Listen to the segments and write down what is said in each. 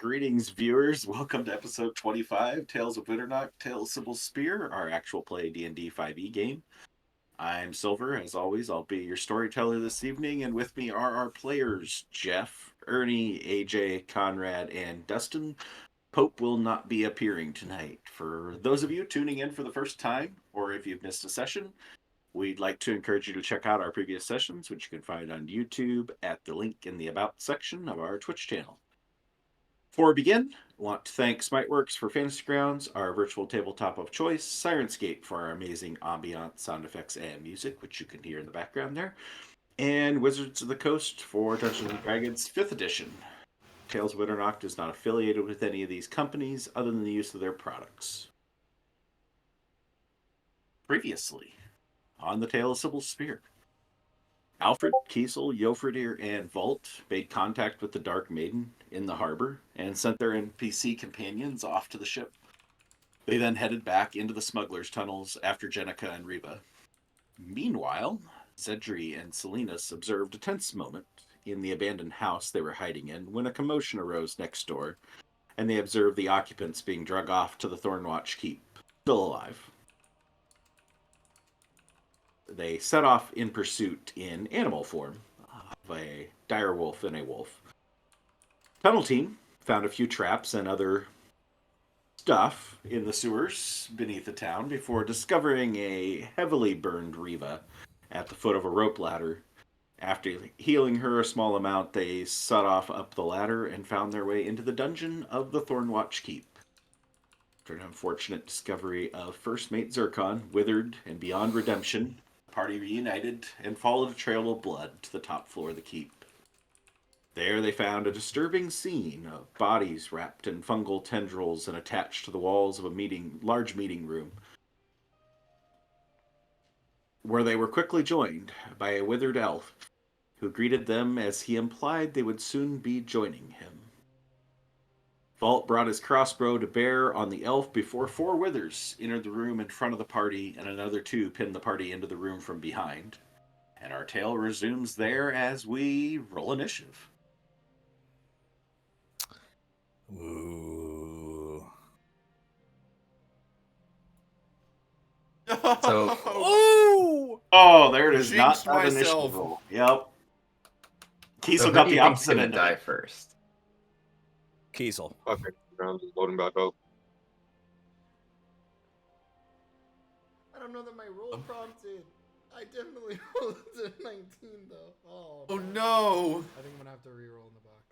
Greetings, viewers. Welcome to episode 25, Tales of Winternock, Tales of Cybil Spear, our actual play D&D 5e game. I'm Silver. As always, I'll be your storyteller this evening, and with me are our players, Jeff, Ernie, AJ, Conrad, and Dustin. Pope will not be appearing tonight. For those of you tuning in for the first time, or if you've missed a session, we'd like to encourage you to check out our previous sessions, which you can find on YouTube at the link in the About section of our Twitch channel. Before we begin, I want to thank Smiteworks for Fantasy Grounds, our virtual tabletop of choice, Sirenscape for our amazing ambient sound effects and music, which you can hear in the background there, and Wizards of the Coast for Dungeons & Dragons 5th edition. Tales of Winternock is not affiliated with any of these companies other than the use of their products. Previously, on the Tale of Cybil Spear, Alfred, Kiesel, Jofriedr, and Volt made contact with the Dark Maiden in the harbor and sent their NPC companions off to the ship. They then headed back into the smugglers' tunnels after Jenica and Reba. Meanwhile, Zedri and Silenus observed a tense moment in the abandoned house they were hiding in when a commotion arose next door, and they observed the occupants being dragged off to the Thornwatch Keep, still alive. They set off in pursuit in animal form of a dire wolf and a wolf. Tunnel team found a few traps and other stuff in the sewers beneath the town before discovering a heavily burned Reva at the foot of a rope ladder. After healing her a small amount, they set off up the ladder and found their way into the dungeon of the Thornwatch Keep. After an unfortunate discovery of First Mate Zircon, withered and beyond redemption, the party reunited and followed a trail of blood to the top floor of the keep. There they found a disturbing scene of bodies wrapped in fungal tendrils and attached to the walls of a large meeting room, where they were quickly joined by a withered elf who greeted them as he implied they would soon be joining him. Vault brought his crossbow to bear on the elf before 4 withers entered the room in front of the party, and another 2 pinned the party into the room from behind. And our tale resumes there as we roll initiative. Ooh. So, Oh, there it is. Jinxed Not that myself. initiative roll. Yep. so Kiesel who got do the you think's opposite gonna end of die it. first? Kiesel. Okay, I'm just loading back up. I don't know that my roll prompted. I definitely rolled a 19 though. Oh no! I think I'm gonna have to re-roll in the box.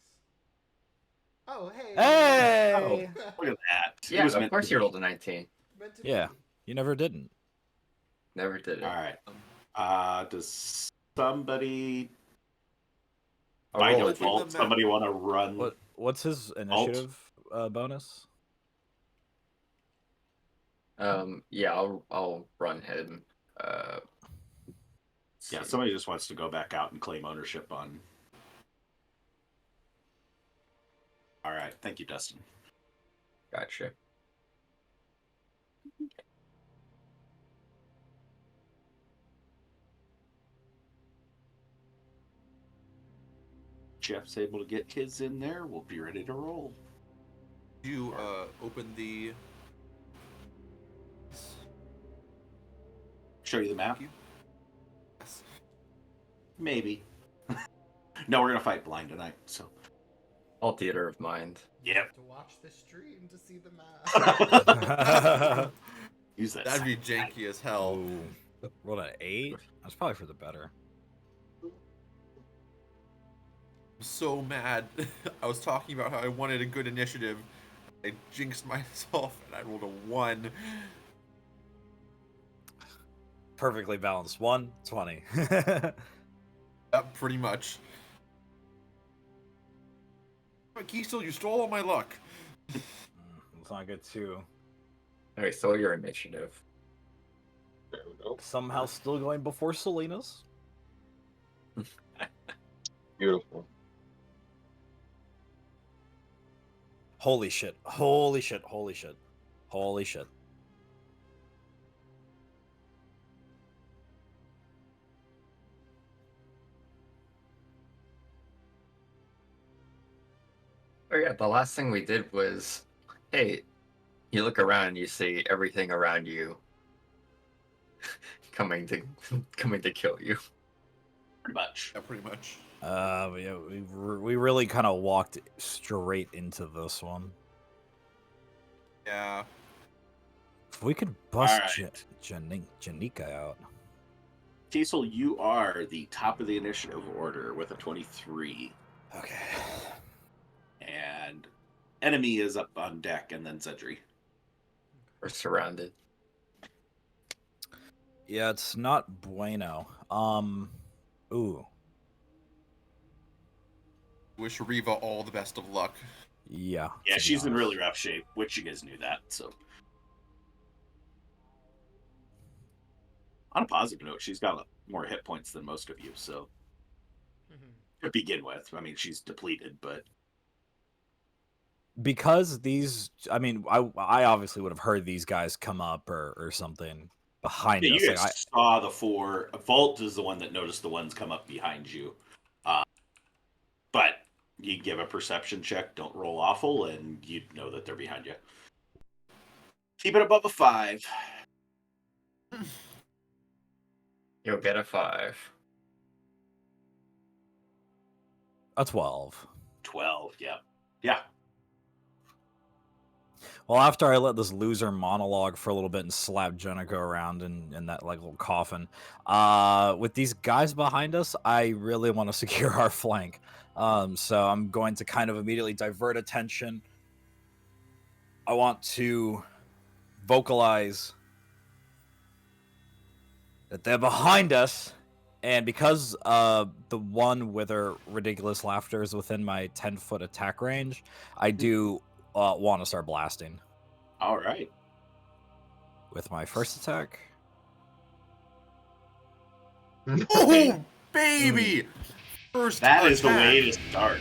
Oh hey. Hey! Look at that. It Yeah, was of meant course to you be. rolled a 19. Meant to Yeah. be. You never didn't. Never did it. All right. Does somebody, I'll by roll it. default, somebody want to run? What's his initiative bonus? Yeah, I'll run him. Yeah, somebody just wants to go back out and claim ownership on. All right. Thank you, Dustin. Gotcha. Jeff's able to get his in there. We'll be ready to roll. You open the. Show you the map? Yes. Maybe. No, we're going to fight blind tonight, so. All theater of mind. Yep. To watch the stream to see the map. Use that. That'd be janky as hell. Ooh. Rolled an 8? That's probably for the better. I'm so mad. I was talking about how I wanted a good initiative. I jinxed myself and I rolled a 1. Perfectly balanced. 120. Pretty much. Kiesel, you stole all my luck. Let's not get too. Okay, so your initiative. There we go. Somehow still going before Silenus. Beautiful. Holy shit. Holy shit. Holy shit. Holy shit. Oh yeah, the last thing we did was, hey, you look around and you see everything around you coming to kill you. Pretty much. Yeah, pretty much. Yeah, we really kind of walked straight into this one. Yeah. If we could bust Alright. Janika out. Kiesel, you are the top of the initiative order with a 23. Okay. And enemy is up on deck, and then Zedri. We're surrounded. Yeah, it's not bueno. Ooh. Wish Riva all the best of luck. Yeah. Yeah, to be she's in honest. really rough shape, which you guys knew that, so. On a positive note, she's got more hit points than most of you, so. To begin with, I mean, she's depleted, but. Because these, I mean, I obviously would have heard these guys come up or something behind Yeah, us. you Like, guys saw the four. Vault is the one that noticed the ones come up behind you. But you give a perception check, don't roll awful, and you know that they're behind you. Keep it above a 5. You'll get a 5. a 12. 12, yeah. Yeah. Well, after I let this loser monologue for a little bit and slap Jenico around in that like little coffin, with these guys behind us, I really want to secure our flank. So I'm going to kind of immediately divert attention. I want to vocalize that they're behind us, and because the one with her ridiculous laughter is within my 10-foot attack range, I do want to start blasting. All right. With my first attack. Oh, baby! First That is the attack. way to start.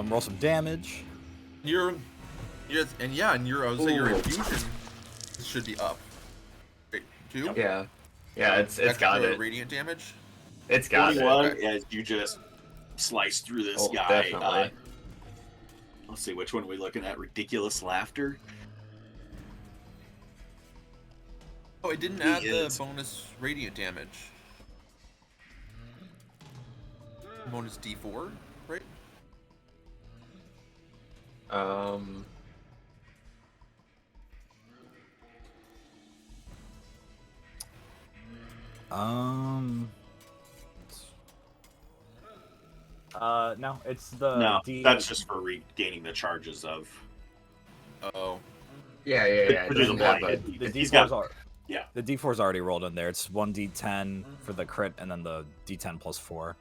Roll some damage. Your I would say your Ooh. infusion should be up. Wait, 2? Yeah. Yeah, it's got Extra it. radiant damage. It's got it. 21 Okay. as you just slice through this Oh, guy. definitely. Let's see, which one are we looking at? Ridiculous laughter? Oh, it didn't He add the is. bonus radiant damage. Bonus D4, right? No, it's the No, D. that's just for regaining the charges of. Oh. Yeah. It Which is doesn't have blind. a, the He's D4's got- are. yeah. The D4's already rolled in there. It's 1d10 for the crit, and then the D10 plus 4.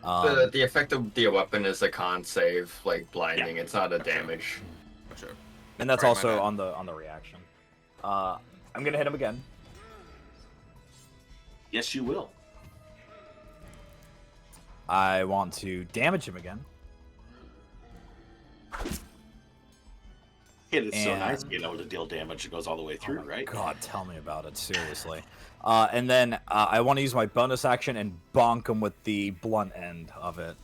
the effect of the weapon is a con save, like blinding. It's not a damage. Gotcha. And that's Sorry, my also bad. on the reaction. I'm gonna hit him again. Yes, you will. I want to damage him again. It is so And- nice being able to deal damage that goes all the way through, right? God, tell me about it, seriously. And then I want to use my bonus action and bonk him with the blunt end of it.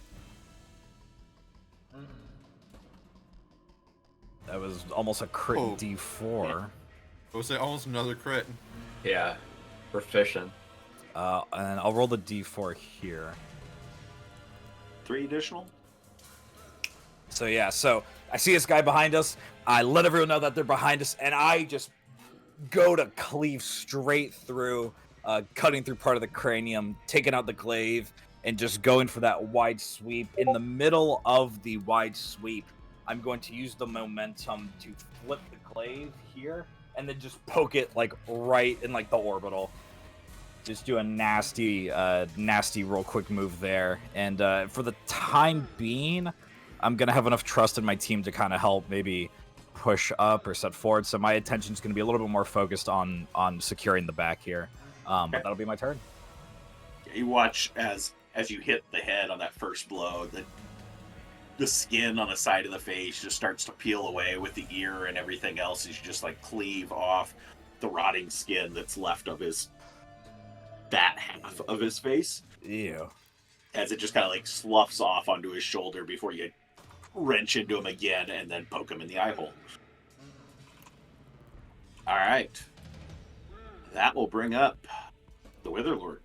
That was almost a crit Oh. D4. I would say almost another crit. Yeah. Proficient. And I'll roll the D4 here. 3 additional? So yeah, so I see this guy behind us. I let everyone know that they're behind us, and I just go to cleave straight through, cutting through part of the cranium, taking out the glaive, and just going for that wide sweep. In the middle of the wide sweep, I'm going to use the momentum to flip the glaive here, and then just poke it like right in like the orbital. Just do a nasty real quick move there. And for the time being, I'm going to have enough trust in my team to kind of help maybe push up or set forward. So my attention's going to be a little bit more focused on securing the back here. But that'll be my turn. You watch as you hit the head on that first blow, the skin on the side of the face just starts to peel away with the ear and everything else as you just like cleave off the rotting skin that's left of his bat half of his face Ew. as it just kind of like sloughs off onto his shoulder before you wrench into him again and then poke him in the eye hole. All right. That will bring up the Witherlord.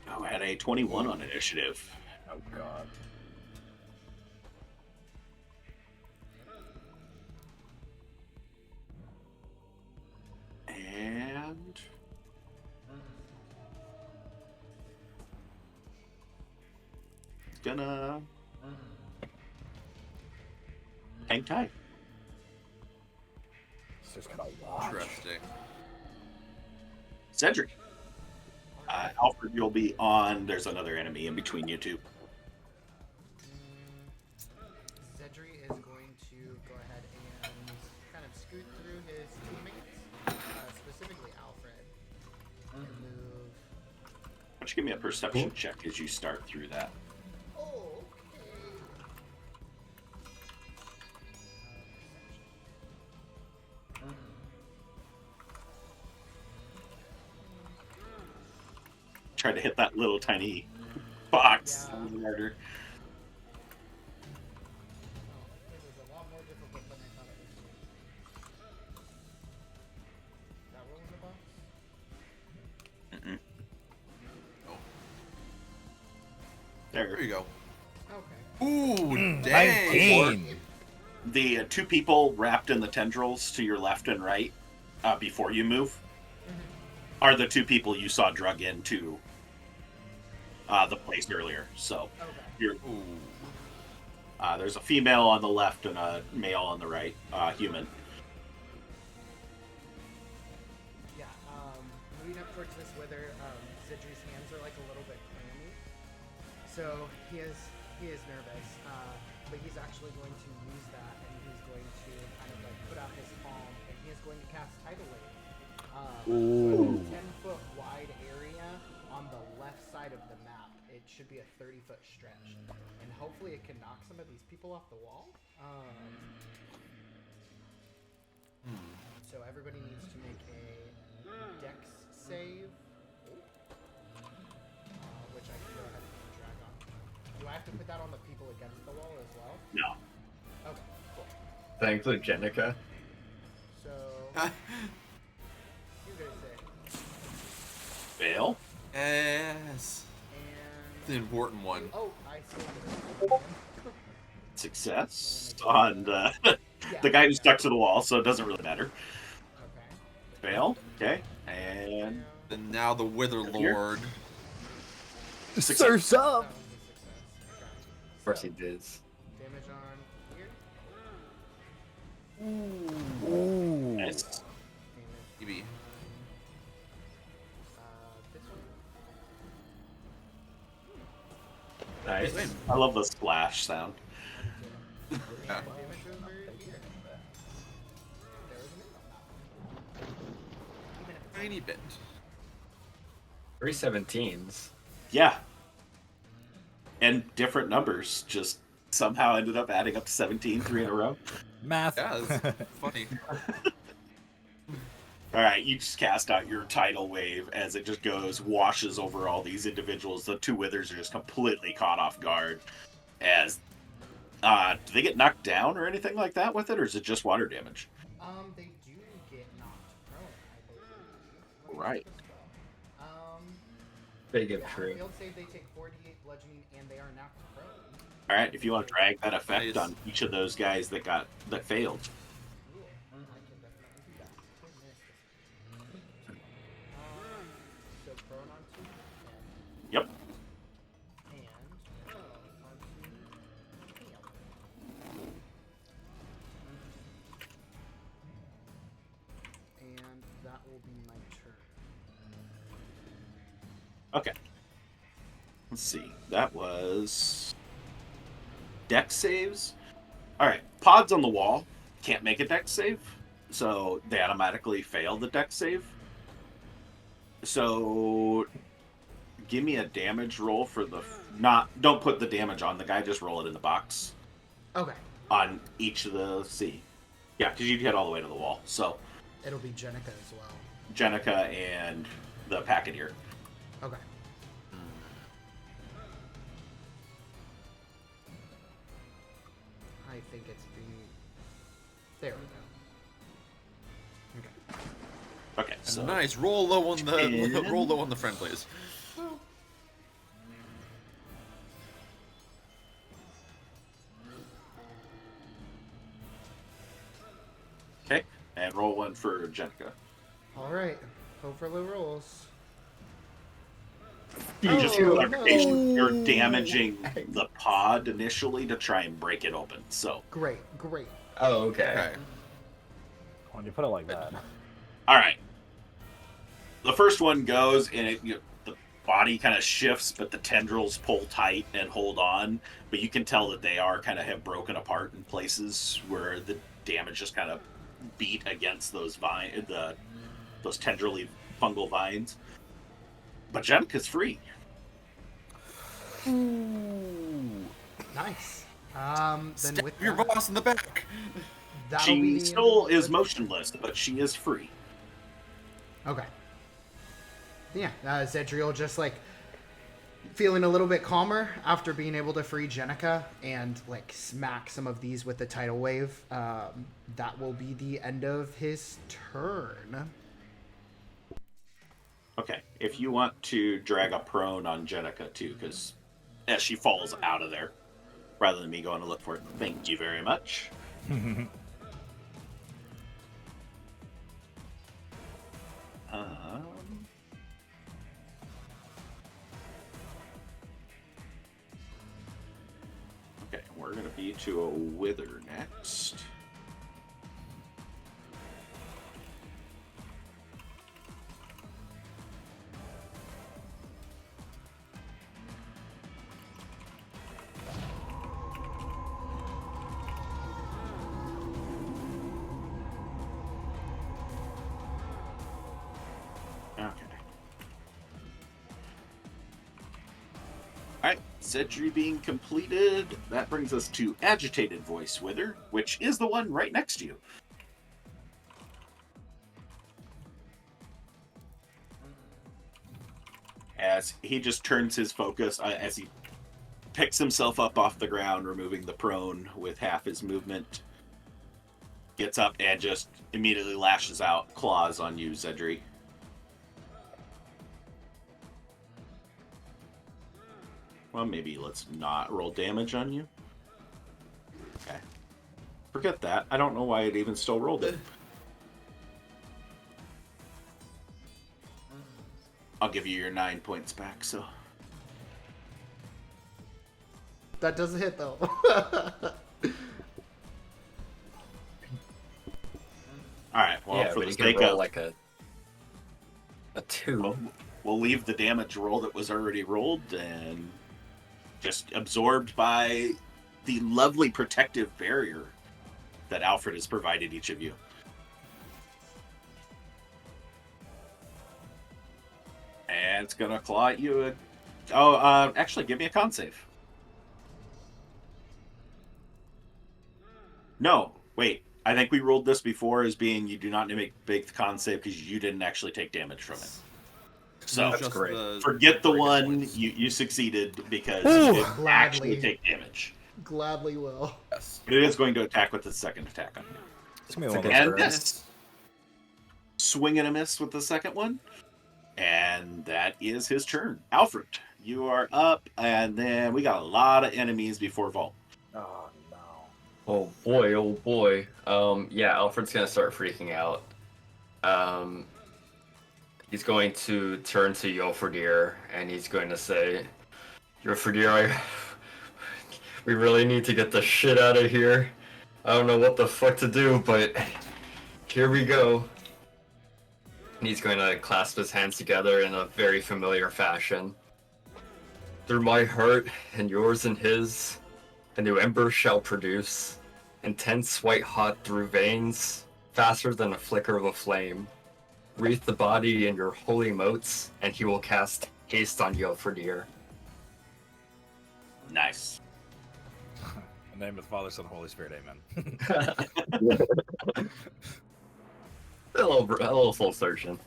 Oh, had a 21 on initiative. Oh god. And gonna hang tight. It's just gonna watch. Interesting. Cedric. Alfred, you'll be on. There's another enemy in between you two. Zedri is going to go ahead and kind of scoot through his teammates, specifically Alfred, and move. Why don't you give me a perception check as you start through that? Oh, okay. Try to hit that little tiny box. Yeah. A little harder. Oh, this is a lot more difficult than I thought it was going to be. Is that what was the box? Oh, There. there you go. Okay. Ooh, dang. 19. The two people wrapped in the tendrils to your left and right before you move are the two people you saw drug into the place earlier. So Okay. you're, Ooh. there's a female on the left and a male on the right, human. Yeah, moving up towards this wither, Zidri's hands are like a little bit clammy. So he is nervous, but he's actually going to use that and he's going to kind of like put out his palm and he is going to cast Tidal Wave. Ooh. So a 10-foot wide area on the left side of the map. It should be a 30-foot stretch. And hopefully it can knock some of these people off the wall. So everybody needs to make a dex save. Which I can go ahead and drag on. Do I have to put that on the people against the wall as well? No. Okay, cool. Does that include Jenica? So, you guys say. Fail. Yes. It's the And... important one. Oh, I see. Success on the, Yeah, the guy who's yeah. stuck to the wall, so it doesn't really matter. Okay. Fail. Okay. And And now the Wither Here. Lord. Surf's That up. was a success. Okay. Of course he So, did. damage on here. Ooh. nice. Damage. Maybe. This one. Nice. I love the splash sound. Yeah. Damage over here. There was a minute on that one. Even if it's Tiny bit. 3 17s. Yeah. And different numbers just somehow ended up adding up to 17, 3 in a row. Math. Yeah, that's funny. All right, you just cast out your tidal wave as it just goes, washes over all these individuals. The two withers are just completely caught off guard. As do they get knocked down or anything like that with it, or is it just water damage? They do get knocked prone, I believe. Right. Big if Yeah, true. field save, they take 48 bludgeoning, and they are knocked prone. All right, if you want to drag that effect Nice. on each of those guys that failed. Cool. I can definitely do that. Couldn't miss this one. So prone on 2, Yep. and prone on 2, tail. And that will be my turn. Okay. Let's see. That was dex saves. All right. Pods on the wall can't make a dex save, so they automatically fail the dex save. So give me a damage roll for the don't put the damage on the guy, just roll it in the box Okay. on each of the C. Yeah, because you hit all the way to the wall. So It'll be Jenica as well. Jenica and the packeteer. Okay. I think it's being. There we go. Okay. Okay, so Nice. Roll low on the And- roll low on the friend, please. okay, and roll one for Jenica. All right. Hope for low rolls. Just Oh, clarification, no. you're damaging the pod initially to try and break it open. So, Great. Great. Oh, okay. Okay. When you put it like that. all right. The first one goes, and the body kind of shifts, but the tendrils pull tight and hold on. But you can tell that they are kind of have broken apart in places where the damage just kind of beat against those those tendrily fungal vines. But Jenica's free. Nice. Then Stab with your that, boss in the back. that'll She be the end still of is the- motionless, but she is free. Okay. Yeah, Zedriel just like feeling a little bit calmer after being able to free Jenica and like smack some of these with the tidal wave. That will be the end of his turn. Okay, if you want to drag a prone on Jenica too, because as she falls out of there, rather than me going to look for it. Thank you very much. Okay, we're gonna be to a wither next. Okay. Alright, Zedri being completed. That brings us to Agitated Voice Wither, which is the one right next to you. As he just turns his focus, as he picks himself up off the ground, removing the prone with half his movement, gets up and just immediately lashes out claws on you, Zedri. Well, maybe let's not roll damage on you. Okay. Forget that. I don't know why it even still rolled it. I'll give you your 9 points back, so. That doesn't hit though. Alright, well, Yeah, for but the you can sake roll of. like a 2. We'll leave the damage roll that was already rolled and just absorbed by the lovely protective barrier that Alfred has provided each of you. And it's gonna claw at you. Actually, give me a con save. No, wait. I think we rolled this before as being you do not make the con save because you didn't actually take damage from it. So It's just great. forget the break one points. you succeeded because Ooh. you didn't actually Gladly. take damage. Gladly will. Yes. But it is going to attack with its second attack on you. It's gonna be It's one a of good those And turn. turns. this. Swing and a miss with the second one. And that is his turn. Alfred, you are up, and then we got a lot of enemies before Vault. Oh no. Oh boy, oh boy. Yeah, Alfred's gonna start freaking out. He's going to turn to Jofriedr and he's going to say, Jofriedr, we really need to get the shit out of here. I don't know what the fuck to do, but here we go. And he's going to clasp his hands together in a very familiar fashion. Through my heart and yours and his, a new ember shall produce, intense white hot through veins, faster than a flicker of a flame. Wreath the body in your holy motes, and he will cast haste on Jofriedr. Nice. In the name of the Father, Son, and Holy Spirit, amen. a little soul searching.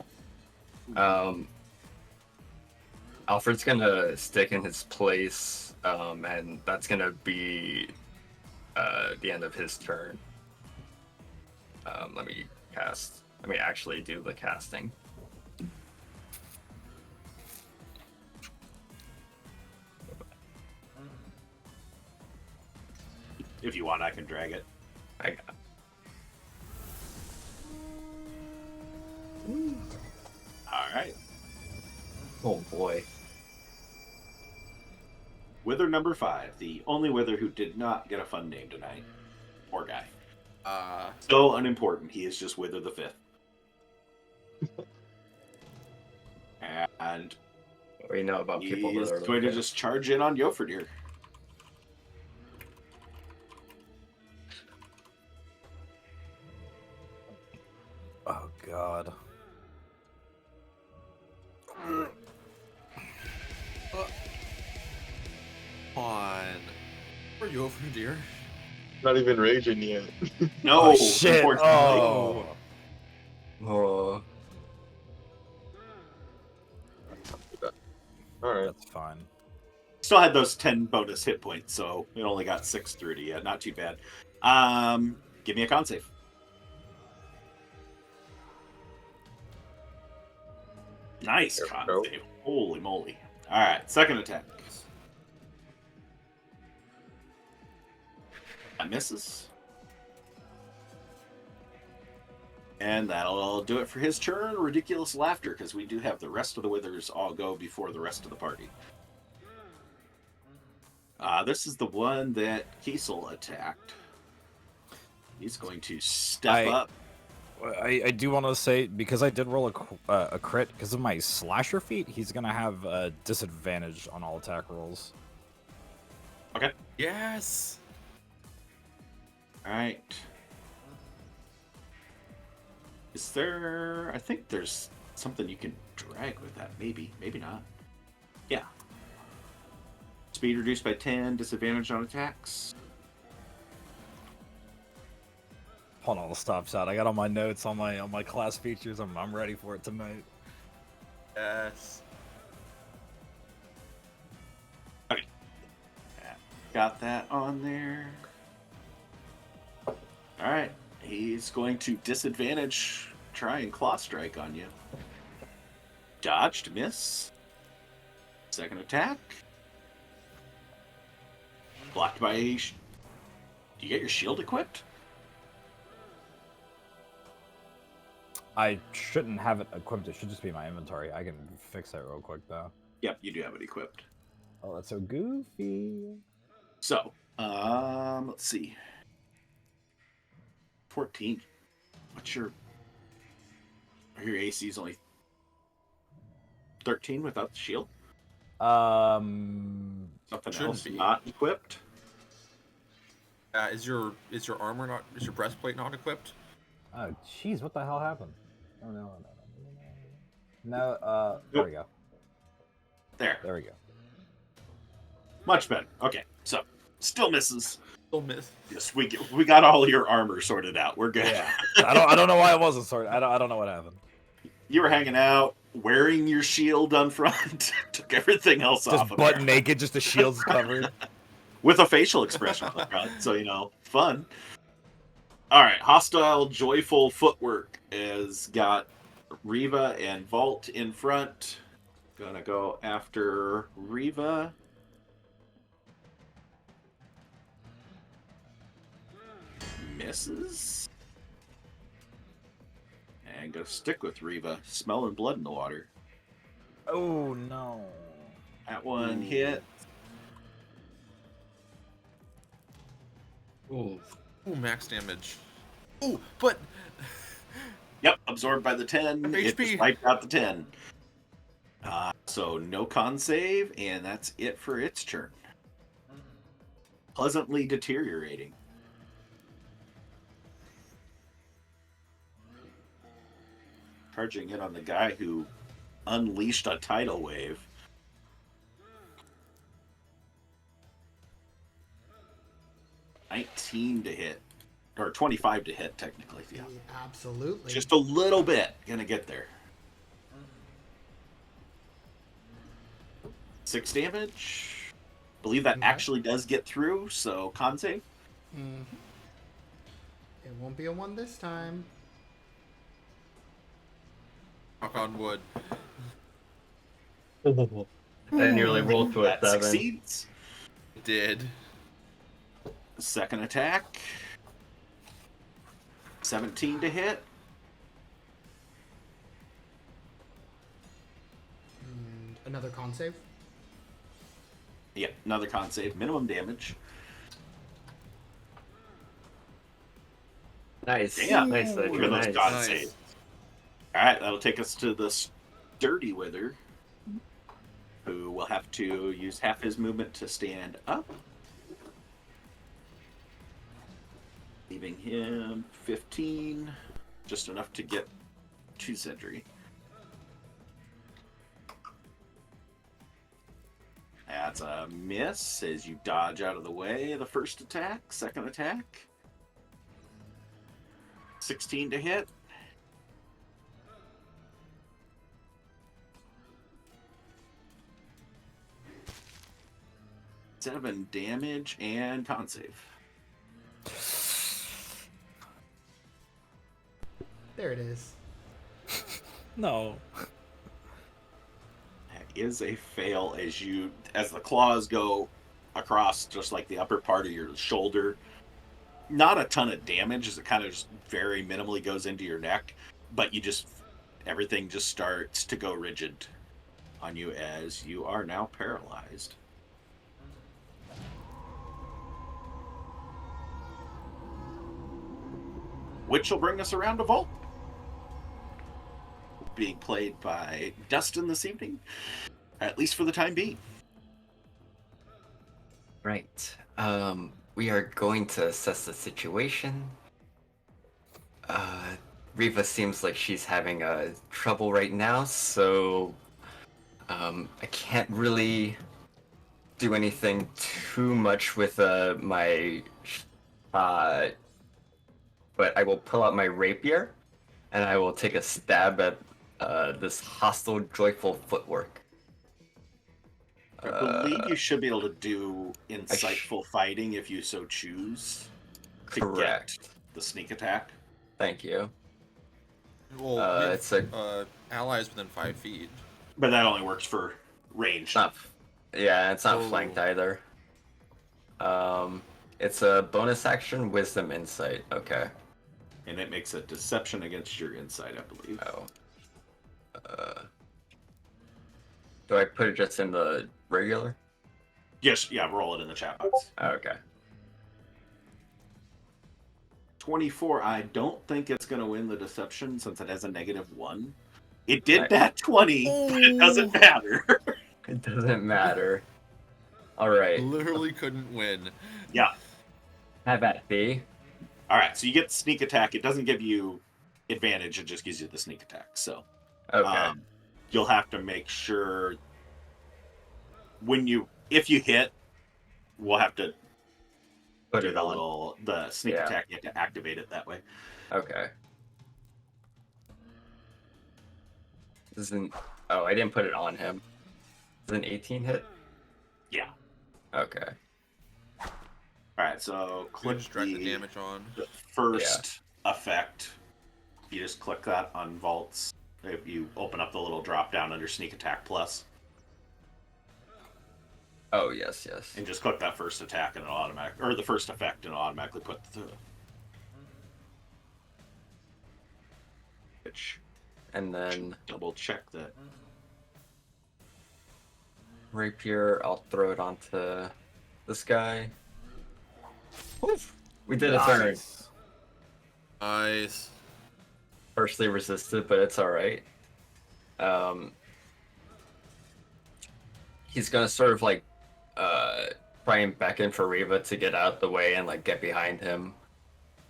Alfred's gonna stick in his place, and that's gonna be the end of his turn. Let me actually do the casting. If you want, I can drag it. I got. All right. Oh boy. Wither number 5, the only Wither who did not get a fun name tonight. Poor guy. So unimportant. He is just Wither the 5th. And We know about people he's that are going to like just charge in on Jofriedr. Oh god. On. Where are you over, dear? Not even raging yet. No, Oh, shit. unfortunately. Oh. Oh, Alright. That's fine. Still had those 10 bonus hit points, so it only got 6 through to you. Not too bad. Give me a con save. Nice There we con go. save. Holy moly. All right, second attack. That misses. And that'll do it for his turn. Ridiculous laughter, because we do have the rest of the Withers all go before the rest of the party. This is the one that Kiesel attacked. He's going to step up. I do want to say, because I did roll a crit, because of my slasher feat, he's going to have a disadvantage on all attack rolls. Okay. Yes. All right. Is there... I think there's something you can drag with that. Maybe. Maybe not. Yeah. Speed reduced by 10. Disadvantage on attacks. Hold on, I'll stop shot. I got all my notes on my class features. I'm ready for it tonight. Yes. Okay. Got that on there. All right. He's going to disadvantage, try and claw strike on you. Dodged, miss. Second attack. Blocked by... Do you get your shield equipped? I shouldn't have it equipped. It should just be my inventory. I can fix that real quick, though. Yep, you do have it equipped. Oh, that's so goofy. So, let's see. 14. What's your... Your AC is only 13 without the shield? Um, Something Shouldn't else be. not equipped? Is your armor not? Is your breastplate not equipped? oh, jeez, what the hell happened? Oh, no. There we go. There. There we go. Much better. Okay, so, still misses. Still miss. Yes, we got all your armor sorted out. We're good. Yeah. I don't know why it wasn't sorted. I don't know what happened. You were hanging out, wearing your shield on front, took everything else Just off. butt naked, just the shield's covered. With a facial expression on the front, so, fun. All right, hostile, joyful footwork has got Riva and Vault in front. Gonna go after Riva. Misses. And gonna stick with Riva. Smelling blood in the water. Oh no. That one hit. ooh. Ooh, max damage. Ooh, but Yep, absorbed by the 10. I'm It HP. just wiped out the 10. So no con save, and that's it for its turn. Pleasantly deteriorating. Charging in on the guy who unleashed a tidal wave. $19 to hit. Or 25 to hit, technically. Yeah. Absolutely. Just a little bit. Gonna get there. 6 damage. Believe that Okay. actually does get through, so con save. It won't be a 1 this time. Knock on wood. I nearly rolled to a That 7. succeeds. It did. Second attack. 17 to hit. And another con save. Yep, another con save. Minimum damage. Nice. Damn. Nice, Look at those nice. con Nice. saves. Alright, that'll take us to the sturdy wither, who will have to use half his movement to stand up. Leaving him 15. Just enough to get 2 sentry. That's a miss as you dodge out of the way. The first attack, second attack. 16 to hit. 7 damage and con save. There it is. No. That is a fail as the claws go across just like the upper part of your shoulder. Not a ton of damage as it kind of just very minimally goes into your neck, but everything just starts to go rigid on you as you are now paralyzed. Which will bring us around to Vault. Being played by Dustin this evening, at least for the time being. Right. We are going to assess the situation. Riva seems like she's having trouble right now, so I can't really do anything too much with my but I will pull out my rapier and I will take a stab at this hostile, joyful footwork. I believe you should be able to do insightful fighting if you so choose. To Correct. get the sneak attack. Thank you. Well, it's a allies within 5 feet. But that only works for range. It's not. Yeah, it's not Oh. flanked either. It's a bonus action, wisdom, insight. Okay. And it makes a deception against your insight, I believe. Oh. Do I put it just in the regular? Yes, yeah, roll it in the chat box. Okay. 24, I don't think it's going to win the deception since it has a -1. It did Nice. that 20, but it doesn't matter. It doesn't matter. All right. Literally couldn't win. Yeah. Have at thee. All right, so you get the sneak attack. It doesn't give you advantage. It just gives you the sneak attack. So Okay. you'll have to make sure if you hit, we'll have to Put do it the on. the sneak Yeah. attack. You have to activate it that way. Okay. Oh, I didn't put it on him. Is an 18 hit? Yeah. Okay. All right, so Click click just drag the damage on. the first effect. You just click that on vaults. If you open up the little drop down under sneak attack plus, Oh, yes. and just click that first attack and the first effect, and it'll automatically put the which And then double check that. rapier, I'll throw it onto this guy. Oof. We did a turn. Nice. Partially resisted, but it's alright. He's gonna sort of like try and beckon for Riva to get out of the way and like get behind him.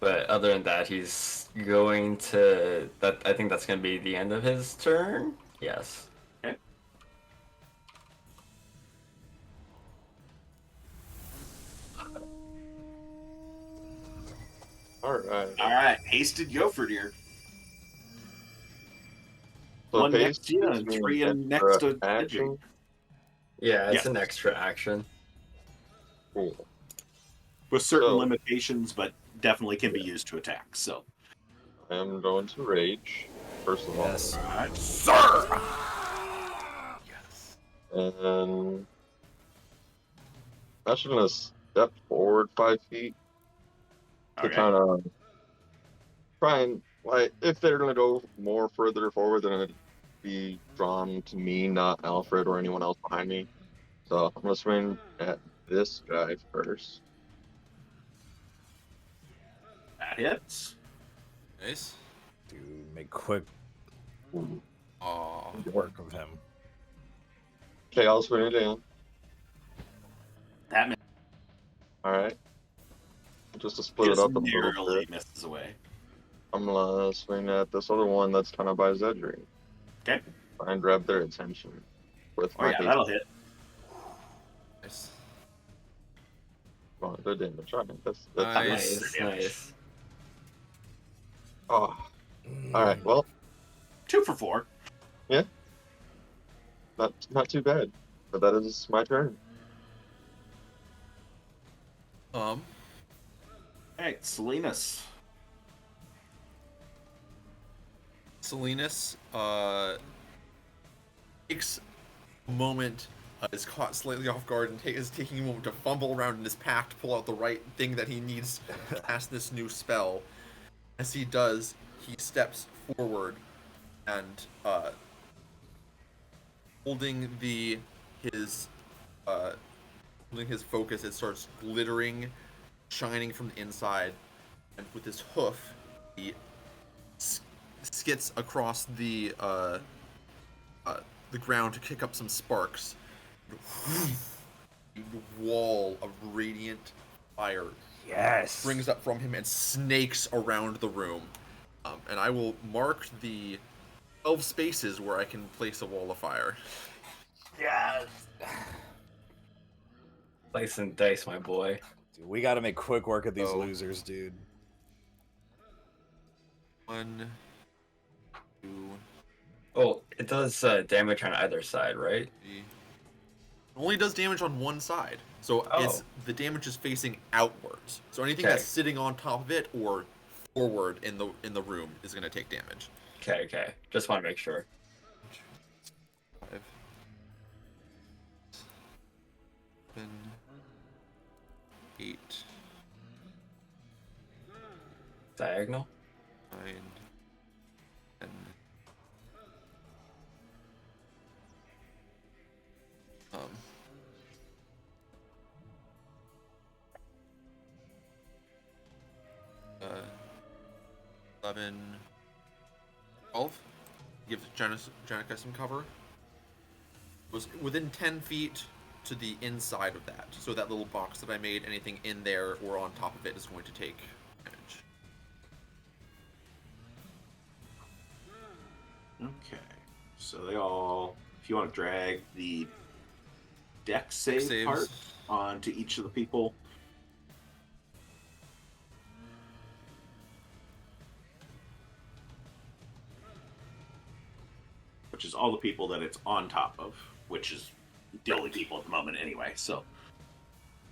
But other than that, he's going to I think that's gonna be the end of his turn. Yes. Okay. Alright. All right, hasted Jofriedr. So One next haste to you gives and me 3 an next extra to action. Yeah, it's Yes. an extra action. Cool. With certain So- limitations, but definitely can be used to attack. So, I'm going to rage, first of Yes. sir. Yes. all. And I'm actually going to step forward 5 feet to Okay. kind of try and, like, if they're going to go more further forward, they're going to be drawn to me, not Alfred or anyone else behind me. So I'm going to swing at this guy first. That hits. Nice. Dude, make quick Aw. work of him. Okay, I'll swing it down. That Alright. Just to split it just up a little narrowly bit. misses away. I'm gonna swing at this other one that's kind of by Zedri. Okay. Try and grab their attention with Oh my yeah, haste. that'll hit. Nice. Oh, good damage. Alright, that's Nice. Nice, damage. nice. Oh. Alright, well, 2 for 4. not too bad. But that is my turn. All right, Silenus. Silenus takes a moment, is caught slightly off guard, and is taking a moment to fumble around in his pack to pull out the right thing that he needs to cast this new spell. As he does, he steps forward and holding his focus, it starts glittering, shining from the inside, and with his hoof, he skits across the ground to kick up some sparks. A wall of radiant fire Yes. springs up from him and snakes around the room. And I will mark the 12 spaces where I can place a wall of fire. Yes. Slicing dice, my boy. Dude, we got to make quick work of these Oh. losers, dude. 1, 2, Oh, it does damage on either side, right? 3. Only does damage on one side, so it's the damage is facing outwards. So anything Okay. that's sitting on top of it or forward in the room is going to take damage. Okay, okay. Just want to make sure. 5, 7, 8, Diagonal? 9, 10. Uh, 11, 12. Give Jenica some cover. Was within 10 feet to the inside of that. So that little box that I made, anything in there or on top of it is going to take damage. Okay. So they all, if you want to drag the deck save Saves. part onto each of the people. Which is all the people that it's on top of, which is the only people at the moment anyway, so.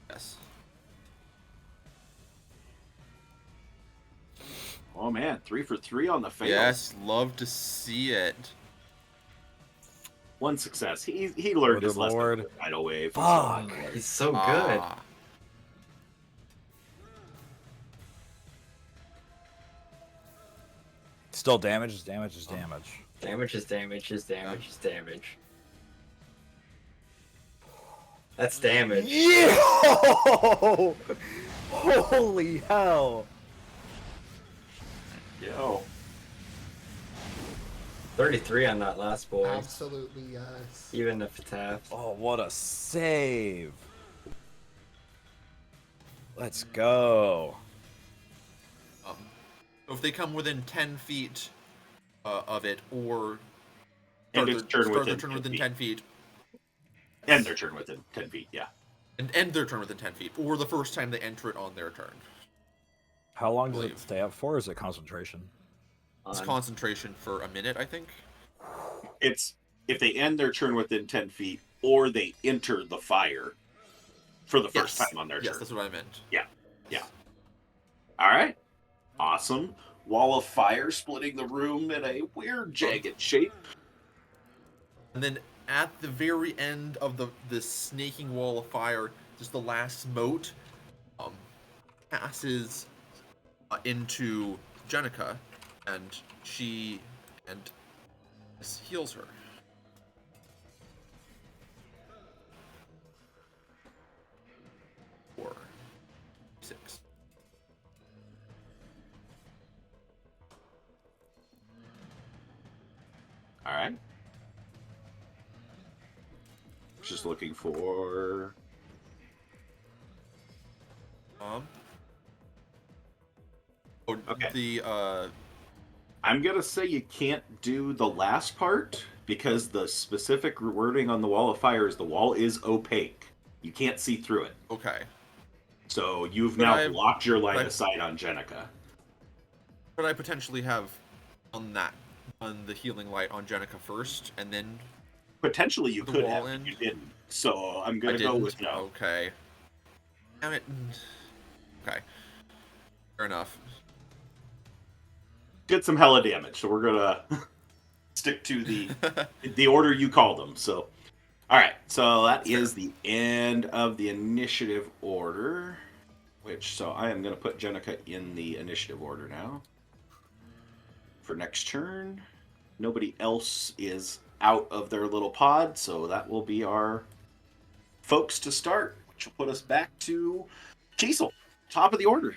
Yes. Oh man, 3 for 3 on the fail. Yes, love to see it. 1 success. He learned his lesson Lord. with the tidal wave. Fuck. He's so good. Ah. Still damage is damage is damage. Damage is damage is damage is damage. That's damage. Yo! Holy hell! Yo. 33 on that last boy. Absolutely yes. Even if it's half. Oh, what a save! Let's go. So if they come within 10 feet of it, or And its turn start their within turn 10 within feet. 10 feet, End their turn within 10 feet, yeah. and end their turn within 10 feet, or the first time they enter it on their turn. How long does Believe. it stay up for? Or is it concentration? It's On- concentration for a minute, I think. It's if they end their turn within 10 feet, or they enter the fire for the first time on their Yes, turn. that's what I meant. Yeah. All right. Awesome. Wall of fire splitting the room in a weird jagged shape. And then at the very end of the snaking wall of fire, just the last mote passes into Jenica, and she heals her. Four, 6. All right. Just looking for. Okay. I'm gonna say you can't do the last part because the specific wording on the wall of fire is the wall is opaque. You can't see through it. Okay. So you've But now I've- blocked your line but of sight on Jenica. But I potentially have on the healing light on Jenica first, and then Potentially you the could wall have, in? but you didn't. So I'm I gonna go didn't. with no. Okay. Damn it. Okay. Fair enough. Did some hella damage, so we're gonna stick to the order you called them. So, all right. So that is the end of the initiative order. So I am gonna put Jenica in the initiative order now. For next turn, nobody else is out of their little pod, so that will be our folks to start, which will put us back to Kiesel, top of the order.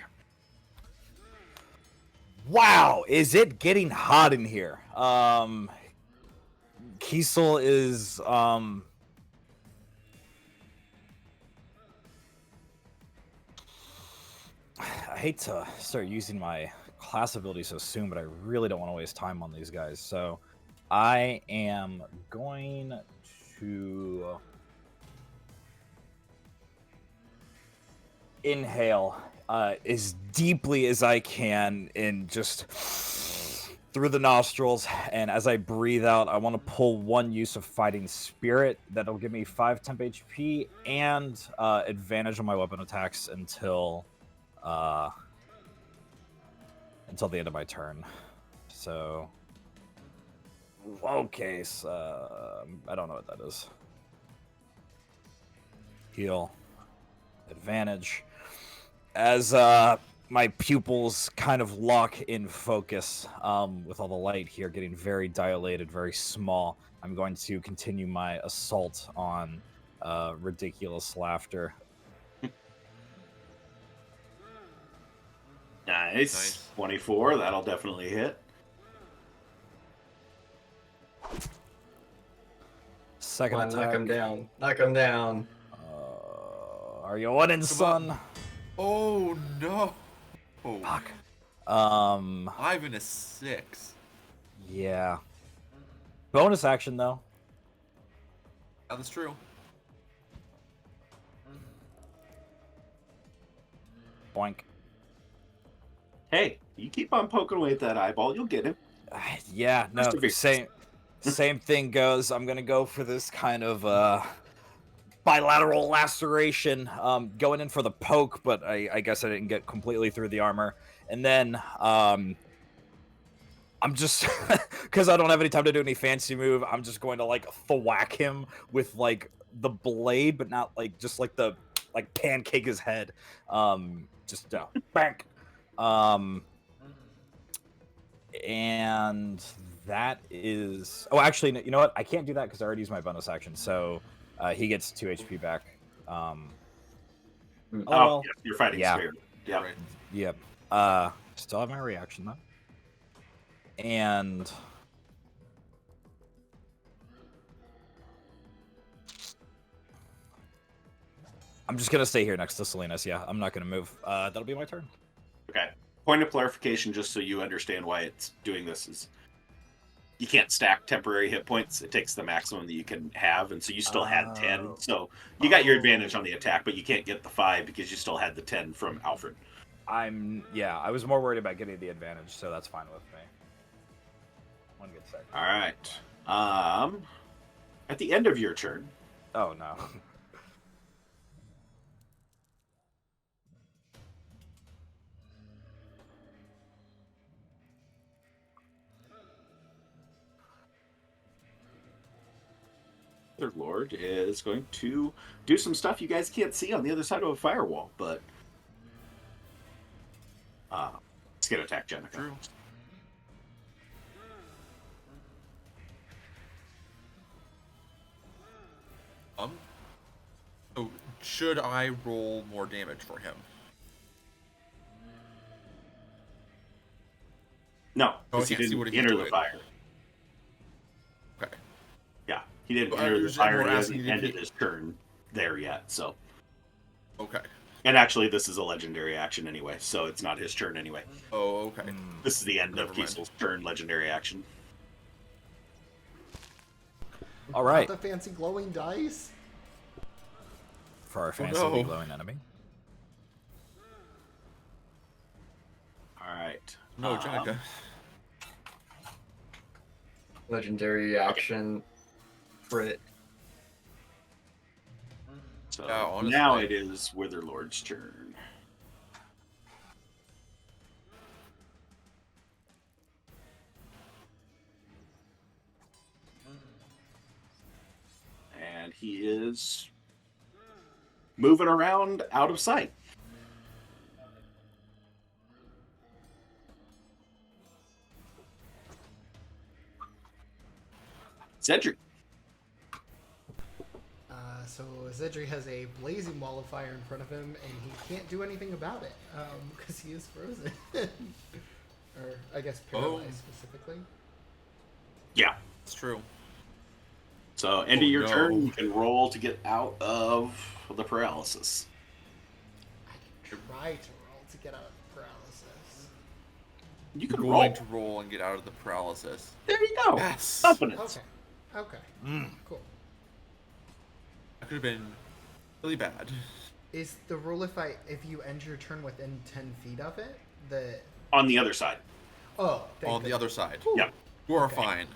Wow, is it getting hot in here? Kiesel is I hate to start using my class ability so soon, but I really don't want to waste time on these guys. So I am going to inhale as deeply as I can and just through the nostrils, and as I breathe out, I want to pull one use of Fighting Spirit. That'll give me 5 temp HP and advantage on my weapon attacks until the end of my turn. So, okay, so I don't know what that is. Heal, advantage. As my pupils kind of lock in focus with all the light here getting very dilated, very small, I'm going to continue my assault on ridiculous laughter. Nice. 24, that'll definitely hit. Second Come on, attack. knock him down. Knock him down. Are you winning, son? Oh no. Fuck. 5 and a 6. Yeah. Bonus action though. Yeah, that's true. Boink. Hey, you keep on poking away at that eyeball, you'll get him. Yeah, no, Perseverance. same thing goes. I'm gonna go for this kind of bilateral laceration, going in for the poke, but I guess I didn't get completely through the armor. And then I'm just because I don't have any time to do any fancy move, I'm just going to like thwack him with like the blade, but not like just like the like pancake his head. Just bank. And that is... Oh, actually, you know what? I can't do that because I already used my bonus action. So he gets 2 HP back. Oh, well, yeah, you're fighting yeah. spirit. Yeah. Right. Yep. Still have my reaction, though. And... I'm just going to stay here next to Silenus. Yeah, I'm not going to move. That'll be my turn. Okay. Point of clarification, just so you understand why it's doing this, is you can't stack temporary hit points. It takes the maximum that you can have, and so you still had 10. So you got your advantage on the attack, but you can't get the 5 because you still had the 10 from Alfred. I was more worried about getting the advantage, so that's fine with me. One good second. All right. At the end of your turn, Oh no. Their Lord is going to do some stuff you guys can't see on the other side of a firewall, but it's gonna attack Jenica. True. So should I roll more damage for him? No, Oh, I because he can't see didn't what he's enter the doing. fire. Okay. Yeah, he didn't Well, I enter the was fire. more He asking hasn't if ended he- his turn there yet. So, Okay. and actually, this is a legendary action anyway, so it's not his turn anyway. Oh, okay. This is the end Never of mind. Kiesel's turn, legendary action. All right. Not the fancy glowing dice. For our fancy no. glowing enemy. All right. No, Jenica. Legendary action. Crit. So Yeah, honestly. now it is Witherlord's turn. And he is moving around out of sight. Cedric. So Zedri has a blazing wall of fire in front of him, and he can't do anything about it because he is frozen, or I guess paralyzed specifically. Yeah. It's true. So end of your no. turn, you can roll to get out of the paralysis. I can try to roll to get out of the paralysis. You I'm can going roll. to roll and get out of the paralysis. There you go. Yes. Confidence. Okay. Cool. That could have been really bad. Is the rule if you end your turn within 10 feet of it? On the other side. Oh, thank On the goodness. other side. Yeah. We're Okay. fine.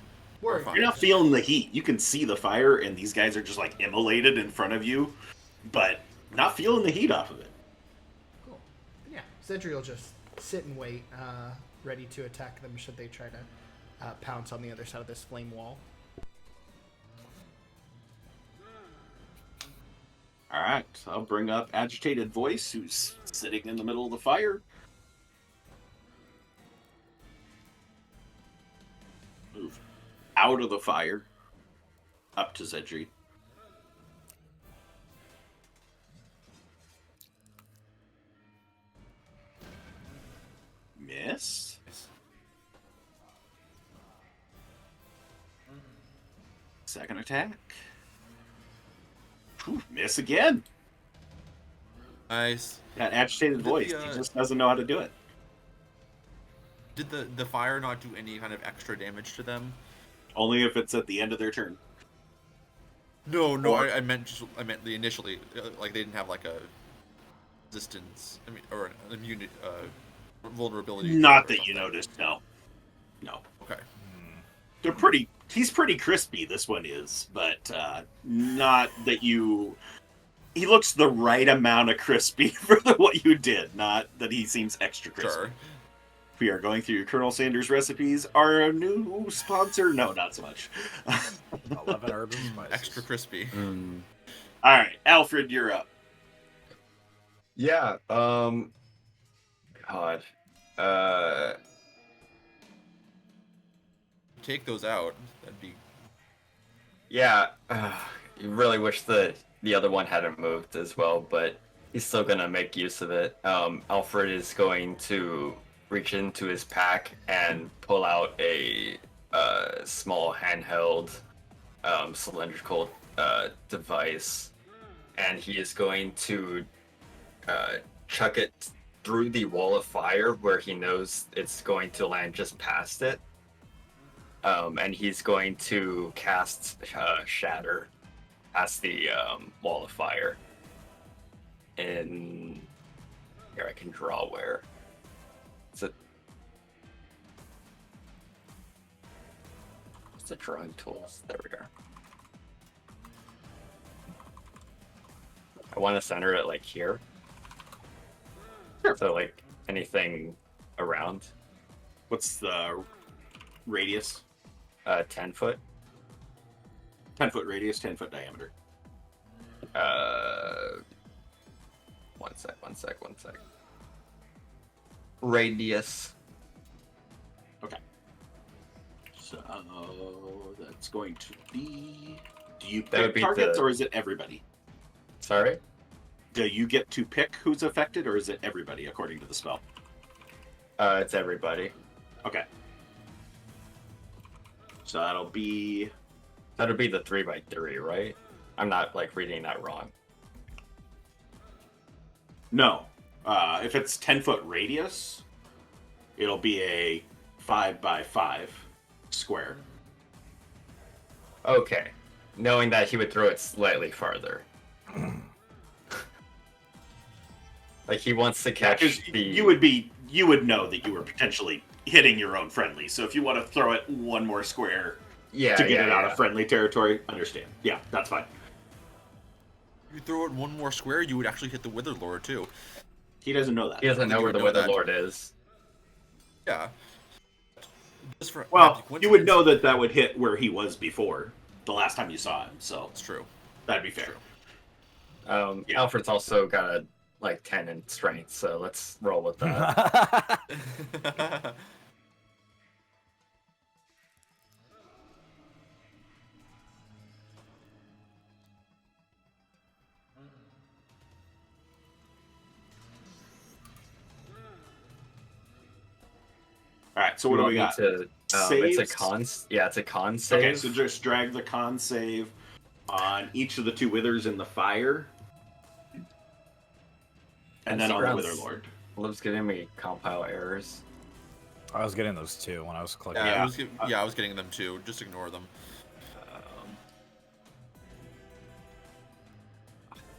We're We're fine. You're not feeling the heat. You can see the fire, and these guys are just like immolated in front of you, but not feeling the heat off of it. Cool. Yeah, Zedri will just sit and wait, ready to attack them should they try to pounce on the other side of this flame wall. All right, so I'll bring up Agitated Voice, who's sitting in the middle of the fire. Move out of the fire, up to Zedri. Miss. Second attack. Whew, miss again. Nice. That agitated Did voice. the, He just doesn't know how to do it. Did the fire not do any kind of extra damage to them? Only if it's at the end of their turn. No, Or- I meant the initially, like they didn't have like a resistance, or an immunity, vulnerability. Not or that you something. noticed. No. No. Okay. They're pretty. He's pretty crispy. This one is, but not that you. He looks the right amount of crispy for what you did. Not that he seems extra crispy. Sure. We are going through Colonel Sanders recipes. Our new sponsor? No, not so much. 11 herbs and spices. Extra crispy. All right, Alfred, you're up. Yeah. God. Take those out. That'd be. Yeah. You really wish the other one hadn't moved as well, but he's still gonna make use of it. Alfred is going to reach into his pack and pull out a small handheld cylindrical device, and he is going to chuck it through the wall of fire where he knows it's going to land just past it. And he's going to cast Shatter past the wall of fire. And here I can draw where. It's a drawing tools. There we go. I want to center it like here. Sure. So like anything around. What's the radius? 10 foot. 10-foot radius, 10-foot diameter. One sec. Radius. Okay. So that's going to be. Do you That would pick be targets, the- or is it everybody? Sorry? Do you get to pick who's affected, or is it everybody according to the spell? It's everybody. Okay. So that'll be. That'll be the 3x3, right? I'm not like reading that wrong. No. If it's 10-foot radius, it'll be a 5x5 square. Okay. Knowing that he would throw it slightly farther. Like he wants to catch the. You would know that you were potentially hitting your own friendly. So if you want to throw it one more square Yeah, to get it out yeah. of friendly territory, understand. Yeah, that's fine. You throw it one more square, you would actually hit the Wither Lord too. He doesn't know that. He doesn't know You where would the know Wither that. Lord is. Yeah. Just for Well, happy you would coincidence. know that would hit where he was before, the last time you saw him, so It's true. that'd be fair. Yeah. Alfred's also got a like 10 in strength, so let's roll with that. All right, so what do we got? It's a Saves? con. Yeah, it's a con save. Okay, so just drag the con save on each of the two withers in the fire, and then on the Wither Lord. Lives giving me compile errors. I was getting those too when I was clicking. Yeah, Yeah. I was getting them too. Just ignore them.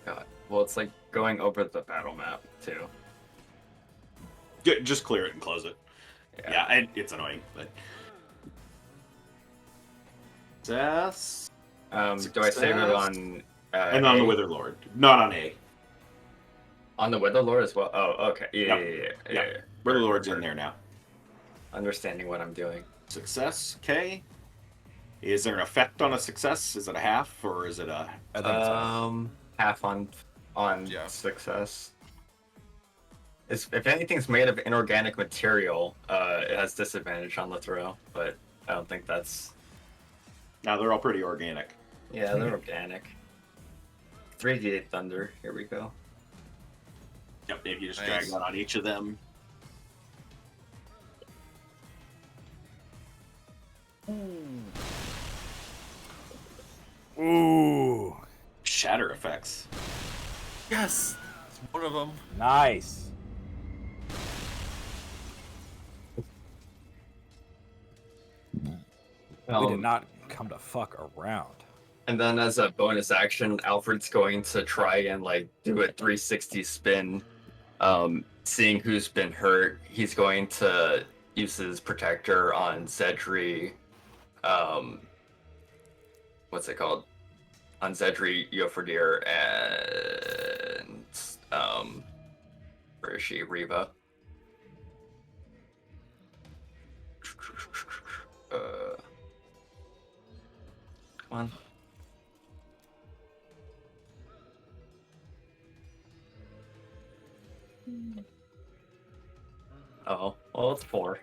God. Well, it's like going over the battle map too. Just clear it and close it. Yeah, it's annoying, but. Success. Do I save it on? And on the A? Wither Lord, not on A. On the Wither Lord as well. Oh, okay. Yep. Yeah. Wither Lord's in there now. Understanding what I'm doing. Success. Okay. Is there an effect on a success? Is it a half or is it a? I think it's a- Half on Yeah. success. If anything's made of inorganic material, it has disadvantage on the throw, but I don't think that's. No, they're all pretty organic. Yeah, they're organic. 3d8 thunder. Here we go. Yep. If you just Nice. drag that on each of them. Ooh, Shatter effects. Yes, it's one of them. nice. We did not come to fuck around. And then as a bonus action, Alfred's going to try and like do a 360 spin. Seeing who's been hurt, he's going to use his protector on Zedri. What's it called? On Zedri, Jofriedr, and where is she? Riva. Come on. Oh, well, it's 4.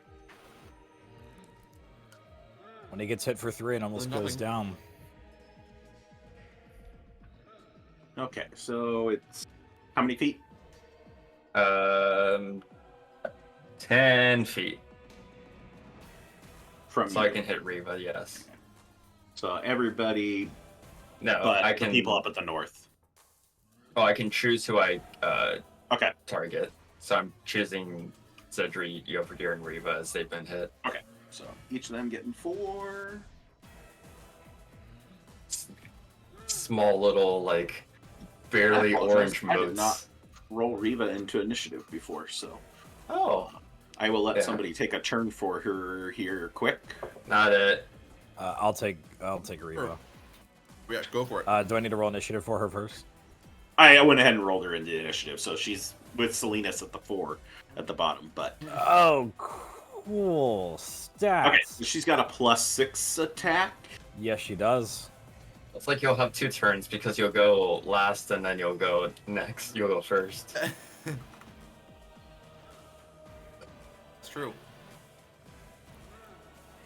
When he gets hit for 3 and almost goes Nothing. down. Okay, so it's how many feet? 10 feet. From So you. I can hit Riva, yes. So everybody, No, but I the can. people up at the north. Oh, I can choose who I Okay. target. So I'm choosing Zedri, Jofriedr, and Riva as they've been hit. So each of them getting 4. Small little, like, barely I apologize. orange I did motes. not roll Riva into initiative before, so Oh, I will let Yeah. somebody take a turn for her here quick. not it. I'll take Reva. Yeah, go for it. Do I need to roll initiative for her first? I went ahead and rolled her into the initiative, so she's with Silenus at the 4 at the bottom. But Oh, cool stats. okay, so she's got a +6 attack. Yes, she does. It's like you'll have 2 turns because you'll go last and then you'll go next. You'll go first. It's true.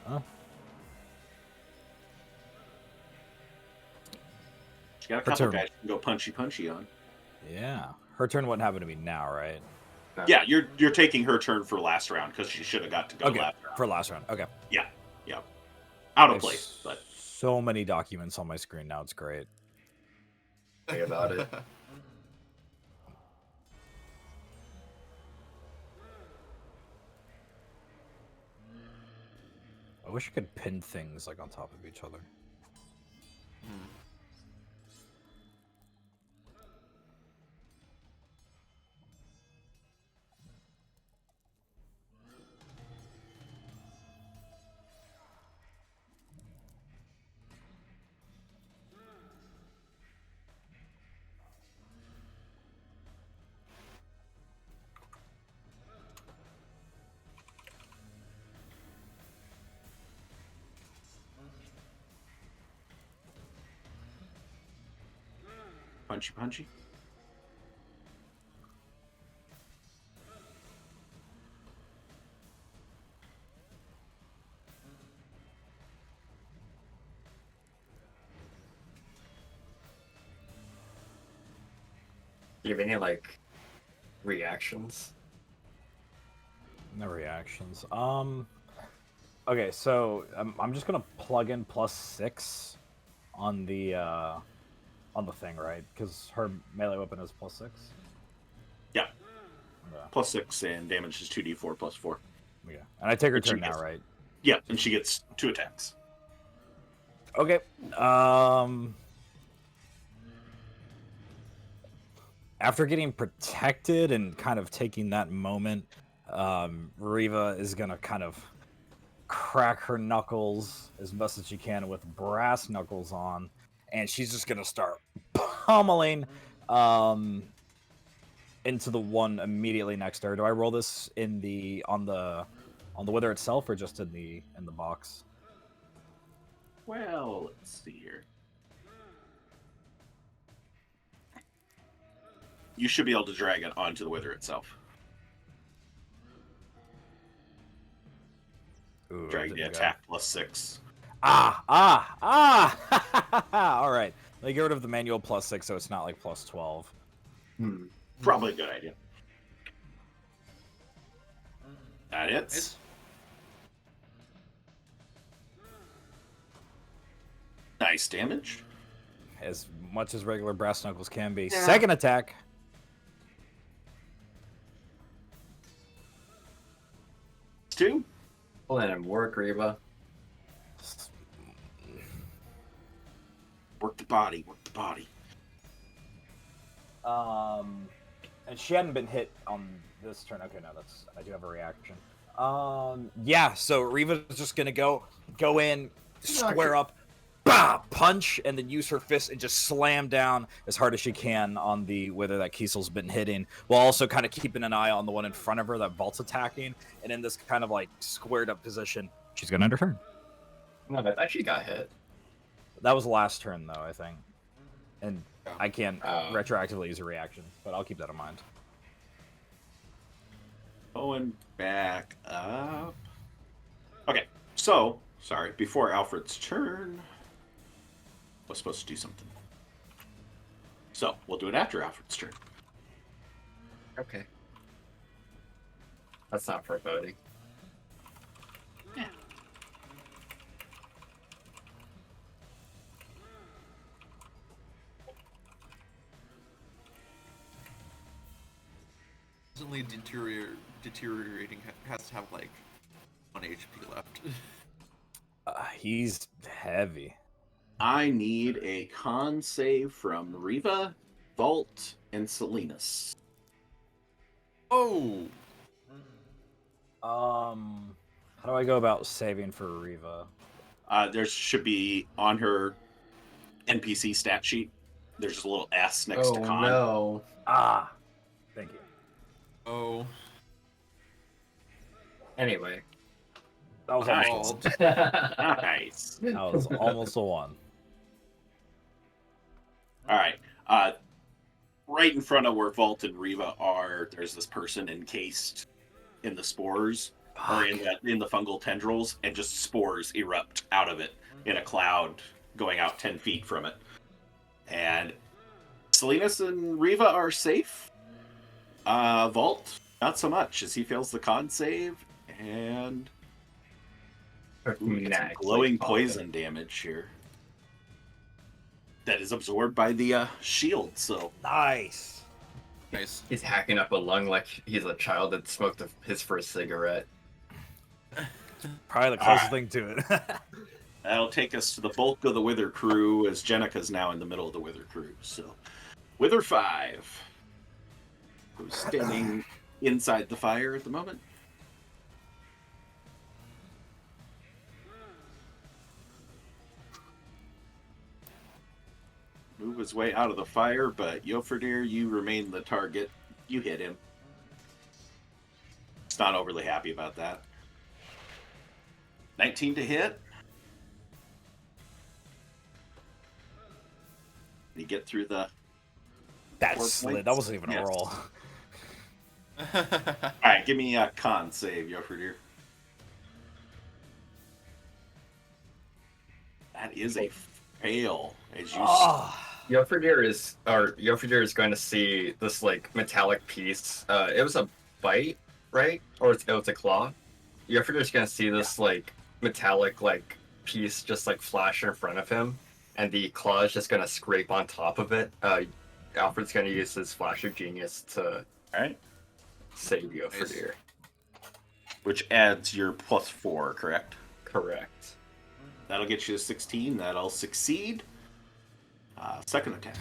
Huh? She got a Her couple turn. guys you can go punchy on. Yeah. Her turn wouldn't happen to be now, right? Yeah, you're taking her turn for last round because she should have got to go Okay, last round. for last round. Okay. Yeah. Out of There's place, but so many documents on my screen now. It's great. Think about it. I wish I could pin things like on top of each other. punchy. Do you have any like reactions? No reactions. Okay, so I'm just gonna plug in +6 on the thing, right? Because her melee weapon is +6. Yeah. Okay. +6 and damage is 2d4 +4. Yeah. And I take her But she turn now, gets- right? Yeah, and she gets 2 attacks. Okay. After getting protected and kind of taking that moment, Riva is gonna kind of crack her knuckles as best as she can with brass knuckles on, and she's just gonna start pummeling into the one immediately next to her. Do I roll this in the on the wither itself or just in the box? Well, let's see here. You should be able to drag it onto the wither itself. Ooh, Drag the didn't go. attack +6. Ah! All right. They get rid of the manual +6, so it's not like +12. Probably a good idea. That hits. Nice damage. As much as regular brass knuckles can be. Yeah. Second attack. It's 2. Let him work, Reba. Work the body. And she hadn't been hit on this turn. Okay, no, I do have a reaction. Yeah, so Riva's just gonna go in, square up, bah, punch, and then use her fist and just slam down as hard as she can on the wither that Kiesel's been hitting, while also kind of keeping an eye on the one in front of her that Vault's attacking. And in this kind of like squared up position, she's gonna end her turn. No, that actually got hit. That was the last turn, though, I think. And I can't retroactively use a reaction, but I'll keep that in mind. Going back up. Okay, so, sorry, before Alfred's turn, I was supposed to do something. So, we'll do it after Alfred's turn. Okay. That's not foreboding. Yeah. Constantly deteriorating has to have like 1 HP left. He's heavy. I need a con save from Riva, Vault, and Silenus. Oh! How do I go about saving for Riva? There should be on her NPC stat sheet. There's just a little S next to Oh con. no. Ah, thank you. Oh. Anyway. That was Nice. almost a one. Nice. That was almost a one. All right. Right in front of where Vault and Riva are, there's this person encased in the spores or in the fungal tendrils, and just spores erupt out of it in a cloud going out 10 feet from it. And Silenus and Riva are safe. Vault, not so much, as he fails the con save and gets some glowing poison damage here. That is absorbed by the shield, so Nice. Nice. He's hacking up a lung like he's a child that smoked his first cigarette. Probably the closest thing to it. that'll take us to the bulk of the Wither crew, as Jenica's now in the middle of the Wither crew. So, Wither 5, who's standing inside the fire at the moment. Move his way out of the fire, but Jofriedr, you remain the target. You hit him. It's not overly happy about that. 19 to hit. You get through the... That 4 slid. points? That wasn't even Yes. a roll. Alright, give me a con save, Jofriedr. That is a fail. As you Jofriedr is going to see this like metallic piece. It was a bite, right? Or it was a claw. Jofriedr is going to see this like metallic like piece just like flash in front of him, and the claw is just going to scrape on top of it. Alfred's going to use his flash of genius to Alright. save Jofriedr. Which adds your +4, correct? Correct. That'll get you to 16. That'll succeed. Second attack.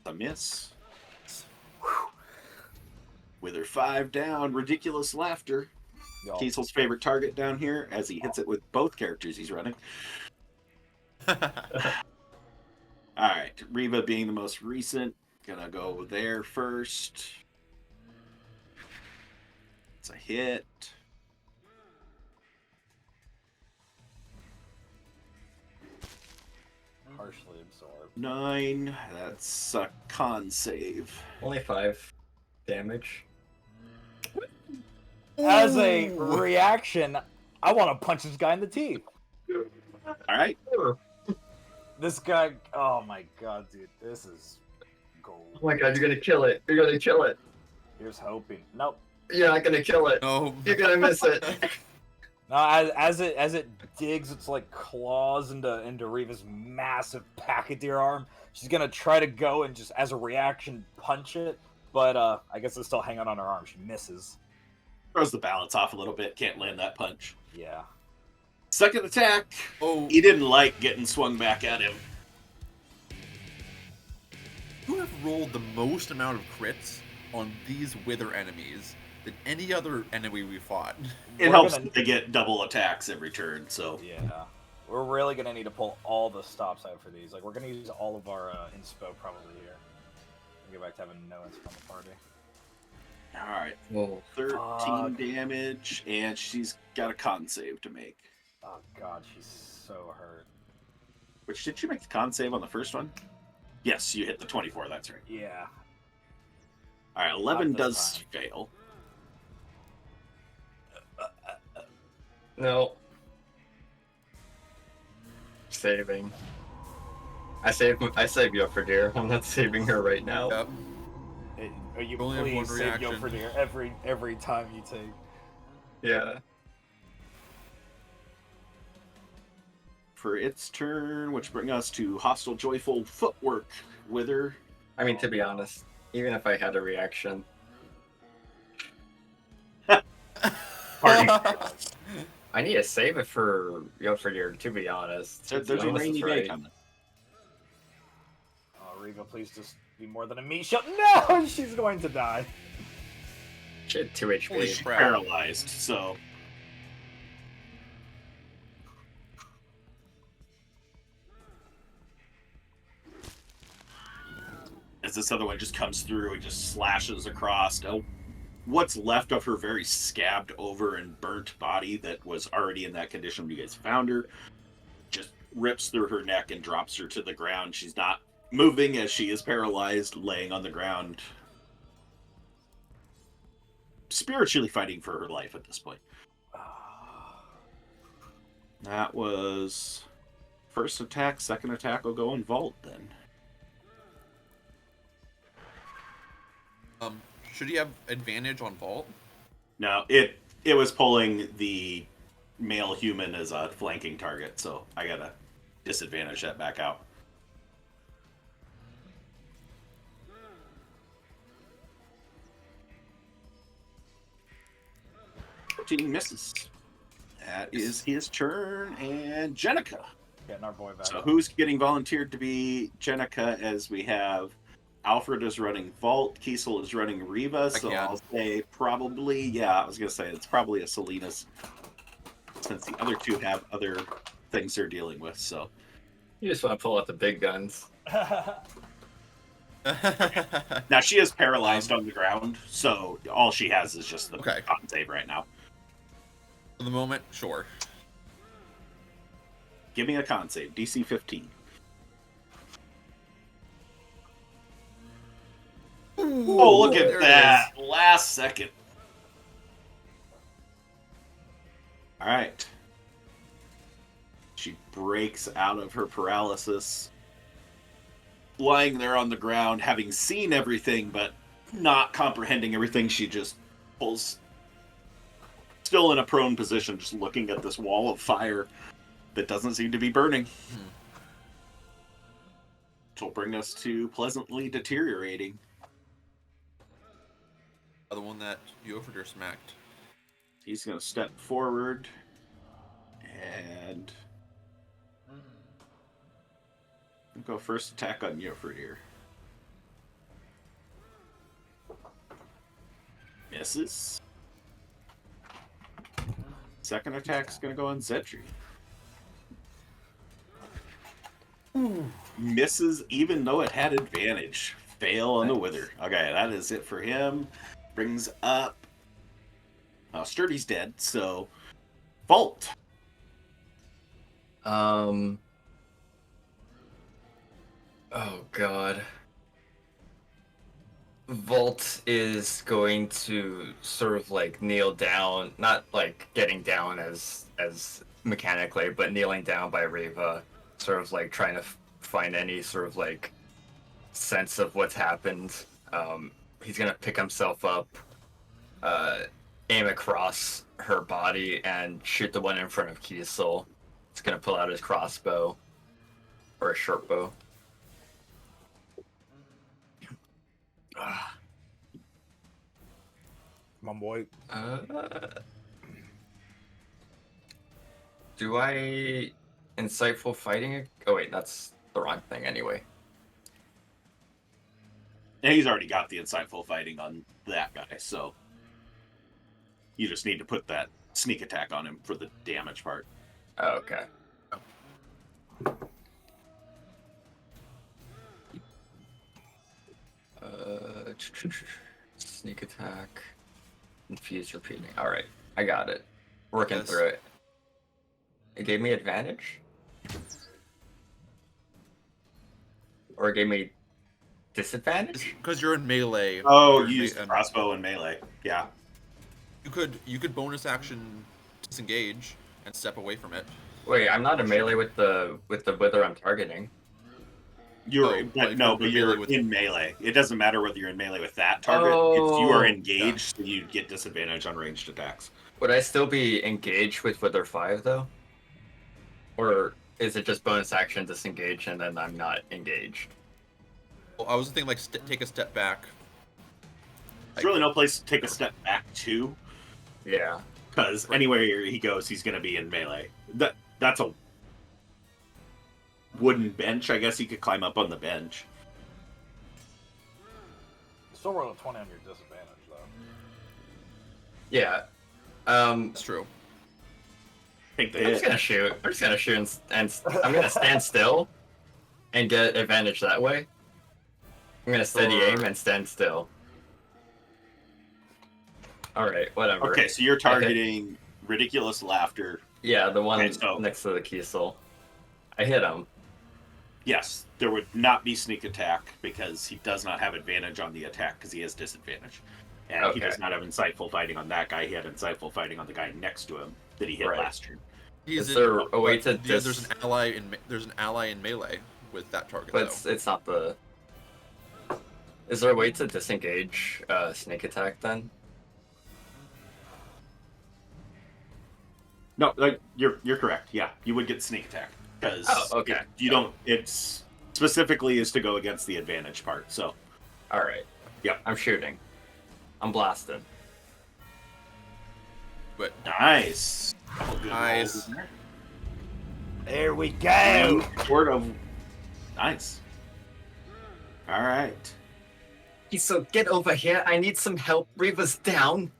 A miss. Wither 5 down. Ridiculous laughter. Yo. Kiesel's favorite target down here, as he hits it with both characters he's running. Alright, Riva being the most recent. Gonna go there first. It's a hit. Partially absorbed. 9. That's a con save. Only 5 damage. As a reaction, I want to punch this guy in the teeth. Alright. This guy, oh my god, dude, this is gold. Oh my god, you're gonna kill it. You're gonna kill it. Here's hoping. Nope. You're not gonna kill it. No. You're gonna miss it. No, as it digs its like claws into Riva's massive pachydeer arm, she's gonna try to go and just as a reaction punch it, but I guess it's still hanging on her arm. She misses. Throws the balance off a little bit. Can't land that punch. Yeah. Second attack. Oh, He didn't like getting swung back at him. you have rolled the most amount of crits on these Wither enemies than any other enemy we fought. It We're helps gonna- to get double attacks every turn, so... Yeah. We're really gonna need to pull all the stops out for these. Like we're gonna use all of our inspo probably here. Get back to having no inspo on the party. Alright. Whoa. 13 Fuck. damage, and she's got a con save to make. Oh god, she's so hurt. Which, did you make the con save on the first one? Yes, you hit the 24, that's right. Yeah. Alright, 11 Not this does time. fail. No. Saving. I save Jofriedr. I'm not saving her right now. Yep. You Only have one please save reaction. Jofriedr every time you take. Yeah. For its turn, which brings us to Hostile Joyful Footwork. Wither. I mean, to be honest, even if I had a reaction, Party. I need to save it for Jofriedr, to be honest. There's a Silenus is rainy day right. coming. Oh, Riva, please just be more than a meat shell. No, she's going to die. She had 2 HP. Holy She's crap. paralyzed, so... as this other one just comes through and just slashes across what's left of her very scabbed over and burnt body that was already in that condition when you guys found her. Just rips through her neck and drops her to the ground. She's not moving as she is paralyzed, laying on the ground, spiritually fighting for her life at this point. That was first attack. Second attack will go in Vault then. Should he have advantage on Vault? No, it was pulling the male human as a flanking target, so I gotta disadvantage that back out. Misses. That is his turn, and Jenica. Getting our boy back. So who's getting volunteered to be Jenica? As we have Alfred is running Vault, Kiesel is running Riva, so I'll say probably, yeah, I was going to say it's probably a Silenus, since the other two have other things they're dealing with, so. You just want to pull out the big guns. Now, she is paralyzed on the ground, so all she has is just the con save right now. For the moment, sure. Give me a con save, DC 15. Ooh, oh, look at that. Last second. All right. She breaks out of her paralysis. Lying there on the ground, having seen everything, but not comprehending everything, she just pulls. Still in a prone position, just looking at this wall of fire that doesn't seem to be burning. Which will bring us to pleasantly deteriorating. The one that Jofriedr smacked. He's going to step forward and go first attack on Jofriedr. Misses. Second attack's going to go on Zedri. Misses even though it had advantage. Fail on the Wither. Okay, that is it for him. Brings up... Sturdy's dead, so... Vault. Oh, God. Vault is going to sort of like kneel down, not like getting down as mechanically, but kneeling down by Riva, sort of like trying to find any sort of like sense of what's happened. He's gonna pick himself up, aim across her body, and shoot the one in front of Kiesel. He's gonna pull out his crossbow or a short bow. Come on, boy. Do I insightful fighting? Oh wait, that's the wrong thing anyway. Yeah, he's already got the insightful fighting on that guy, so you just need to put that sneak attack on him for the damage part. Oh, okay. Sneak attack. Infuse repeating. Alright, I got it. Working through it. It gave me advantage? Or it gave me disadvantage? Because you're in melee. Oh, you used crossbow and melee. Yeah. You could bonus action disengage and step away from it. Wait, I'm not in melee with the wither I'm targeting. You're in melee. It doesn't matter whether you're in melee with that target. If you are engaged, so you get disadvantage on ranged attacks. Would I still be engaged with Wither 5 though? Or is it just bonus action disengage and then I'm not engaged? Well, I was thinking like take a step back. There's really no place to take a step back to. Yeah. Because anywhere he goes, he's going to be in melee. That's a wooden bench. I guess he could climb up on the bench. Still roll a 20 on your disadvantage, though. Yeah. That's true. Take the I'm hit. just gonna shoot. I'm just gonna shoot and I'm gonna stand still and get advantage that way. I'm gonna steady aim and stand still. Alright, whatever. Okay, so you're I hit- targeting ridiculous laughter. Yeah, the one Okay, so- next to the Kiesel. I hit him. Yes, there would not be sneak attack because he does not have advantage on the attack because he has disadvantage. And he Okay. does not have insightful fighting on that guy. He had insightful fighting on the guy next to him that he hit Right. last turn. Is there a way to There's an ally in melee with that target. But though. it's not the. Is there a way to disengage sneak attack then? No, like you're correct. Yeah, you would get sneak attack because okay. you don't. It's specifically is to go against the advantage part. So All right. Yep. I'm shooting. I'm blasted. But nice. Couple good Nice. rolls in there. There we go. Sort of. Nice. All right. Kiesel, get over here. I need some help. Reaver's down.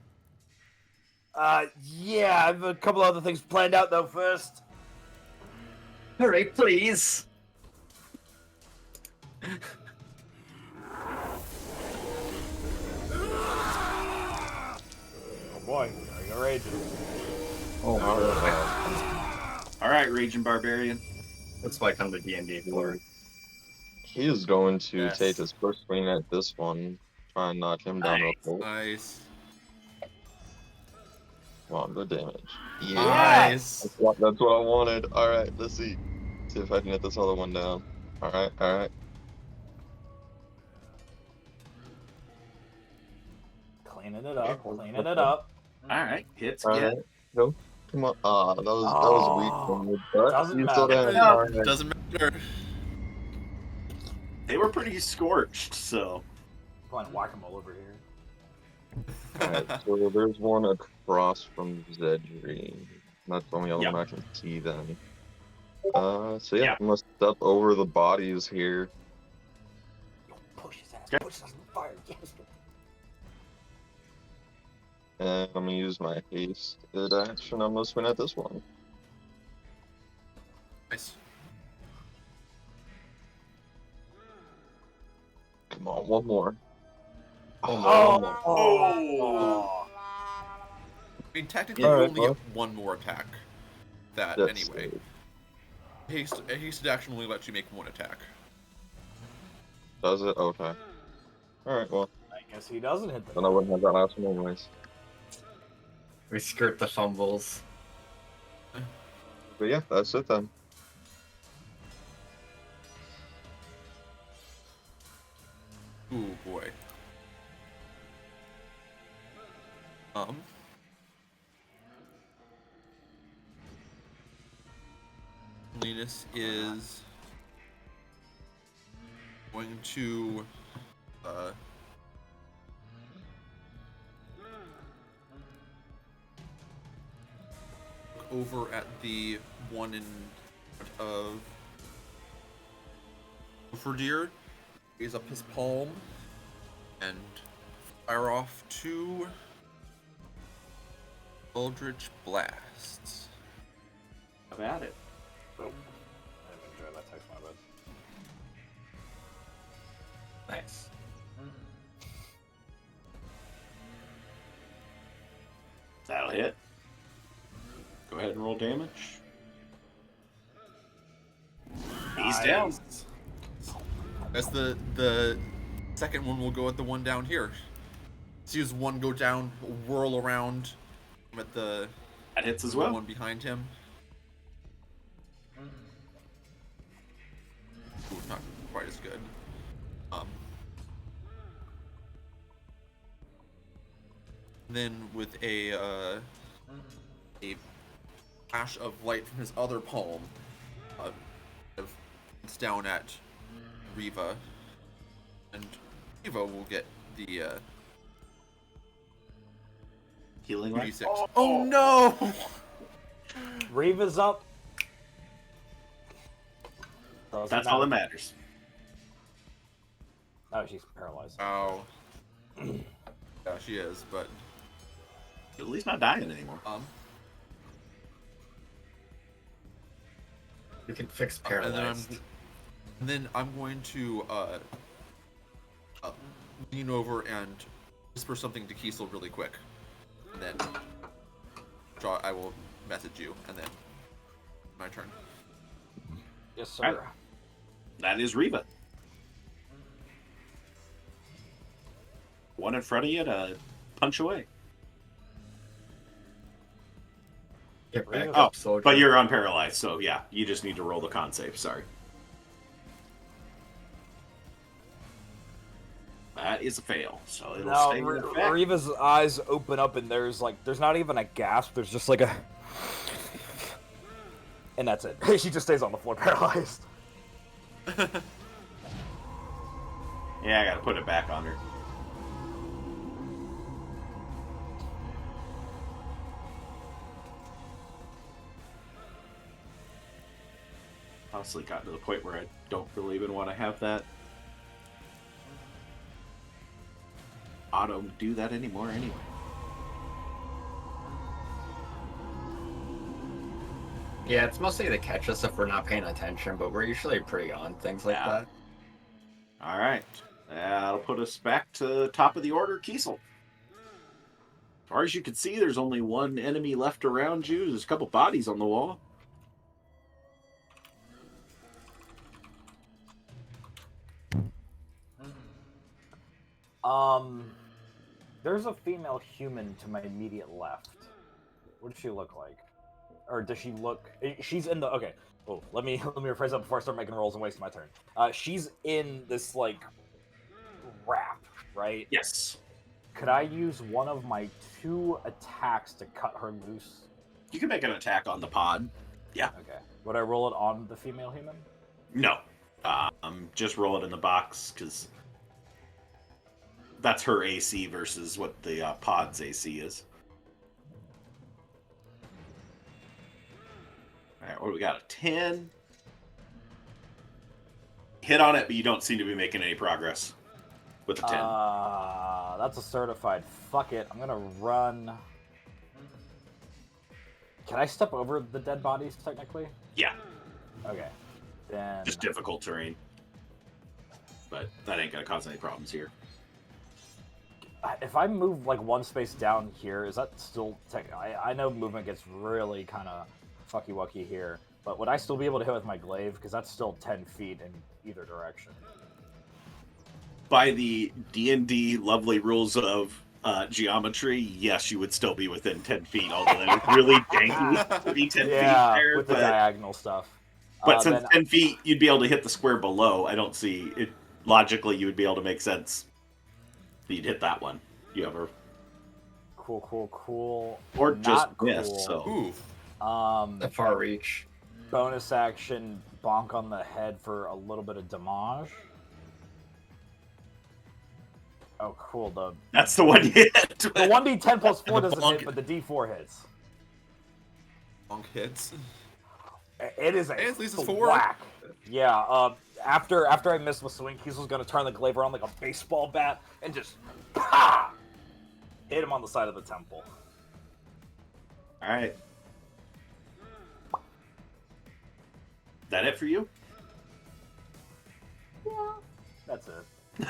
Yeah, I have a couple other things planned out though first. Hurry, please. Oh boy, are you raging? Oh, All right, Raging Barbarian. that's why I come to D&D for. He is going to Yes. take his first swing at this one, try and knock him down real quick. nice. Come on, good damage. Yeah, Nice. that's what I wanted. All right, let's see. See if I can get this other one down. All right, all right. Cleaning it up, cleaning it up. All right, hits All again. right. Go. Come on. That was weak from you, but Doesn't you still matter. down. All right. Doesn't matter. They were pretty scorched, so Playing whack-a-mole over here. Alright, so there's one across from Zedri. That's the only other Yep. one I can see then. So yeah, Yeah. I'm gonna step over the bodies here. Push his ass, Okay. push his ass on fire, yes. And I'm gonna use my hasted action. I'm gonna swing at this one. Nice. Come on, one more. One more, one more. Oh. I mean, technically, All you right, only well. get one more attack. That That's anyway. Hasted action only lets you make one attack. Does it? Okay. Alright, well, I guess he doesn't hit then the. I wouldn't have that last one anyways. We skirt the fumbles. But yeah, that's it then. Ooh boy. Linus is going to look over at the one in front of Jofriedr, raise up his palm, and fire off two Eldritch Blasts. have at it. I didn't enjoy that text, my bad. Nice. That'll hit. Go ahead and roll damage. He's down. As the second one will go at the one down here. See his one go down, whirl around at the That hits as the well. one behind him. Ooh, not quite as good. Then with a flash of light from his other palm, it's down at Riva, and Riva will get the Healing light. 36. Oh no! Reva's up. That's all that matters. Oh, she's paralyzed. Ow. Yeah, she is, but At least not dying anymore. You can fix and paralyzed. then I'm going to lean over and whisper something to Kiesel really quick, and then I will message you, and then my turn. Yes, sir. That is Reva. One in front of you to punch away. Get back Oh, up, soldier. But you're unparalyzed, so yeah, you just need to roll the con save. Sorry. That is a fail, so it'll Now, stay in effect. Reva's eyes open up, and there's not even a gasp. There's just like a, and that's it. She just stays on the floor, paralyzed. Yeah, I gotta put it back on her. Honestly, gotten to the point where I don't really even want to have that auto do that anymore anyway. Yeah, it's mostly to catch us if we're not paying attention, but we're usually pretty on things like that. All right. That'll put us back to top of the order, Kiesel. As far as you can see, there's only one enemy left around you. There's a couple bodies on the wall. There's a female human to my immediate left. What does she look like? Or does she look... She's in the... Okay. Oh, let me rephrase that before I start making rolls and wasting my turn. She's in this, like, wrap, right? Yes. Could I use one of my 2 attacks to cut her loose? You can make an attack on the pod. Yeah. Okay. Would I roll it on the female human? No. Just roll it in the box, because that's her AC versus what the pod's AC is. Alright, what do we got? A 10. Hit on it, but you don't seem to be making any progress with a 10. That's a certified. Fuck it. I'm gonna run. Can I step over the dead bodies, technically? Yeah. Okay. Then... Just difficult terrain. But that ain't gonna cause any problems here. If I move, like, 1 space down here, is that still... I know movement gets really kind of fucky-wucky here, but would I still be able to hit with my glaive? Because that's still 10 feet in either direction. By the D&D lovely rules of geometry, yes, you would still be within 10 feet, although it's really janky to be 10 feet there. With the diagonal stuff. But since 10 feet, you'd be able to hit the square below. I don't see it. Logically, you would be able to make sense. You'd hit that one. You ever? Cool. Or Not just cool. miss. So. Ooh. The far reach. Bonus action, bonk on the head for a little bit of damage. Oh, cool. That's the one you hit. The 1d10 plus 4 doesn't bonk- hit, but the d4 hits. Bonk hits. It is a At least it's 4. whack. Yeah, after I miss my swing, Kiesel's gonna turn the glaive around like a baseball bat and just hit him on the side of the temple. Alright. That it for you? Yeah. That's it.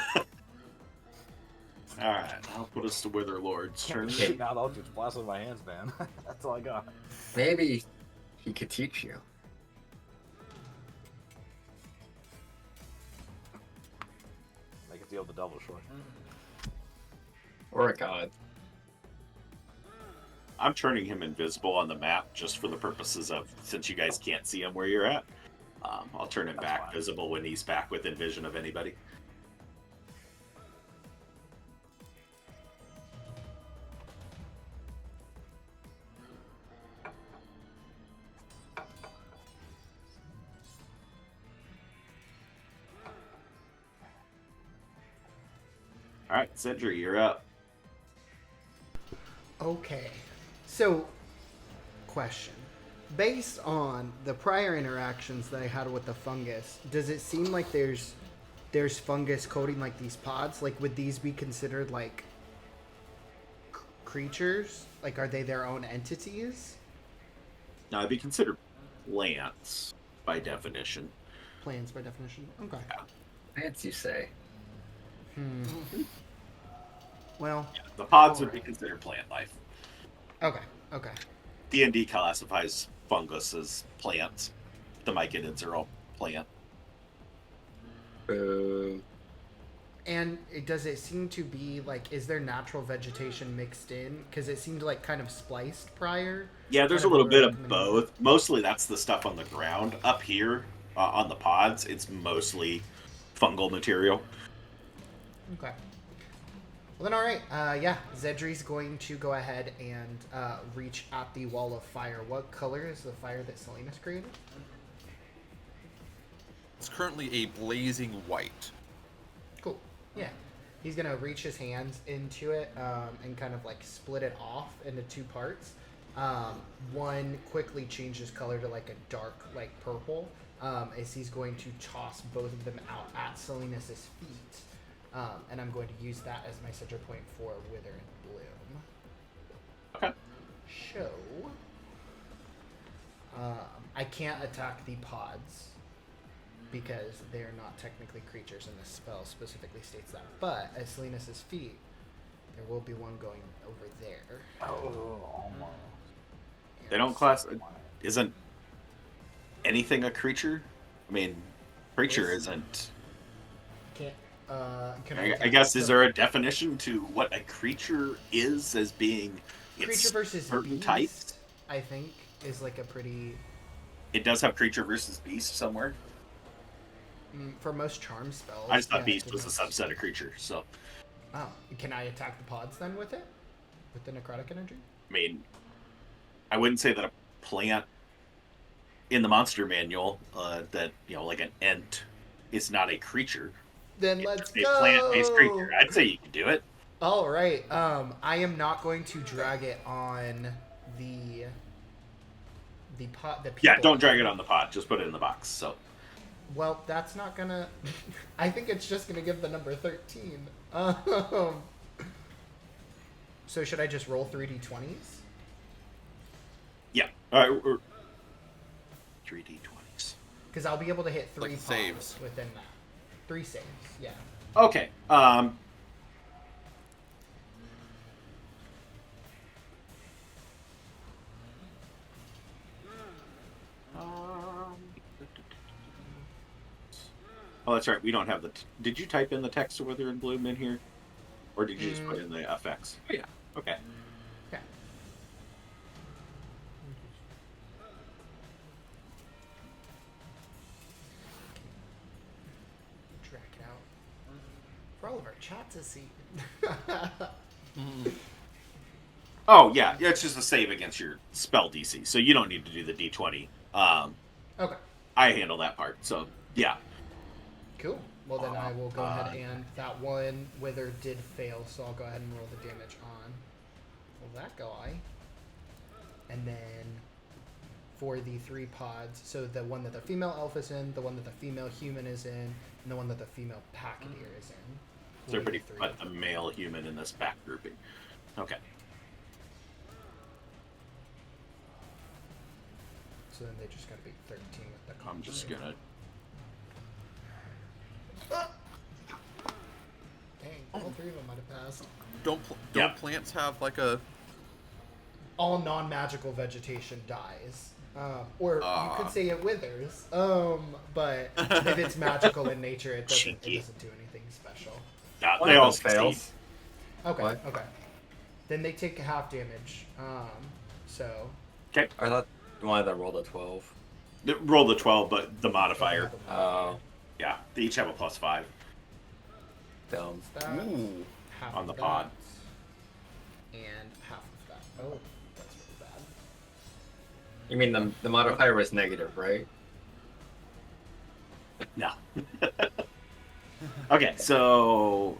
Alright, I'll put us to Witherlord's turn. Can't shoot now, I'll just blast with my hands, man. That's all I got. Maybe he could teach you. Make a deal with the devil, sure. Or a god. I'm turning him invisible on the map just for the purposes of, since you guys can't see him where you're at, I'll turn him back fine. visible when he's back within vision of anybody. Alright, Cedric, you're up. Okay. So, question. Based on the prior interactions that I had with the fungus, does it seem like there's fungus coating like these pods? Like, would these be considered like creatures? Like, are they their own entities? Now, it'd be considered plants by definition. Plants by definition. Okay. Plants, you say? Well, The pods would be alright. considered plant life. Okay. Okay. D&D classifies fungus as plants. The myconids are all plant. And does it seem to be like, is there natural vegetation mixed in? Because it seemed like kind of spliced prior. Yeah, there's a Kind of little bit like of mini- both. Mostly that's the stuff on the ground. Up here on the pods, it's mostly fungal material. Okay. Well then, all right. Yeah, Zedri's going to go ahead and reach at the wall of fire. What color is the fire that Silenus created? It's currently a blazing white. Cool. Yeah. He's gonna reach his hands into it and kind of like split it off into two parts. One quickly changes color to like a dark like purple as he's going to toss both of them out at Silenus's feet. And I'm going to use that as my center point for Wither and Bloom. Okay. So, I can't attack the pods because they're not technically creatures, and the spell specifically states that. But at Silenus's feet, there will be one going over there. They don't class. Isn't anything a creature? I mean, creature isn't. Can't. Can I attack guess is the- there a definition to what a creature is as being creature its versus certain beast? types? I think is like a pretty. It does have creature versus beast somewhere. For most charm spells. I just thought yeah, beast it was a is. subset of creature. So, Oh, can I attack the pods then with it? With the necrotic energy? I mean, I wouldn't say that a plant in the monster manual that like an ent is not a creature. Then let's It's a go. plant-based creature. I'd say you can do it. All right. I am not going to drag it on the pot. The people. Yeah, don't drag it on the pod. Just put it in the box. So, Well, that's not gonna. I think it's just gonna give the number 13. So should I just roll 3d20s? yeah. All right. 3d20s. Because I'll be able to hit 3 Like pods saves. within that. 3 saves. Yeah. Okay. Oh, that's right. We don't have the. Did you type in the text of Wither and Bloom in here, or did you just put in the FX? Oh, yeah. Okay. Yeah. Drag it out for all of our chat to see. Oh yeah, it's just a save against your spell DC, so you don't need to do the D20. Okay. I handle that part, so yeah. Cool. Well, then I will go ahead and that one wither did fail, so I'll go ahead and roll the damage on that guy. And then for the 3 pods, so the one that the female elf is in, the one that the female human is in, and the one that the female pachydeer is in. They're will be pretty the 3. but the male human in this back grouping. Okay. So then they just gotta be 13 with the I'm just conjuring. gonna. Dang, all 3 of them might have passed. Don't Yeah. plants have like a? All non-magical vegetation dies. Or you could say it withers. But if it's magical in nature, it doesn't Cheeky. do anything special. They all fails. succeed. Okay, What? okay. Then they take half damage. So Okay. I thought one of them rolled a 12. Roll the 12, but the modifier. Oh, Yeah, they each have a +5. dumb. that, Ooh. half on of the that, pod. and half of that. Oh, that's really bad. You mean the modifier was negative, right? No. Okay, so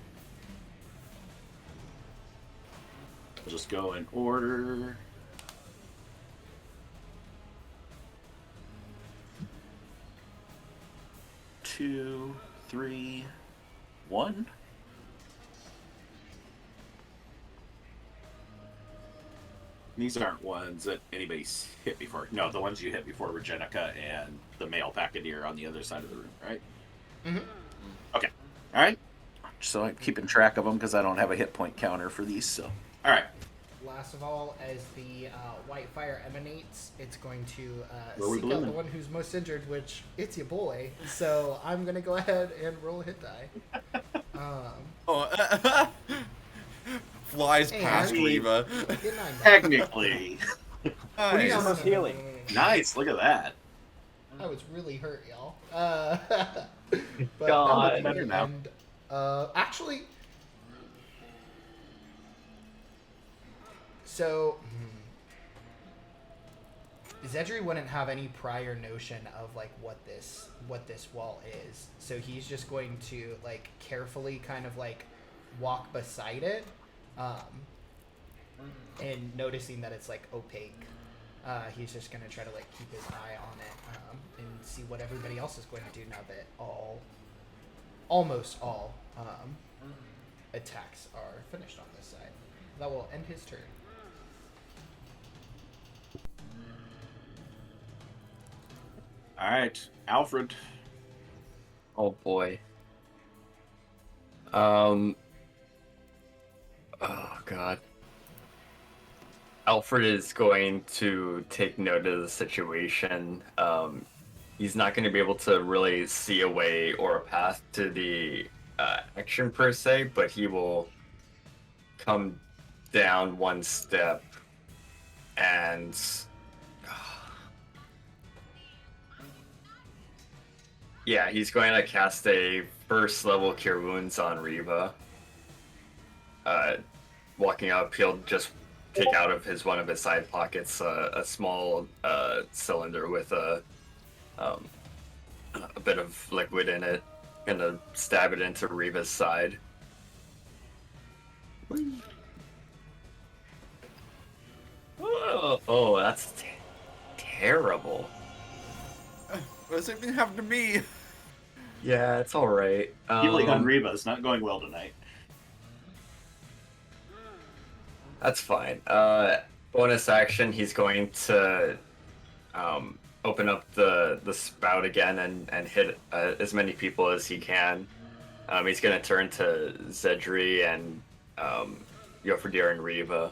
we'll just go in order. Two, three, one. These aren't ones that anybody's hit before. No, the ones you hit before were Jenica and the male pachydeer on the other side of the room, right? Mhm. Okay. All right. So I'm keeping track of them because I don't have a hit point counter for these. So, all right. Last of all, as the white fire emanates, it's going to Where we seek out blooming? the one who's most injured, which it's your boy. So I'm gonna go ahead and roll a hit die. Oh, flies Hey, past Abby. Reva. Get 9 back. Technically. What is Nice. almost healing? Nice. Look at that. I was really hurt, y'all. But God. that would be Better the now. end. Actually, so Zedri wouldn't have any prior notion of like what this wall is, so he's just going to like carefully kind of like walk beside it, and noticing that it's like opaque. He's just gonna try to like keep his eye on it, and see what everybody else is going to do now that almost all attacks are finished on this side. That will end his turn. All right, Alfred. Oh boy. Oh god. Alfred is going to take note of the situation. He's not going to be able to really see a way or a path to the action per se, but he will come down one step and yeah, he's going to cast a first level Cure Wounds on Reva. Walking up, he'll just take out of one of his side pockets a small cylinder with a bit of liquid in it, gonna stab it into Reva's side. Oh, that's terrible. The same thing happened to me. Yeah, it's all right. Healing on Reba is not going well tonight. That's fine. Bonus action, he's going to open up the spout again and hit as many people as he can. He's going to turn to Zedri and Jofriedr and Reva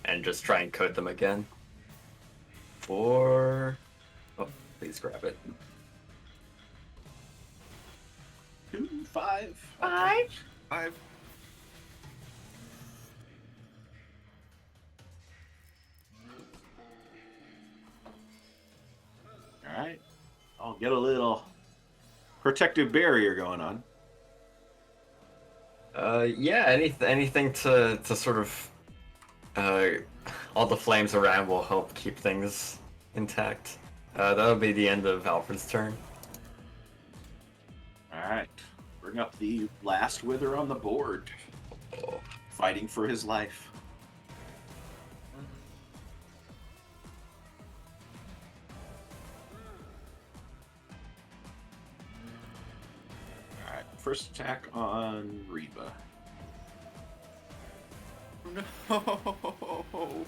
and just try and coat them again. Oh, please grab it. 2, 5. 5. 5. All right. I'll get a little protective barrier going on. Yeah, anything to sort of all the flames around will help keep things intact. That'll be the end of Alfred's turn. All right. Bring up the last wither on the board. Fighting for his life. All right. First attack on Reba. No.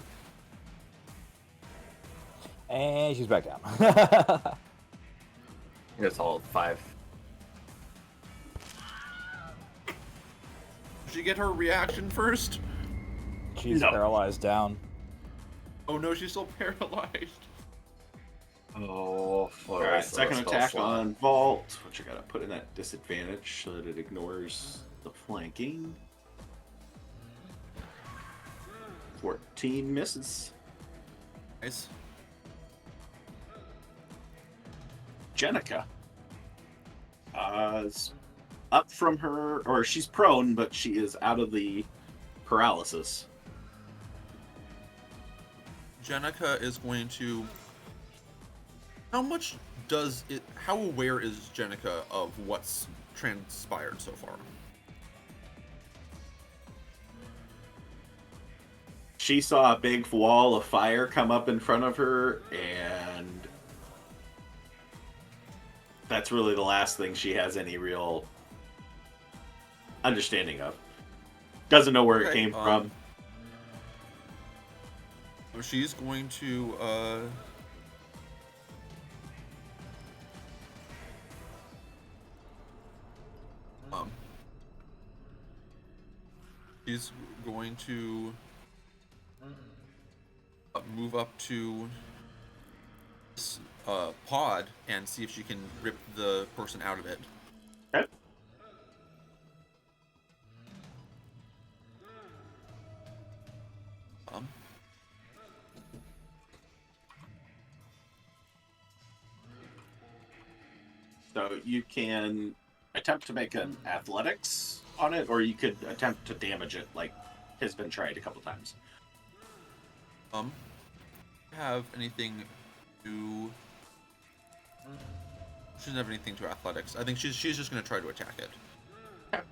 And she's back down. It's all 5. Did she get her reaction first? She's No. paralyzed down. Oh no, she's still paralyzed. Oh, All right. Second attack on Vault, which I gotta put in that disadvantage so that it ignores the flanking. 14 misses. Nice. Jenica is up from her, or she's prone, but she is out of the paralysis. Jenica is going to. How aware is Jenica of what's transpired so far? She saw a big wall of fire come up in front of her, and that's really the last thing she has any real understanding of. Doesn't know where it Okay, came from. So she's going to She's going to move up to this pod and see if she can rip the person out of it. Okay. So you can attempt to make an athletics on it, or you could attempt to damage it, like has been tried a couple times. Have anything to? She doesn't have anything to athletics. I think she's just going to try to attack it. Okay.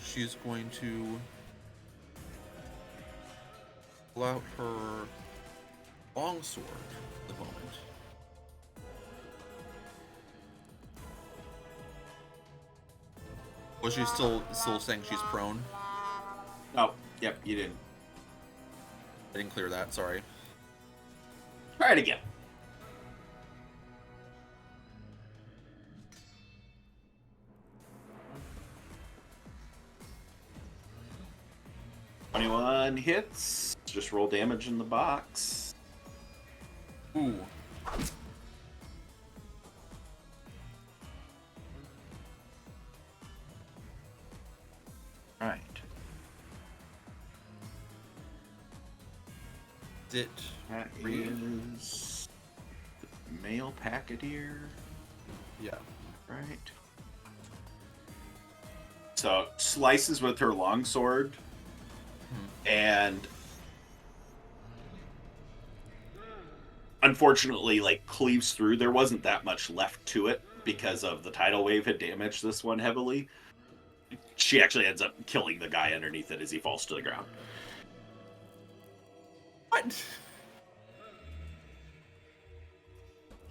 She's going to pull out her longsword at the moment. Was she still saying she's prone? Oh, yep, you didn't. I didn't clear that. Sorry. Try it again. "21 hits. Just roll damage in the box." Ooh. Right. Is it That is the male pachydeer. Yeah. Right. So slices with her longsword, and unfortunately, like, cleaves through. There wasn't that much left to it because of the tidal wave had damaged this one heavily. She actually ends up killing the guy underneath it as he falls to the ground. What?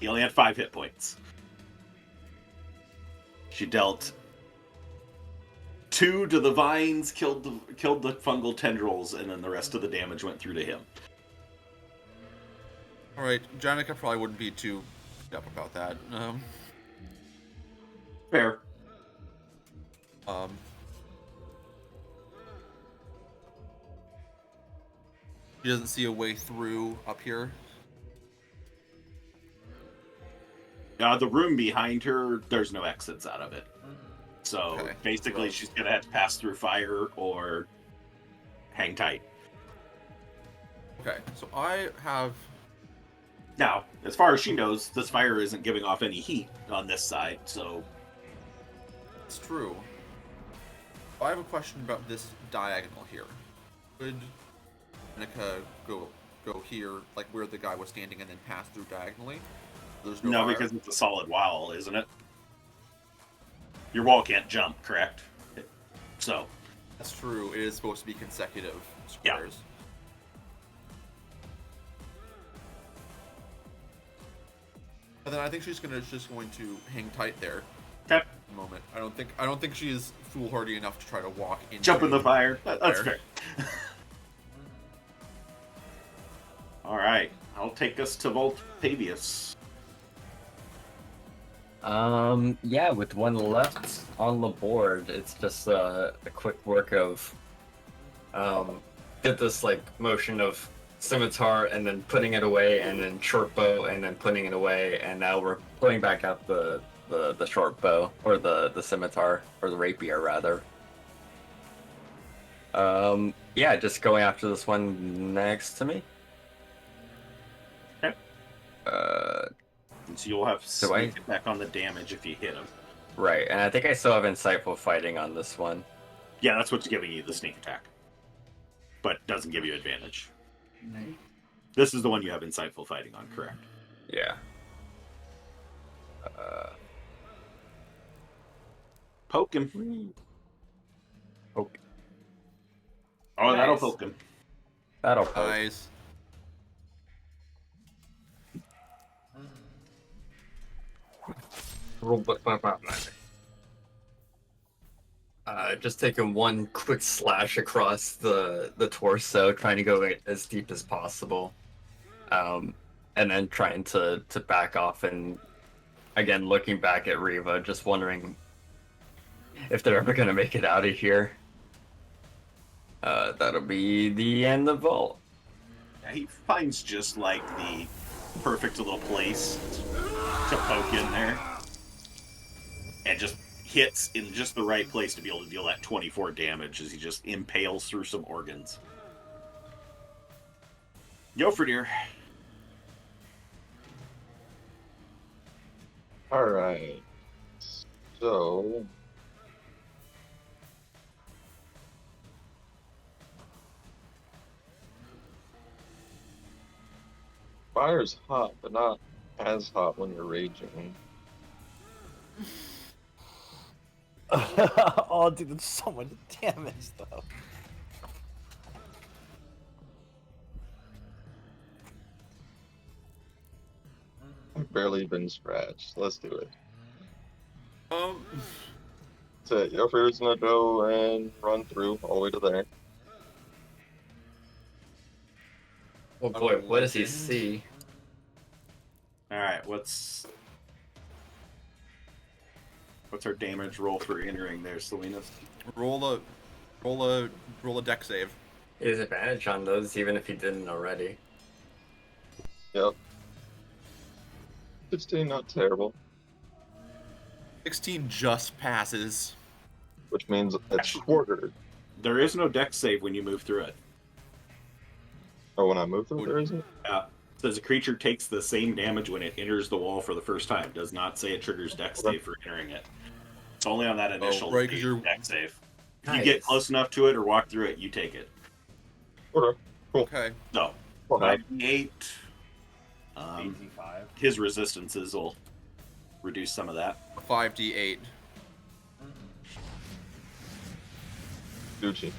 He only had 5 hit points. She dealt 2 to the vines, killed the fungal tendrils, and then the rest of the damage went through to him. Alright, Janica probably wouldn't be too up about that. Fair. She doesn't see a way through up here. The room behind her, there's no exits out of it. So Okay. basically, Well- she's gonna have to pass through fire or hang tight. Okay, so I have. Now, as far as she knows, this fire isn't giving off any heat on this side, so It's true. I have a question about this diagonal here. Could Janica go here, like where the guy was standing, and then pass through diagonally? There's no no, fire? because it's a solid wall, isn't it? Your wall can't jump, correct? So, That's true. It is supposed to be consecutive Yeah. squares. And then I think she's just going to hang tight there okay, at the moment. I don't think she is foolhardy enough to try to walk into jump in the fire. That's fire. fair. All right, I'll take us to Voltavius. Yeah, with one left on the board, it's just a quick work of did this like motion of scimitar and then putting it away, and then short bow and then putting it away, and now we're pulling back out the short bow, or the scimitar, or the rapier rather. Yeah, just going after this one next to me. Okay. And so you'll have So I- sneak attack on the damage if you hit him. Right, and I think I still have insightful fighting on this one. Yeah, that's what's giving you the sneak attack, but doesn't give you advantage. This is the one you have insightful fighting on, correct? Yeah. Poke him. Poke. Oh, that'll Nice. poke him. That'll poke. Nice. Just taking one quick slash across the torso, trying to go as deep as possible, and then trying to back off and again, looking back at Riva, just wondering if they're ever gonna make it out of here. That'll be the end of Vault. Yeah, he finds just like the perfect little place to poke in there, and just hits in just the right place to be able to deal that 24 damage as he just impales through some organs. Jofriedr. Alright. So. Fire's hot, but not as hot when you're raging. Oh, dude, that's so much damage, though. I've barely been scratched. Let's do it. Um, That's it. Jofriedr's gonna go and run through all the way to there. Oh boy, what does he see? Alright, what's our damage roll for entering there, Silenus? roll a deck save. He has advantage on those, even if he didn't already. Yep. 16, not terrible. 16 just passes. Which means it's shorter. There is no dex save when you move through it. Oh, when I move through, there isn't? Says a creature takes the same damage when it enters the wall for the first time. Does not say it triggers dex save for entering it. It's only on that initial right, 'cause you're- dex save. If Nice. you get close enough to it or walk through it, you take it. Okay. Cool. Okay. So, Okay. 5d8. AZ5. His resistances will reduce some of that. 5d8. Gucci.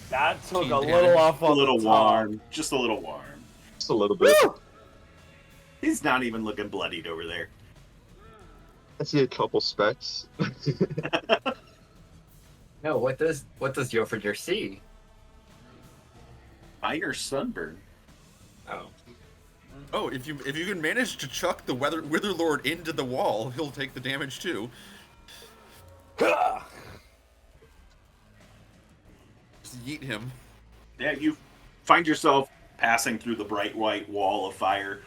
That took a 18 little damage. off A on little the top. warm. Just a little warm. Just a little bit. He's not even looking bloodied over there. I see a couple specks. No, what does Jofriedr see? Minor sunburn. Oh. Oh, if you can manage to chuck the Wither Lord into the wall, he'll take the damage too. Just yeet him. Yeah, you find yourself passing through the bright white wall of fire,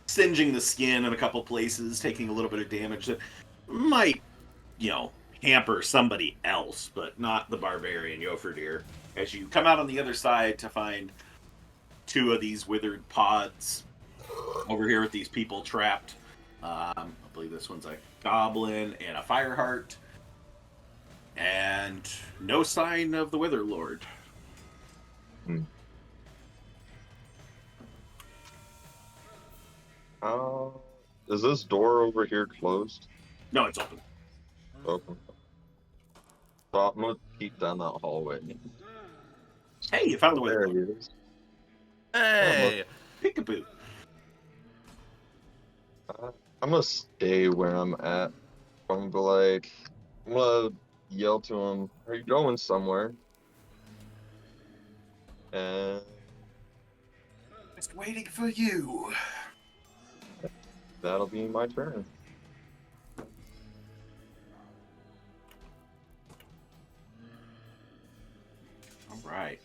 singeing the skin in a couple places, taking a little bit of damage that might, hamper somebody else, but not the barbarian Jofriedr. As you come out on the other side to find two of these withered pods over here with these people trapped. I believe this one's a goblin and a fireheart. And no sign of the Wither Lord. Is this door over here closed? No, it's open. Open. So I'm gonna peek down that hallway. Hey, you found the Wither There Lord. he is. Hey! Peekaboo. I'm gonna stay where I'm at. I'm gonna yell to him, "Are you going somewhere?" And Just waiting for you. that'll be my turn. All right.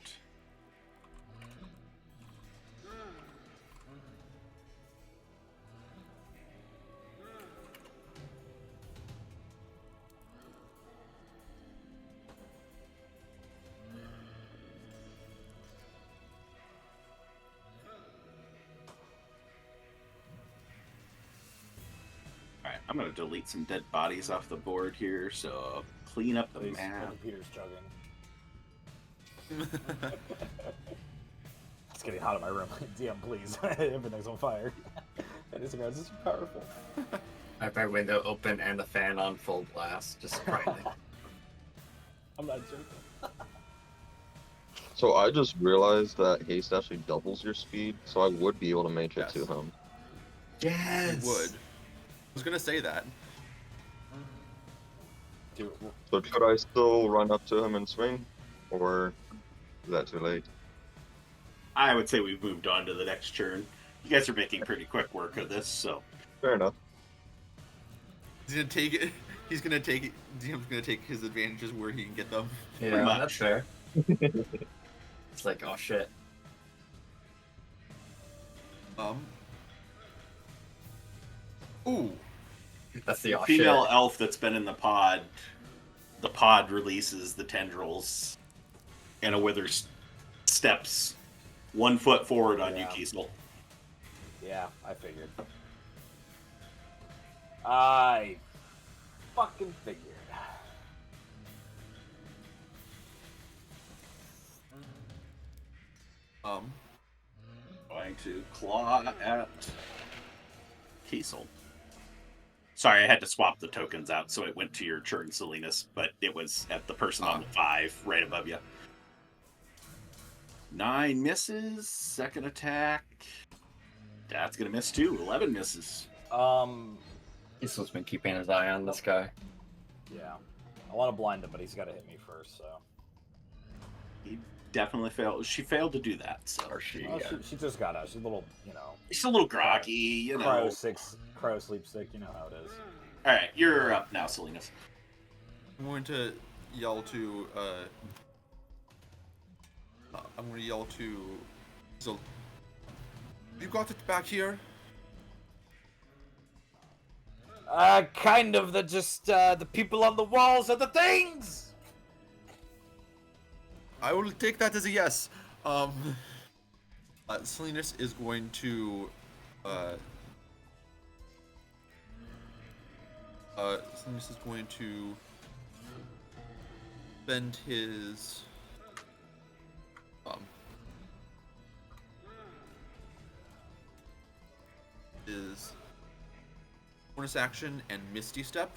Alright, I'm going to delete some dead bodies off the board here, so clean up the Please, map. Peter's chugging. It's getting hot in my room. DM, please. Everything's on fire. That is powerful. I have my window open and the fan on full blast, just grinding. I'm not joking. So I just realized that haste actually doubles your speed, so I would be able to make it to Yes. him. Yes! Would. I was gonna say that. Dude, So could I still run up to him and swing? Or is that too late? I would say we've moved on to the next turn. You guys are making pretty quick work of this, so Fair enough. He's gonna take it. He's gonna take it. DM's gonna take his advantages where he can get them. Yeah, much. that's fair. It's like, oh shit. Ooh. That's the oh Female shit. elf that's been in the pod releases the tendrils, and a wither steps 1 foot forward on you, Yeah. Kiesel. Yeah, I figured. I fucking figured. Going to claw at Kiesel. Sorry, I had to swap the tokens out, so it went to your turn, Silenus, but it was at the person on the 5, right above you. 9 misses. Second attack. That's gonna miss too. 11 misses. Kiesel's been keeping his eye on this guy. Yeah. I want to blind him, but he's got to hit me first, so. He definitely failed. She failed to do that, so Or she, Oh, yeah. she just got out. She's a little, you know, she's a little groggy, you know. cryo sleep sick, you know how it is. All right, you're up now, Silenus. I'm going to yell to. I'm going to yell to. So, you got it back here? Kind of. The people on the walls are the things! I will take that as a yes. Silenus is going to. Silenus is going to spend his. His bonus action and Misty Step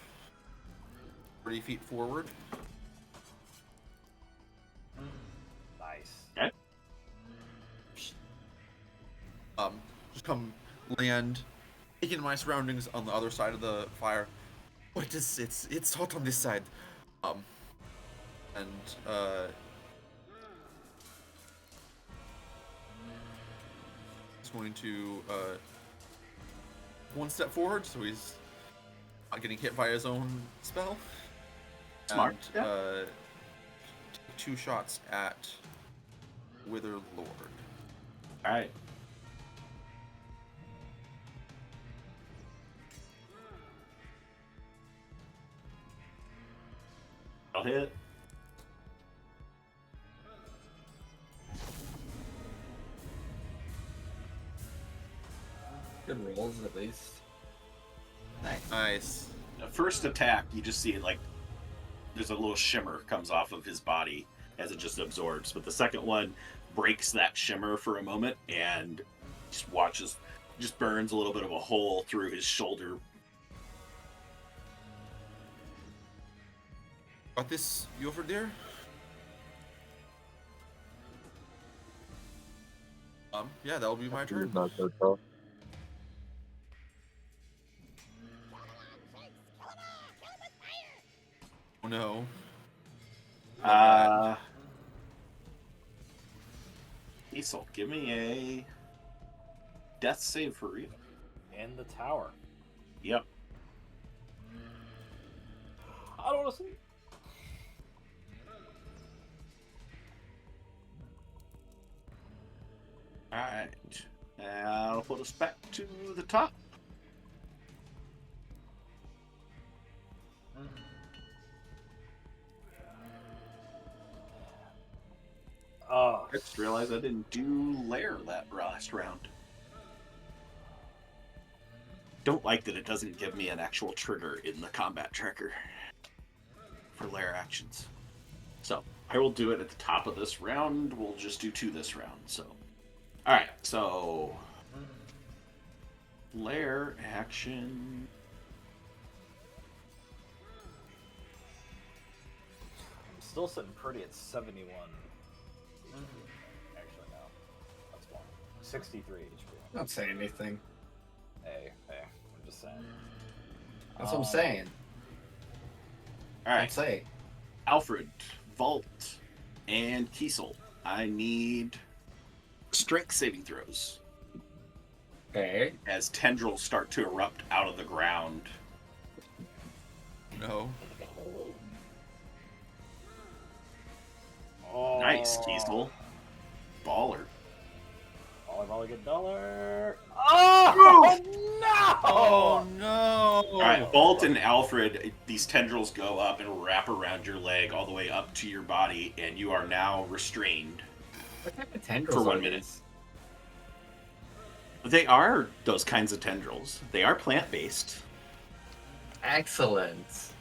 30 feet forward. Nice. Okay. Just come land, taking my surroundings on the other side of the fire. What is it's hot on this side. He's going to 1 step forward, so he's not getting hit by his own spell. Smart, And, yeah. take 2 shots at Wither Lord. All right. I'll hit. Good rolls at least. Nice. The first attack, you just see like there's a little shimmer comes off of his body as it just absorbs. But the second one breaks that shimmer for a moment and just burns a little bit of a hole through his shoulder. Got this, Jofriedr? Yeah, that'll be my turn. Not so tough. Oh no. Kiesel, give me a death save for you. In the tower. Yep. I don't want to see. Alright. That'll put us back to the top. Oh, I just realized I didn't do lair that last round. Don't like that it doesn't give me an actual trigger in the combat tracker for lair actions. So I will do it at the top of this round. We'll just do 2 this round. So, all right. So lair action. I'm still sitting pretty at 71. Actually, no. That's one. 63 HP. Don't say anything. Hey, I'm just saying. That's what I'm saying. All Don't right. say. Alfred, Vault, and Kiesel. I need strength saving throws Okay. as tendrils start to erupt out of the ground no. Oh. Nice, Kiesel. Baller. Volley, good dollar. Oh no! Oh no! All right, Bolt and Alfred, these tendrils go up and wrap around your leg all the way up to your body, and you are now restrained. What type of tendrils For 1 are minute. these? They are those kinds of tendrils. They are plant-based. Excellent.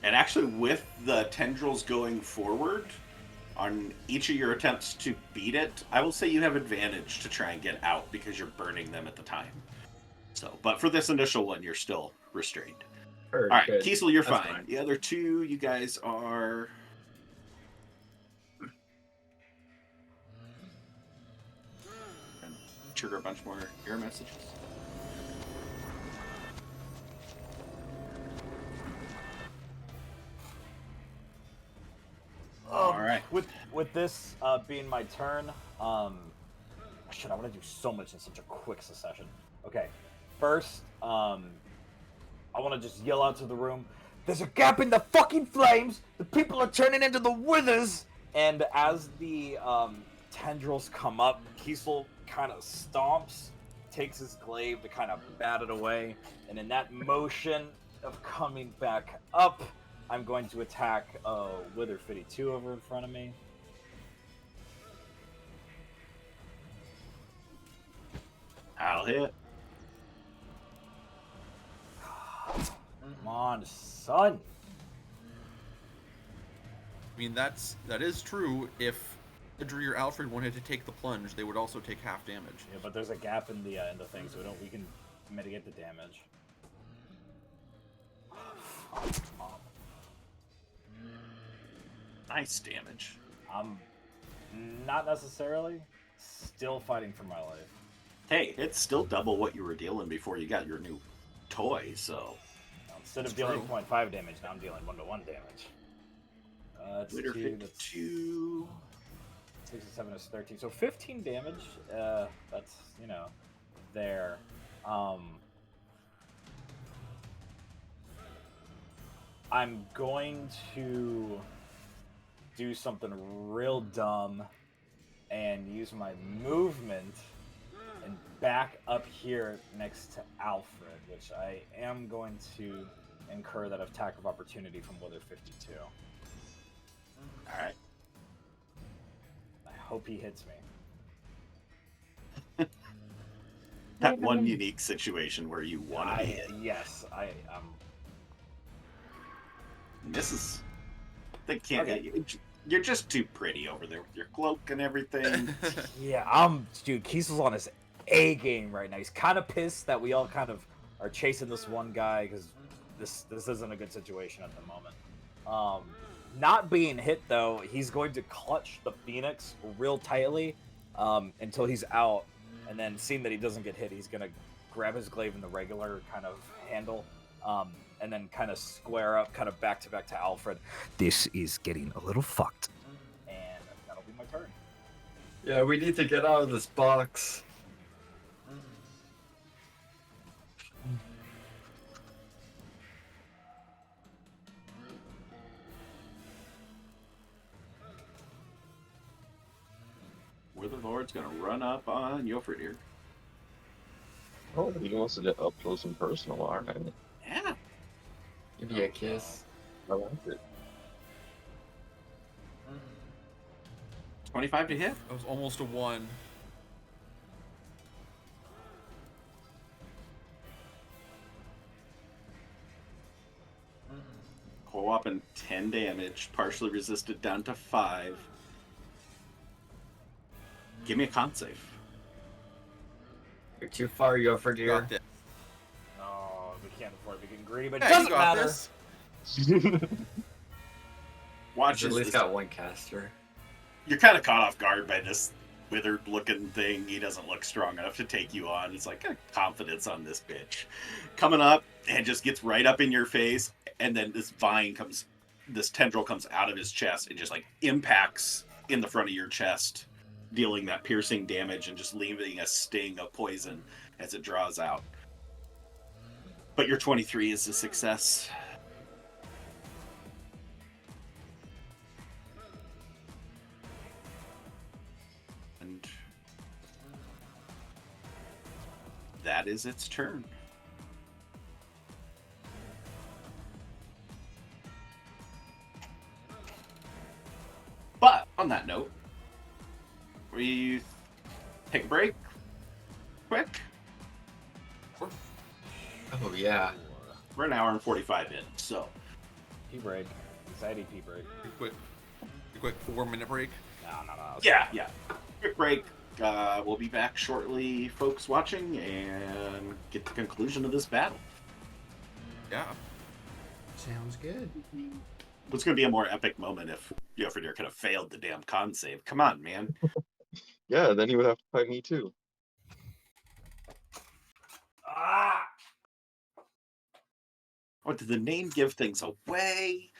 And actually, with the tendrils going forward, on each of your attempts to beat it, I will say you have advantage to try and get out because you're burning them at the time. So, but for this initial one, you're still restrained. Heard, All right, good. Kiesel, you're That's fine. The other two, you guys are... And trigger a bunch more error messages. All right. With this being my turn, shit, I want to do so much in such a quick succession. Okay, first, I want to just yell out to the room, "There's a gap in the fucking flames! The people are turning into the withers!" And as the tendrils come up, Kiesel kind of stomps, takes his glaive to kind of bat it away, and in that motion of coming back up, I'm going to attack Wither 52 over in front of me. I'll hit. Come on, son. I mean, that is true. If Davirr or Alfred wanted to take the plunge, they would also take half damage. Yeah, but there's a gap in the thing, so we can mitigate the damage. Nice damage. Not necessarily. Still fighting for my life. Hey, it's still double what you were dealing before you got your new toy, so... Instead of That's dealing true. 0.5 damage, now I'm dealing 1-to-1 damage. That's Witter 2, that's 52... 6 and 7 is 13. So 15 damage, that's, there. I'm going to do something real dumb and use my movement and back up here next to Alfred, which I am going to incur that attack of opportunity from Wither 52. Alright. I hope he hits me. That one unique situation where you want to be hit. Yes, Misses. They can't Okay. hit you. You're just too pretty over there with your cloak and everything. yeah, dude, Kiesel's on his A game right now. He's kind of pissed that we all kind of are chasing this one guy because this isn't a good situation at the moment. Not being hit though, he's going to clutch the Phoenix real tightly until he's out, and then seeing that he doesn't get hit, he's gonna grab his glaive in the regular kind of handle, and then kind of square up, kind of back to Alfred. This is getting a little fucked, and that'll be my turn. Yeah, we need to get out of this box. Wither Lord's gonna run up on Jofriedr. Oh, he wants to get up close and personal, alright. Yeah. Give me a kiss. I like it. 25 to hit. That was almost a 1. Co-op and 10 damage, partially resisted down to 5. Give me a con save. You're too far, Jofriedr. Got this. No, we can't afford to get greedy, but Yeah, it you doesn't got matter. this. Watch He's at as least this- got one caster. You're kind of caught off guard by this withered looking thing. He doesn't look strong enough to take you on. It's like confidence on this bitch. Coming up and just gets right up in your face, and then this tendril comes out of his chest and just like impacts in the front of your chest, dealing that piercing damage and just leaving a sting of poison as it draws out. But your 23 is a success. is its turn. But on that note, we take a break quick. Oh yeah. We're an hour and 45 in, so Pee break. Anxiety pee break. A quick 4-minute break. No. yeah. Quick break. We'll be back shortly, folks watching, and get the conclusion of this battle. Yeah. Sounds good. It's going to be a more epic moment if Jofriedr could have failed the damn con save. Come on, man. Yeah, then he would have to fight me too. Ah! Oh, did the name give things away?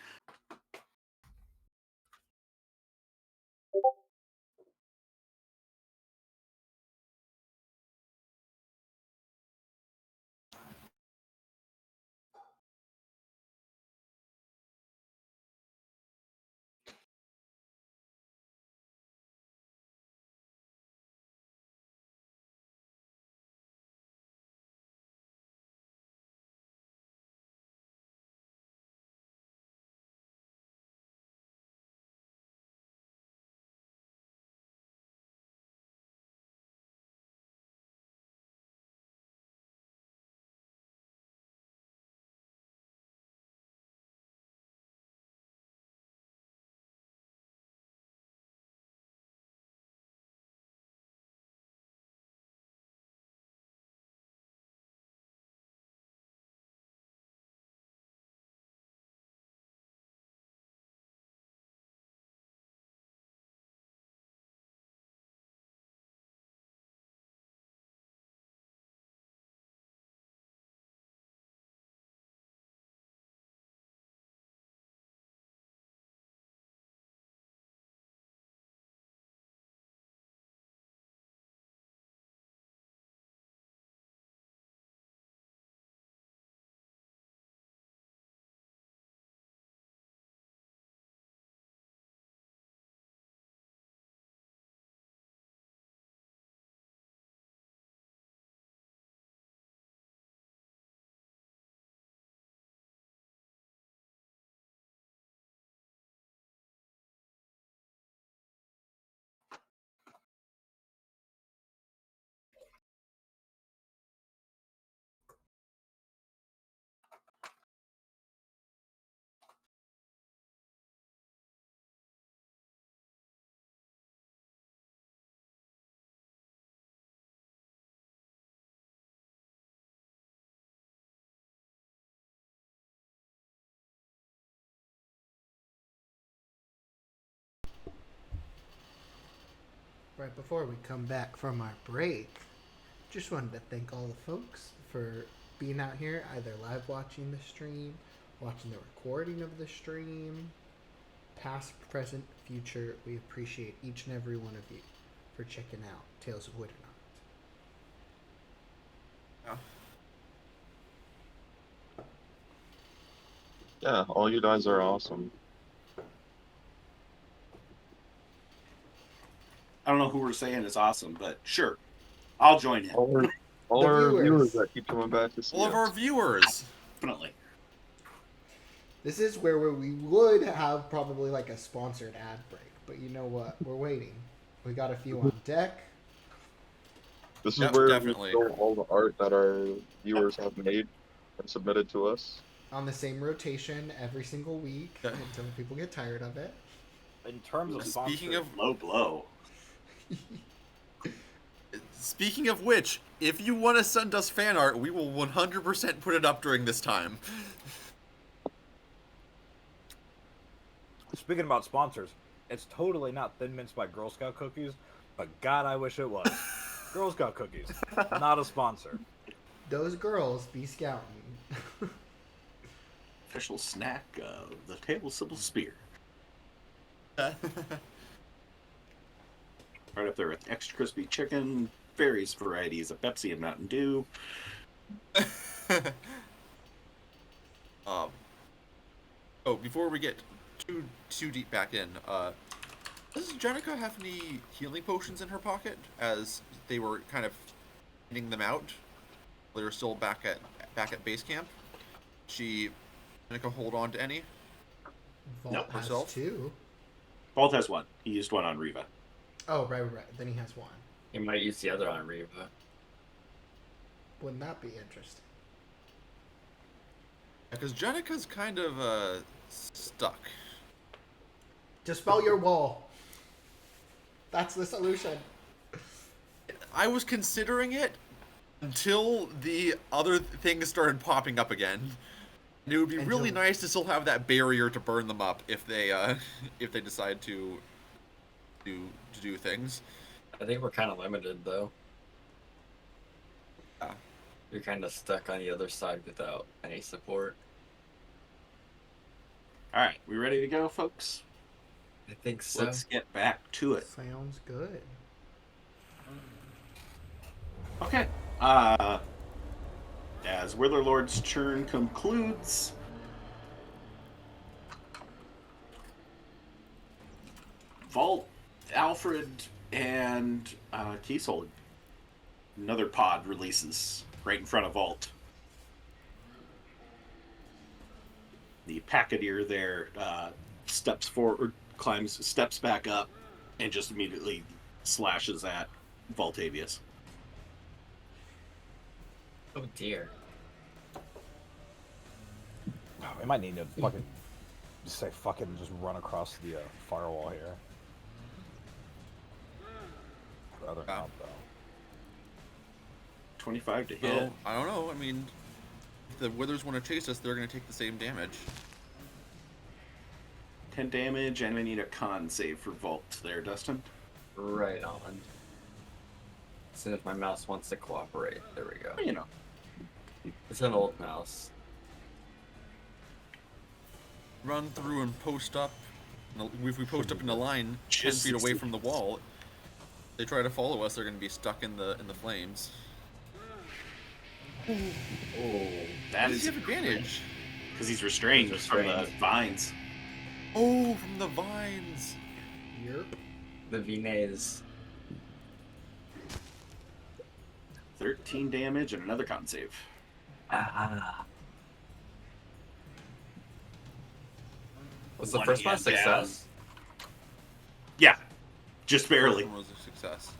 Right before we come back from our break, just wanted to thank all the folks for being out here, either live watching the stream, watching the recording of the stream, past, present, future. We appreciate each and every one of you for checking out Tales of Witternacht. Yeah, all you guys are awesome. I don't know who we're saying is awesome, but sure, I'll join in. All our viewers that keep coming back to see All of us. our viewers. Definitely. This is where we would have probably like a sponsored ad break, but you know what? We're waiting. We got a few on deck. This is Yep, where definitely. we show all the art that our viewers have made and submitted to us. On the same rotation every single week Okay. until people get tired of it. In terms of Speaking of Low blow. Speaking of which, if you want to send us fan art, we will 100% put it up during this time. speaking about sponsors, it's totally not Thin Mints by Girl Scout Cookies, but God, I wish it was. Girl Scout Cookies, not a sponsor. Those girls be scouting. Official snack of the Tale of Cybil Spear. Right up there with extra crispy chicken, various varieties of Pepsi and Mountain Dew. Before we get too deep back in, does Jenica have any healing potions in her pocket? As they were kind of handing them out. They're still back at base camp. She gonna hold on to any. Vault Nope. has Herself? 2. Bolt has 1. He used 1 on Riva. Oh, right. Then he has 1. He might use the other on Riva. Wouldn't that be interesting? Because Jenica's kind of stuck. Dispel your wall. That's the solution. I was considering it until the other things started popping up again. And it would be really nice to still have that barrier to burn them up if they decide to do things. I think we're kind of limited though. Yeah. You're kind of stuck on the other side without any support. All right, we ready to go, folks? I think so. Let's get back to it. Sounds good. Okay. As Witherlord's turn concludes, Vault, Alfred, and Kiesel, another pod releases right in front of Vault. The Packeteer there steps forward, steps back up, and just immediately slashes at Voltavius. Oh dear. Oh, we might need to fucking just say fucking just run across the firewall here. Rather not though. 25 to hit. So, I don't know. I mean, if the Withers want to chase us, they're going to take the same damage. 10 damage, and I need a con save for Vault there, Dustin. Right on. As soon as my mouse wants to cooperate. There we go. You know. It's an old mouse. Run through and post up. If we post up in a line 10 Just feet away from the wall, they try to follow us, they're going to be stuck in the flames. Oh, That How does is he have advantage? because he's restrained, He's from the restrained. vines. Oh, from the vines. Yep. the Vines. 13 damage and another con save. Ah. Was the One first one a hand down. success? Yeah, just barely. That was a success.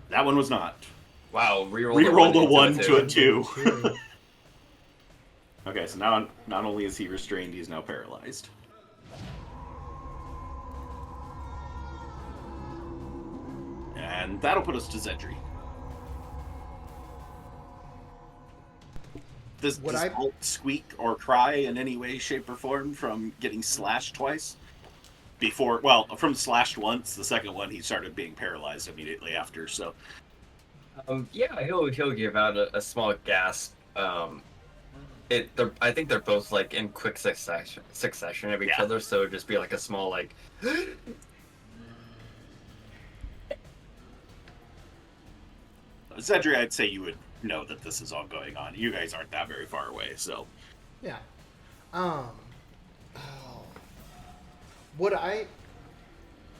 That one was not. Wow, Rerolled a 1 into to a two. 2. Okay, so now not only is he restrained, he's now paralyzed. And that'll put us to Zedri. Does Bolt squeak or cry in any way, shape, or form from getting slashed twice? From slashed once, the second one he started being paralyzed immediately after, so... Yeah, he'll give out a small gasp. I think they're both like in quick succession of each other, so it'd just be like a small like. Zedri, I'd say you would know that this is all going on. You guys aren't that very far away, so... Yeah.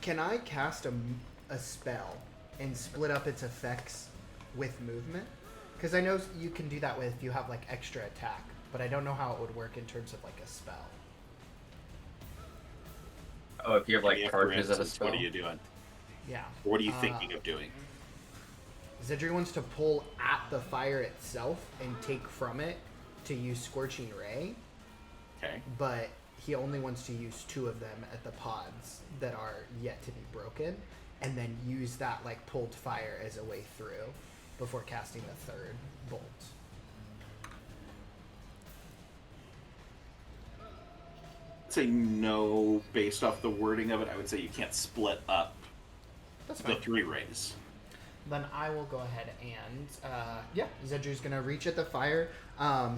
Can I cast a spell and split up its effects with movement? Because I know you can do that if you have like extra attack, but I don't know how it would work in terms of like a spell. Oh, if you have like for charges of a instance, spell. what are you doing? Yeah. What are you thinking of doing? Zedri wants to pull at the fire itself and take from it to use Scorching Ray, Okay. but he only wants to use 2 of them at the pods that are yet to be broken, and then use that like pulled fire as a way through before casting the 3rd bolt. I'd say no, based off the wording of it. I would say you can't split up That's the fine. 3 rays. Then I will go ahead and Zedri's gonna reach at the fire.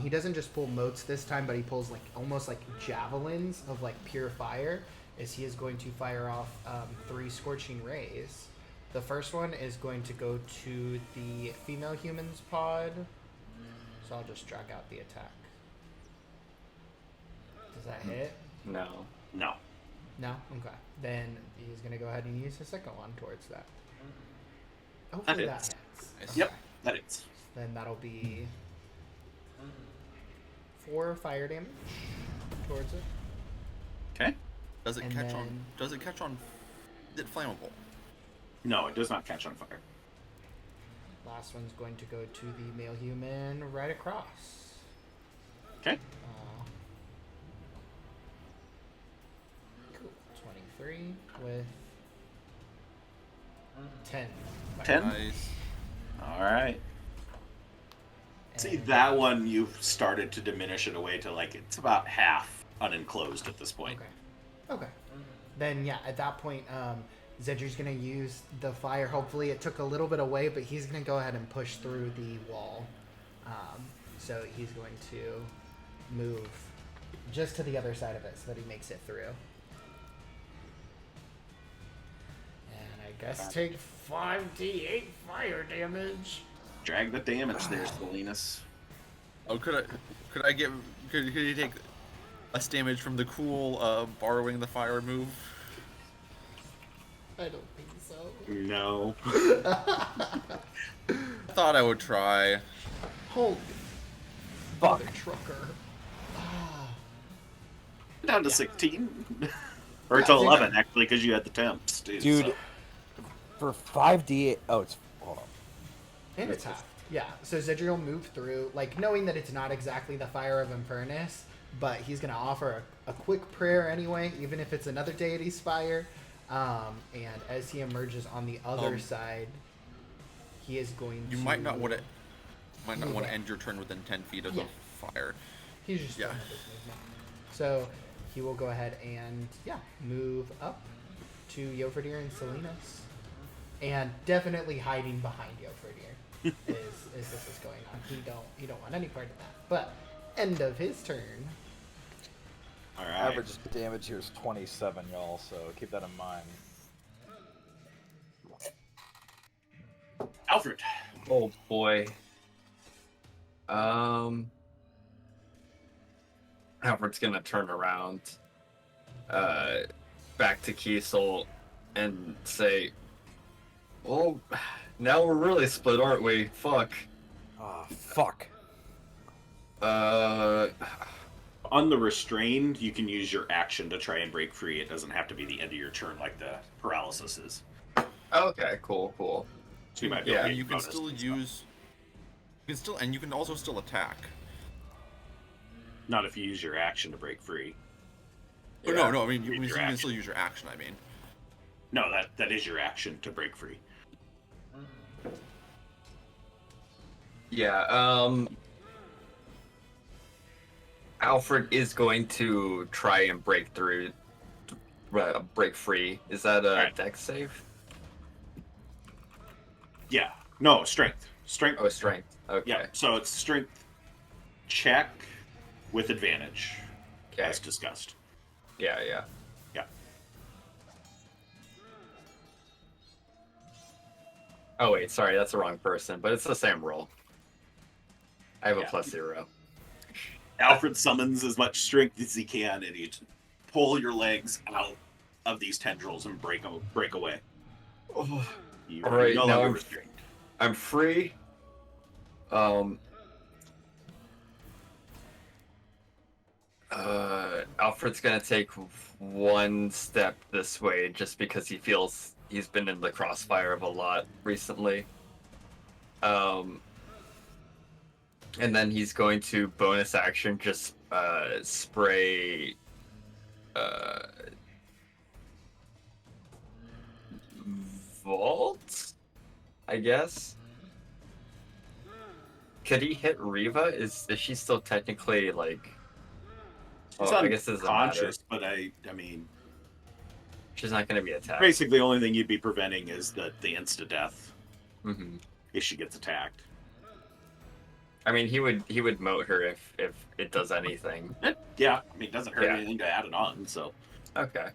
He doesn't just pull motes this time, but he pulls like almost like javelins of like pure fire, as he is going to fire off 3 scorching rays. The first one is going to go to the female human's pod, so I'll just drag out the attack. Does that hit? No. No. No? Okay. Then he's gonna go ahead and use the second one towards that. Hopefully that hits. hits. Nice. Yep, that is. Then that'll be 4 fire damage towards it. Okay. Does it And catch on? then- Does it catch on? Is it flammable? No, it does not catch on fire. Last one's going to go to the male human right across. Okay. Cool. 23 with 10. 10? Nice. All right. See, And- that one you've started to diminish it away to like it's about half unenclosed at this point. Okay. Then yeah, at that point, Zedri's gonna use the fire. Hopefully, it took a little bit away, but he's gonna go ahead and push through the wall. So he's going to move just to the other side of it so that he makes it through. And I guess take 5d8 fire damage. Drag the damage there, Silenus. Oh, could he take less damage from the cool borrowing the fire move? I don't think so. No. I thought I would try. Holy Fuck. mother trucker. Down to 16. Or to Yeah, 11, actually, because you had the temps, too. Dude, so. for 5d8. Oh, it's. Hold on. And it's half. Yeah, so Zedri will move through, like, knowing that it's not exactly the Fire of Infernus, but he's going to offer a quick prayer anyway, even if it's another deity's fire. And as he emerges on the other side, he is going to... You might not want to. Might not Move want to up. end your turn within 10 feet of Yeah. the fire. He's just Yeah. doing his movement. So he will go ahead and, move up to Jofriedr and Silenus. And definitely hiding behind Jofriedr is this is going on. He don't want any part of that. But end of his turn. All right. Average damage here is 27, y'all, so keep that in mind. Alfred. Oh boy. Alfred's gonna turn around, back to Kiesel, and say, "Well, now we're really split, aren't we? Fuck." Ah, fuck. On the restrained, you can use your action to try and break free. It doesn't have to be the end of your turn like the paralysis is. Okay, cool. So you might be Yeah, able to And you get can bonus still and stuff. use. You can also still attack. Not if you use your action to break free. Oh, no. I mean, Use you your can action. still use your action. I mean. No, that is your action to break free. Yeah, Alfred is going to try and break free. Is that a Alright. dex save? Yeah. No, strength. Strength. Oh, strength. Okay. Yeah. So it's strength check with advantage, Okay. as discussed. Yeah. Yeah. Oh wait, sorry, that's the wrong person, but it's the same roll. I have a Yeah. +0. Alfred summons as much strength as he can, and you pull your legs out of these tendrils and break away. Oh. You All are right, no now longer I'm- restrained. I'm free. Alfred's gonna take one step this way just because he feels he's been in the crossfire of a lot recently. And then he's going to bonus action just spray Vault, I guess. Could he hit Riva? Is she still technically like? She's I guess it doesn't matter. unconscious, but I mean, She's not going to be attacked. basically the only thing you'd be preventing is the insta death Hmm. if she gets attacked. I mean, he would moat her if it does anything. Yeah, I mean, it doesn't hurt Yeah. anything to add it on. So Okay.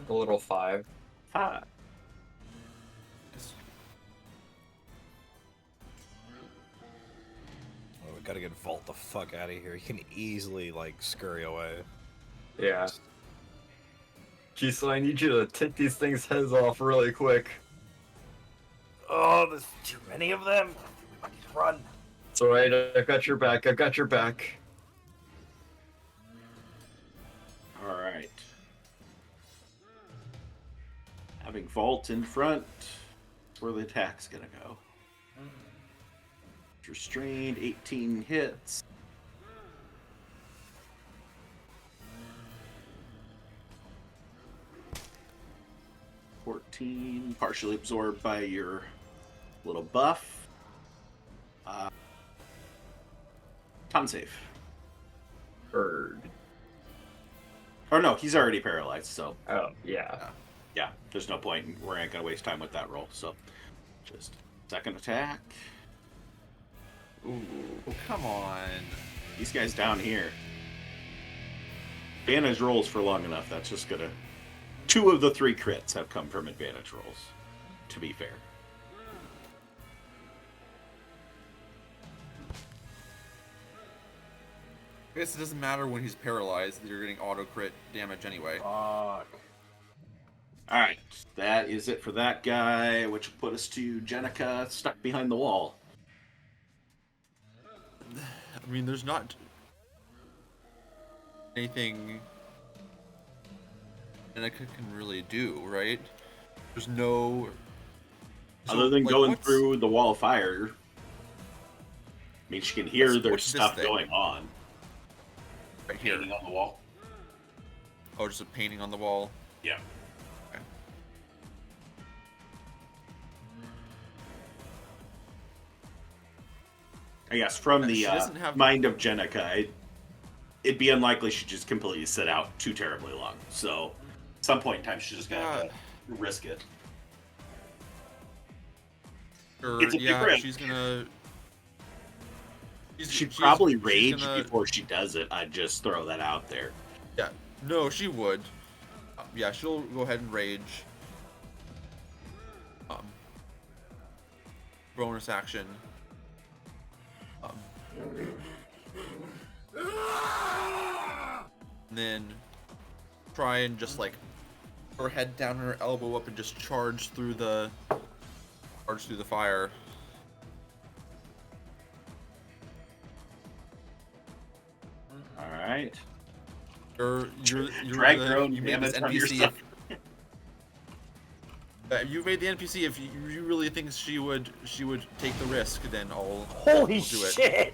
A little 5. five. Oh, we gotta get Vault the fuck out of here. He can easily, like, scurry away. Yeah. Kiesel, I need you to take these things' heads off really quick. Oh, there's too many of them. Run. It's alright, I got your back. I got your back. All right. Having Vault in front, that's where the attack's gonna go. Restrained, 18 hits. $14, partially absorbed by your little buff. Con save. Bird. Oh no, he's already paralyzed, so Oh, yeah. yeah, there's no point. We ain't gonna waste time with that roll. So, just second attack. Ooh, come on. These guys down here. Advantage rolls for long enough. That's just gonna. 2 of the 3 crits have come from advantage rolls. To be fair. I guess it doesn't matter when he's paralyzed. You're getting auto crit damage anyway. Fuck. Alright, that is it for that guy, which will put us to Jenica stuck behind the wall. I mean, there's not anything Jenica can really do, right? There's no... Other than like, going what's- through the wall of fire. I mean, she can hear there's what's this stuff thing? going on. Right here. Painting on the wall. Oh, just a painting on the wall. Yeah. Okay. I guess from She the doesn't have- mind of Jenica, it'd be unlikely she'd just completely sit out too terribly long. So, at some point in time, she's just gonna have to risk it. Or, It's a big yeah, risk. she's gonna... She'd probably she's rage gonna- before she does it. I'd just throw that out there. Yeah, no, she would. Yeah, she'll go ahead and rage. Bonus action. And then try and just like put her head down and her elbow up and just charge through the fire. All right. You're Drag the- your own you made this damage on NPC. yourself. You made the NPC. If you really think she would take the risk, then I'll Holy I'll do it. shit!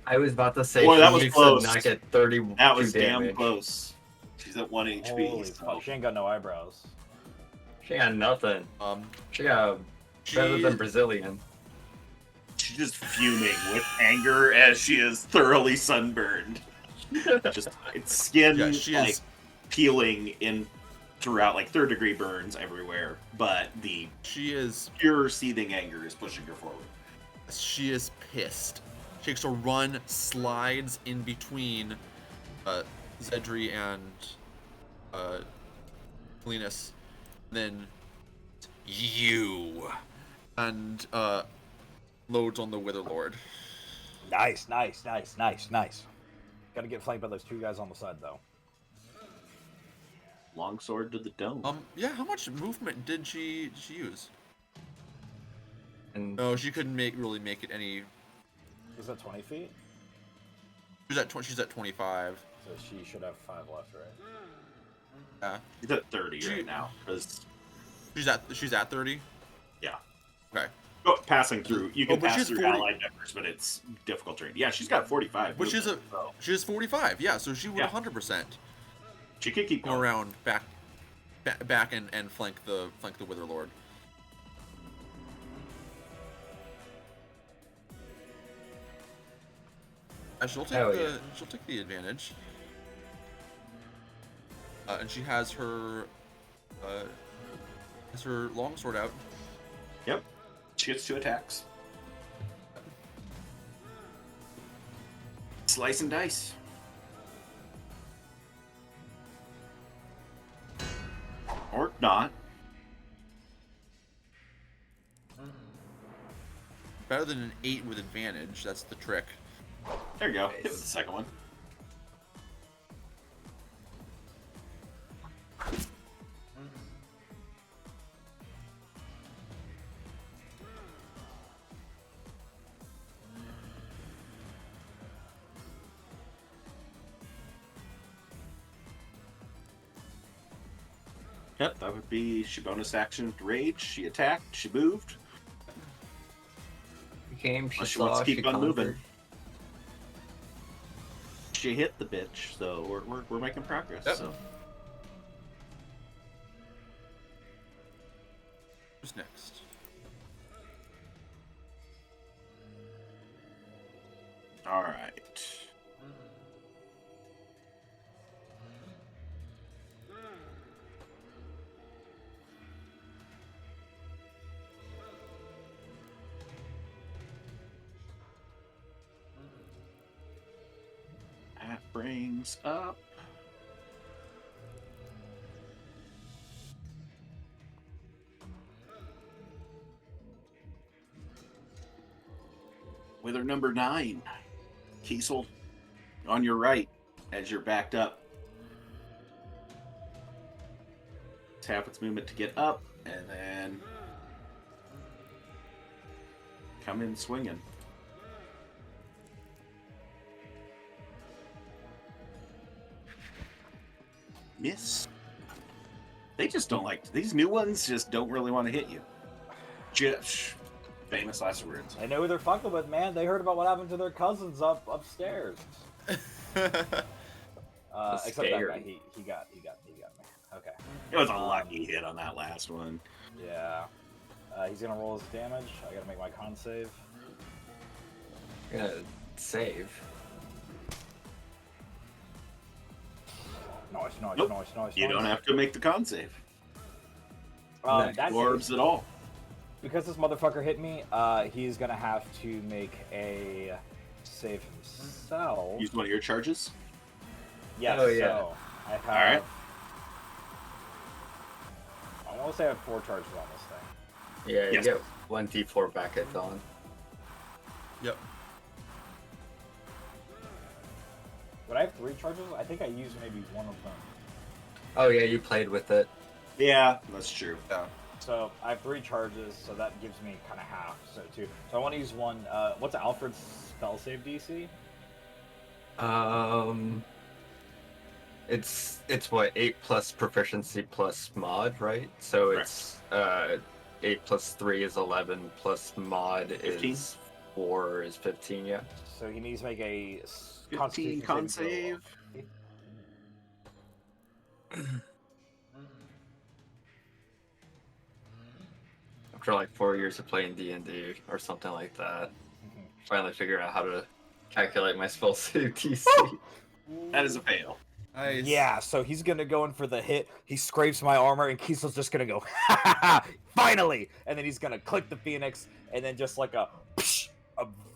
I was about to say Boy, that she was should close. not get 30 That was damage. damn close. She's at 1 HP. Holy so fuck, she ain't got no eyebrows. She got nothing. She got better She- than Brazilian. She's just fuming with anger as she is thoroughly sunburned. Just its skin Yeah, she like is- peeling in throughout, like 3rd-degree burns everywhere. But the She is pure seething anger is pushing her forward. pissed. She takes a run, slides in between Zedri and Silenus, then you and loads on the Witherlord. Nice. Gotta get flanked by those 2 guys on the side, though. Longsword to the dome. Yeah, how much movement did she use? And No, she couldn't really make it any. Is that 20 feet? She's at 25. So she should have 5 left, right? Yeah, She's at 30 She- right now. Because she's at 30. yeah, Okay, passing through, you can but pass she's through 40 allied members, but it's difficult terrain. Yeah, she's got 45. but she's movement, so she has 45. Yeah, so she would Yeah. 100% she could keep go going. around back and flank the Witherlord. She'll Hell yeah. take the advantage. And she has her longsword out. Yep. She gets 2 attacks. Slice and dice. Or not. Better than an 8 with advantage. That's the trick. There you go. Hit with the second one. Yep, that would be she bonus action rage. She attacked. She moved. She came, she Unless she saw, wants to she keep on moving. conquered. She hit the bitch, so we're making progress. Yep. So Who's next? all right. That brings up wither number 9, Kiesel, on your right as you're backed up. It's half its movement to get up and then come in swinging. Miss. They just don't like these new ones. Just don't really want to hit you. Just famous last words. They know who they're fucking with, man. They heard about what happened to their cousins upstairs. Except that Scary. guy, he got me. Okay. It was a lucky hit on that last one. Yeah. He's gonna roll his damage. I gotta make my con save. I'm gonna save. Nice. Nope. You don't have to make the con save. That Orbs at all. because this motherfucker hit me, he's gonna have to make a save himself. Use one of your charges. Yes. Oh, yeah. So I have. All right. I want to say I have 4 charges on this thing. Yeah, you Yes. get 1d4 back at dawn. Yep. But I have 3 charges. I think I used maybe one of them. Oh yeah, you played with it. Yeah, that's true. Yeah. So I have 3 charges, so that gives me kind of half. So 2. So I want to use one. What's Alfred's spell save DC? It's what, 8 plus proficiency plus mod, right? So it's 8 plus 3 is 11 plus mod 15? is 4 is 15. Yeah. So he needs to make a 15 Constitution con saving throw. save. After like 4 years of playing D&D or something like that, finally figured out how to calculate my spell save DC. That is a fail. Nice. Yeah, so he's gonna go in for the hit. He scrapes my armor, and Kiesel's just gonna go, ha ha ha, finally! And then he's gonna click the Phoenix, and then just like a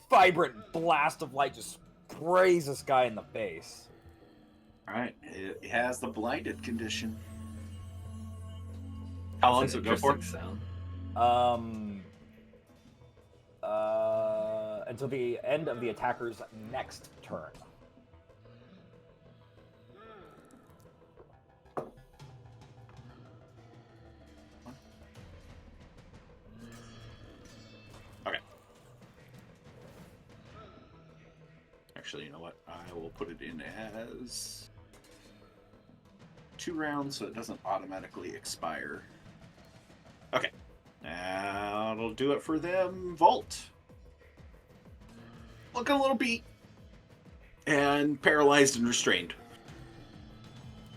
vibrant blast of light just sprays this guy in the face. All right, it has the blinded condition. How long does it go for? Sound. Until the end of the attacker's next turn. Okay. Actually, you know what? I will put it in as 2 rounds so it doesn't automatically expire. Okay. That'll do it for them. Vault. Looking a little beat. And paralyzed and restrained.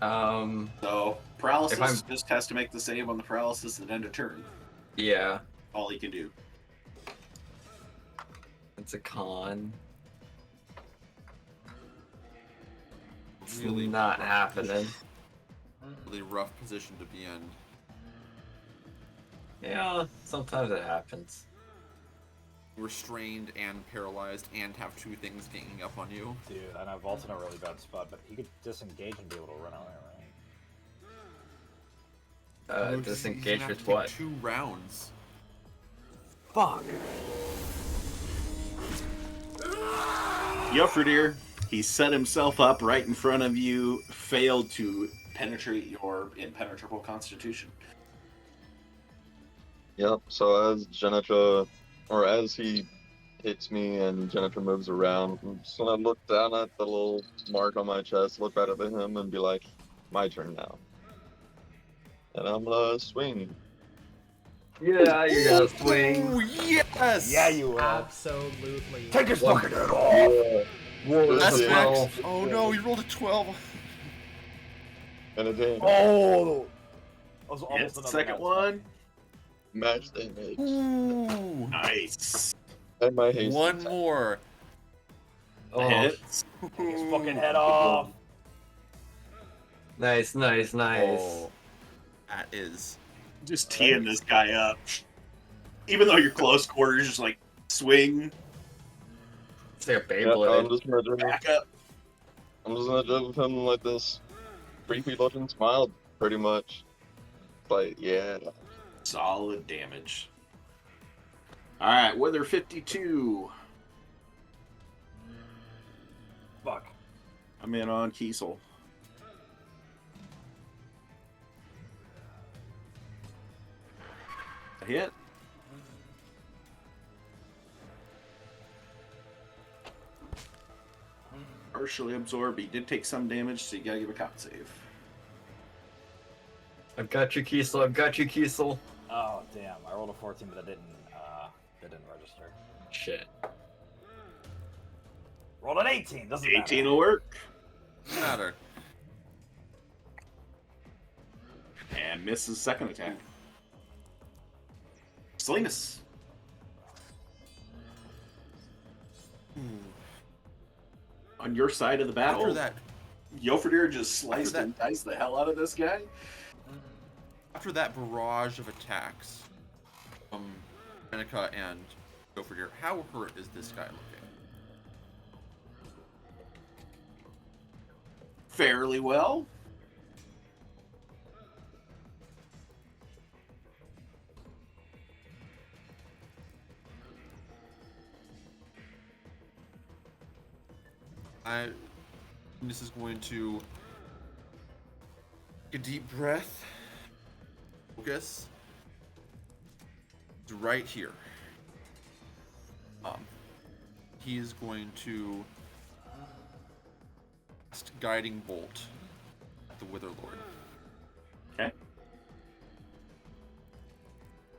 So, paralysis just has to make the save on the paralysis at end of turn. Yeah, All he can do. it's a con. It's Really not happening. Really rough position to be in. Yeah, sometimes it happens. Restrained and paralyzed and have 2 things ganging up on you. Dude, I know Vault's in a really bad spot, but he could disengage and be able to run away, right? Disengage He's with gonna what? have to take 2 rounds. Fuck! Jofriedr, he set himself up right in front of you, failed to penetrate your impenetrable constitution. Yep. So as Genetra, or as he hits me and Genetra moves around, I'm just gonna look down at the little mark on my chest, look right at him, and be like, "My turn now." And I'm gonna swing. Yeah, you're gonna swing. Ooh, yes! Yeah, you will. Absolutely. Take his One- fucking head off. Whoa, That's that's a it. 12. Oh no, he rolled a 12. And again, Oh, that was Hit almost the another second nice one. match damage. Ooh. Nice. And my haste. One more. Oh, Hits. Take his fucking head off. nice. Oh, that is. Just teeing this guy up. Even though you're close quarters, just like swing, It's like a Yeah, I'm Beyblade. just gonna do. back up. I'm just gonna give him like this creepy looking smile, pretty much. Like, yeah. Solid damage. All right, Wither 52. Fuck. I'm in on Kiesel. A hit. Partially absorbed. He did take some damage, so you gotta give a con save. I've got you, Kiesel. I've got you, Kiesel. Oh damn! I rolled a 14, but that didn't register. Shit. Rolled an 18. Doesn't 18 matter. will work. Doesn't matter. And misses second attack. Silenus. On your side of the battle, After that, Jofriedr just sliced that- and diced the hell out of this guy. after that barrage of attacks from Jenica and Jofriedr, how hurt is this guy looking? Fairly well. This is going to take a deep breath. Focus. It's right here. He is going to cast Guiding Bolt at the Wither Lord. Okay.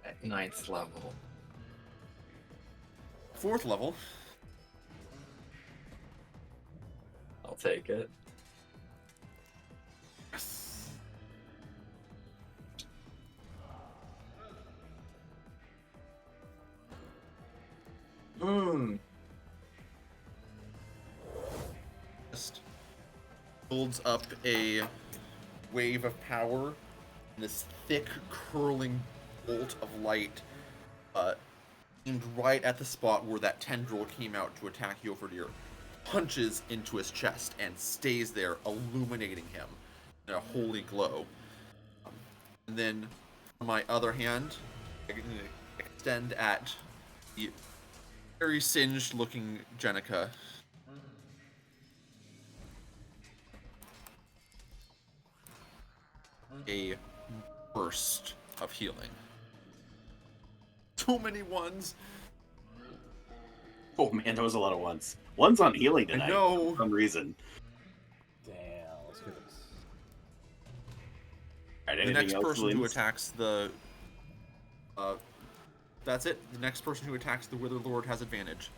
At 9th level. 4th level. I'll take it. Yes. Just builds up a wave of power. This thick, curling bolt of light aimed right at the spot where that tendril came out to attack Jofriedr. Punches into his chest and stays there, illuminating him in a holy glow. And then, on my other hand, I can extend at the very singed-looking Jenica. A burst of healing. So many ones. Oh man, that was a lot of ones. One's on healing I tonight know. for some reason. Damn. Let's get this. All right, The anything next else, person who Linz? attacks the that's it. The next person who attacks the Wither Lord has advantage.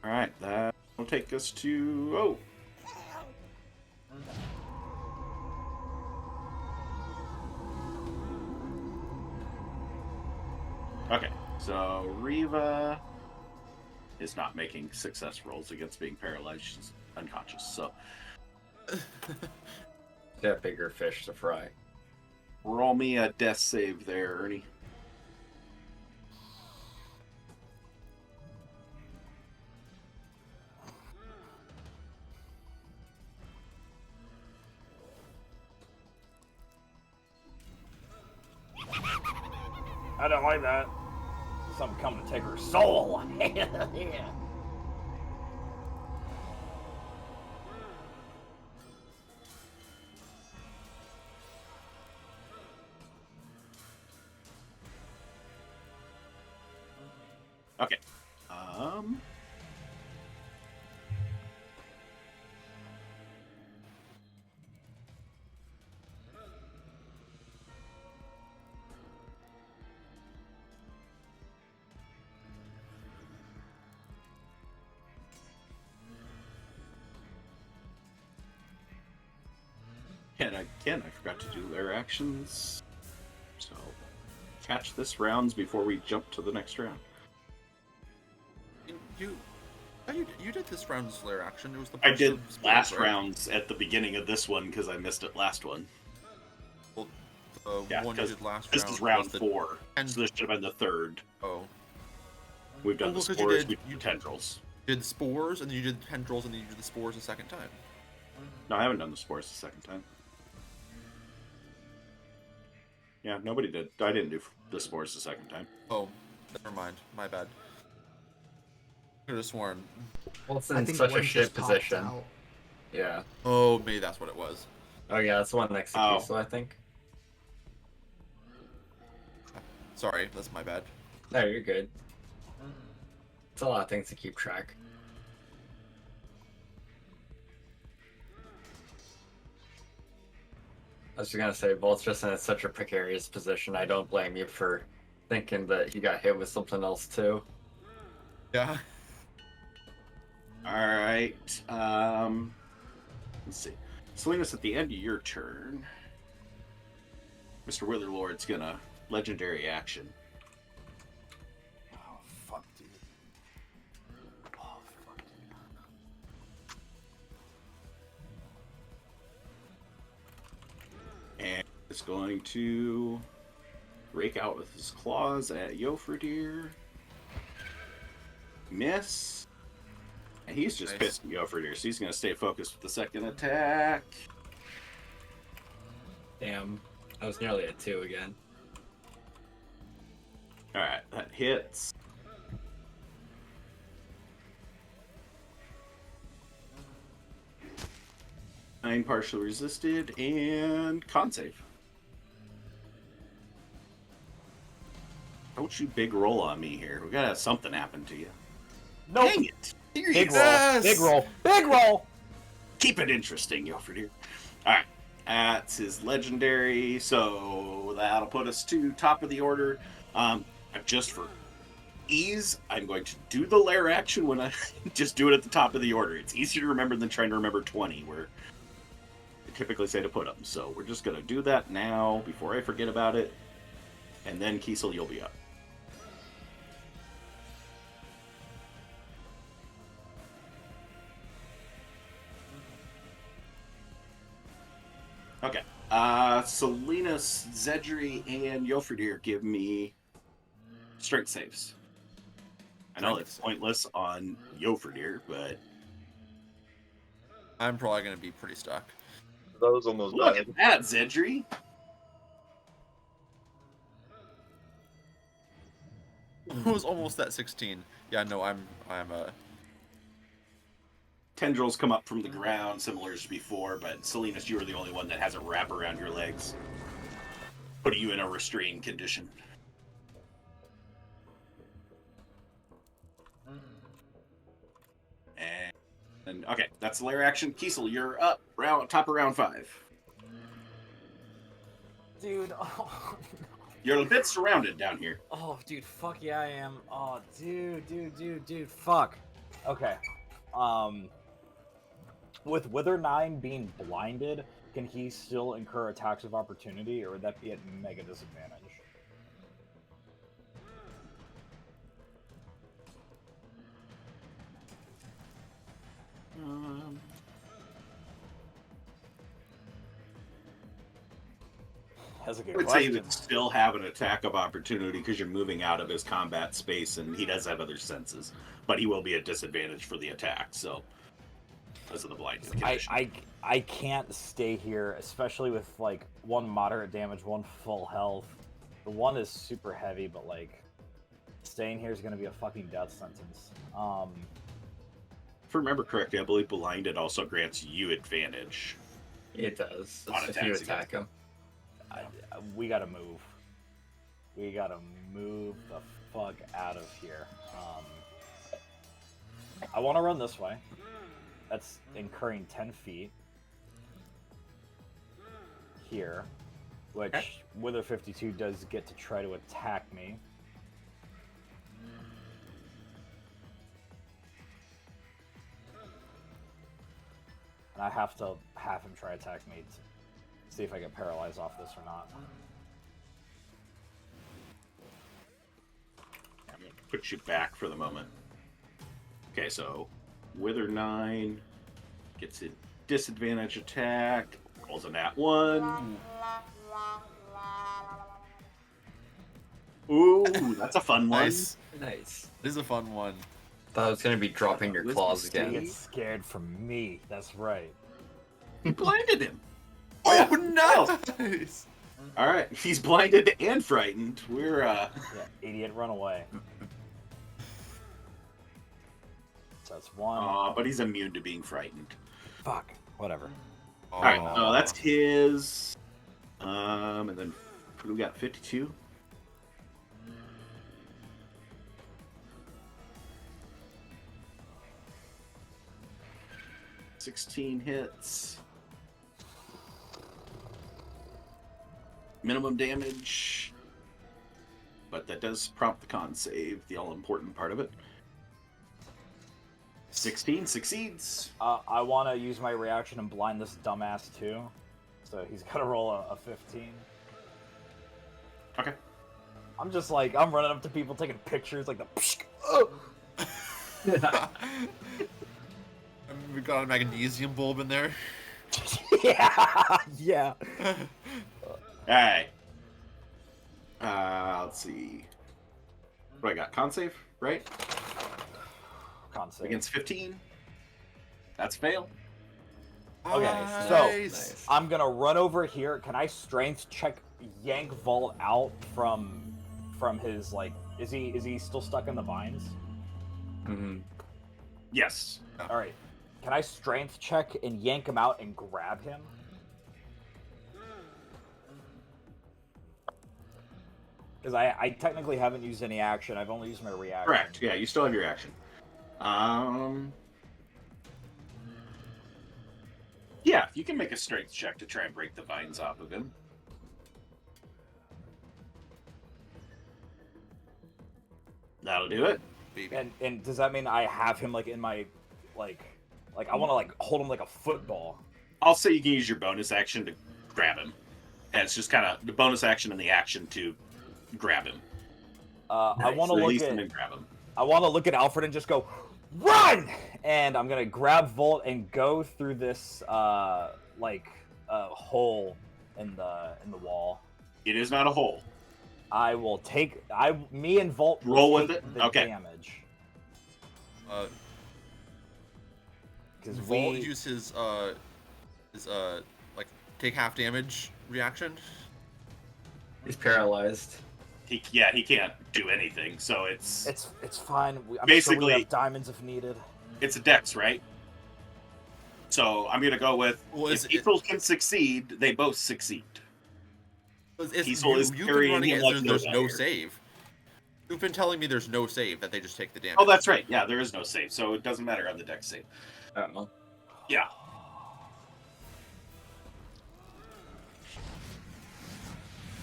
All right, that will take us to Okay, so Riva is not making success rolls against being paralyzed. She's unconscious. So Got bigger fish to fry. roll me a death save there, Ernie. I don't like that. Something coming to take her soul. Yeah. Okay. Again, I forgot to do their actions. So, catch this rounds before we jump to the next round. You did this round's lair action. It was the I burst did of spells, last right? rounds at the beginning of this one because I missed it last one. Well, the Yeah, one you 'cause did last this round is round was the 4, ten- so this should have been the third. Oh, We've done Oh, the because spores, you we've done the tendrils. you did spores, and then you did tendrils, and then you did the spores a second time. No, I haven't done the spores the second time. Yeah, nobody did. I didn't do the spores the second time. Oh, never mind. My bad. Could have sworn. Well, it's I in think such a one shit just popped position. out. Yeah. Oh, maybe that's what it was. Oh yeah, that's the one next to Oh. Kiesel, I think. Sorry, that's my bad. No, you're good. It's a lot of things to keep track. I was just gonna say, Bolt's just in such a precarious position. I don't blame you for thinking that he got hit with something else too. Yeah. Alright, let's see. Silenus, at the end of your turn, Mr. Witherlord's gonna legendary action. Oh, fuck, dude. Oh, fuck, dude. And is going to rake out with his claws at Jofriedr. Miss. And he's just Nice. pissed at Jofriedr, so he's going to stay focused with the second attack. Damn, I was nearly at 2 again. Alright, that hits. Nine partially resisted, and con save. Don't you big roll on me here. We gotta have something happen to you. Nope. Dang it! Big roll. Yes! Big roll. Big roll. Keep it interesting, Jofriedr. Alright, that's his legendary, so that'll put us to top of the order. Just for ease, I'm going to do the lair action when I just do it at the top of the order. It's easier to remember than trying to remember 20, where I typically say to put them. So we're just going to do that now before I forget about it. And then Kiesel, you'll be up. Okay. Silenus, Zedri, and Jofriedr give me strength saves. I know it's pointless on Jofriedr, but I'm probably gonna be pretty stuck. That was almost look bad. at that, Zedri. It was almost at 16. Yeah, no, I'm Tendrils come up from the ground, similar to before, but Silenus, you are the only one that has a wrap around your legs, putting you in a restrained condition. And okay, that's the lair action. Kiesel, you're up. Top of round 5. Dude, oh, You're a bit surrounded down here. oh, dude, fuck yeah, I am. Oh, dude, fuck. Okay, with Wither 9 being blinded, can he still incur attacks of opportunity, or would that be at mega disadvantage? That's a I good would say you question. would still have an attack of opportunity because you're moving out of his combat space and he does have other senses, but he will be at disadvantage for the attack. So, because of the blinded condition. I can't stay here, especially with like 1 moderate damage, 1 full health. The 1 is super heavy, but like staying here is gonna be a fucking death sentence. If I remember correctly, I believe blinded also grants you advantage. It does. On If you attacks attack him. We gotta move. We gotta move the fuck out of here. I want to run this way. That's incurring 10 feet. Here. Which, Wither 52 does get to try to attack me. And I have to have him try to attack me See if I get paralyzed off this or not. I'm going to put you back for the moment. Okay, so Wither 9 gets a disadvantage attack. Rolls a nat 1. Ooh, that's a fun one. Nice. Nice. This is a fun one. Thought I was gonna be dropping your Wisdom claws save. again. Get scared from me. That's right. You blinded him. Oh, yeah. nice! All right, he's blinded and frightened. We're Yeah, idiot, run away. So that's one. but he's immune to being frightened. Fuck. Whatever. All right, that's his. And then what do we got? 52. $16 hits. Minimum damage. But that does prompt the con save, the all-important part of it. 16 succeeds. I want to use my reaction and blind this dumbass too. So he's got to roll a 15. Okay. I'm just like, I'm running up to people taking pictures like the oh! We got a magnesium bulb in there. Yeah, yeah. Alright. Let's see. What do I got? Con save, right? Con save. Against 15. That's fail. Okay, so Nice. I'm gonna run over here. Can I strength check yank Vault out from his like? Is he still stuck in the vines? Mm-hmm. Yes. All right. Can I strength check and yank him out and grab him? Because I technically haven't used any action. I've only used my reaction. Correct. Yeah, you still have your action. Yeah, you can make a strength check to try and break the vines off of him. That'll do it. Baby. And does that mean I have him like in my like I want to like hold him like a football? I'll say you can use your bonus action to grab him. And it's just kind of the bonus action and the action to grab him. I want to Release look him at and grab him. I want to look at Alfred and just go run, and I'm gonna grab Volt and go through this hole in the wall. It is not a hole. I will take me and Volt will Roll with take it? the Okay. damage. Because Volt use his like take half damage reaction. He's paralyzed. He can't do anything. So it's fine. I'm sure Basically- we have diamonds if needed. a dex, right? So I'm gonna go with Well, if people can succeed, they both succeed. Kiesel is You've been carrying running him it. like There's no no dagger. save. You've been telling me there's no save, that they just take the damage. Oh, that's right. Yeah, there is no save, so it doesn't matter on the dex save. Oh. Yeah.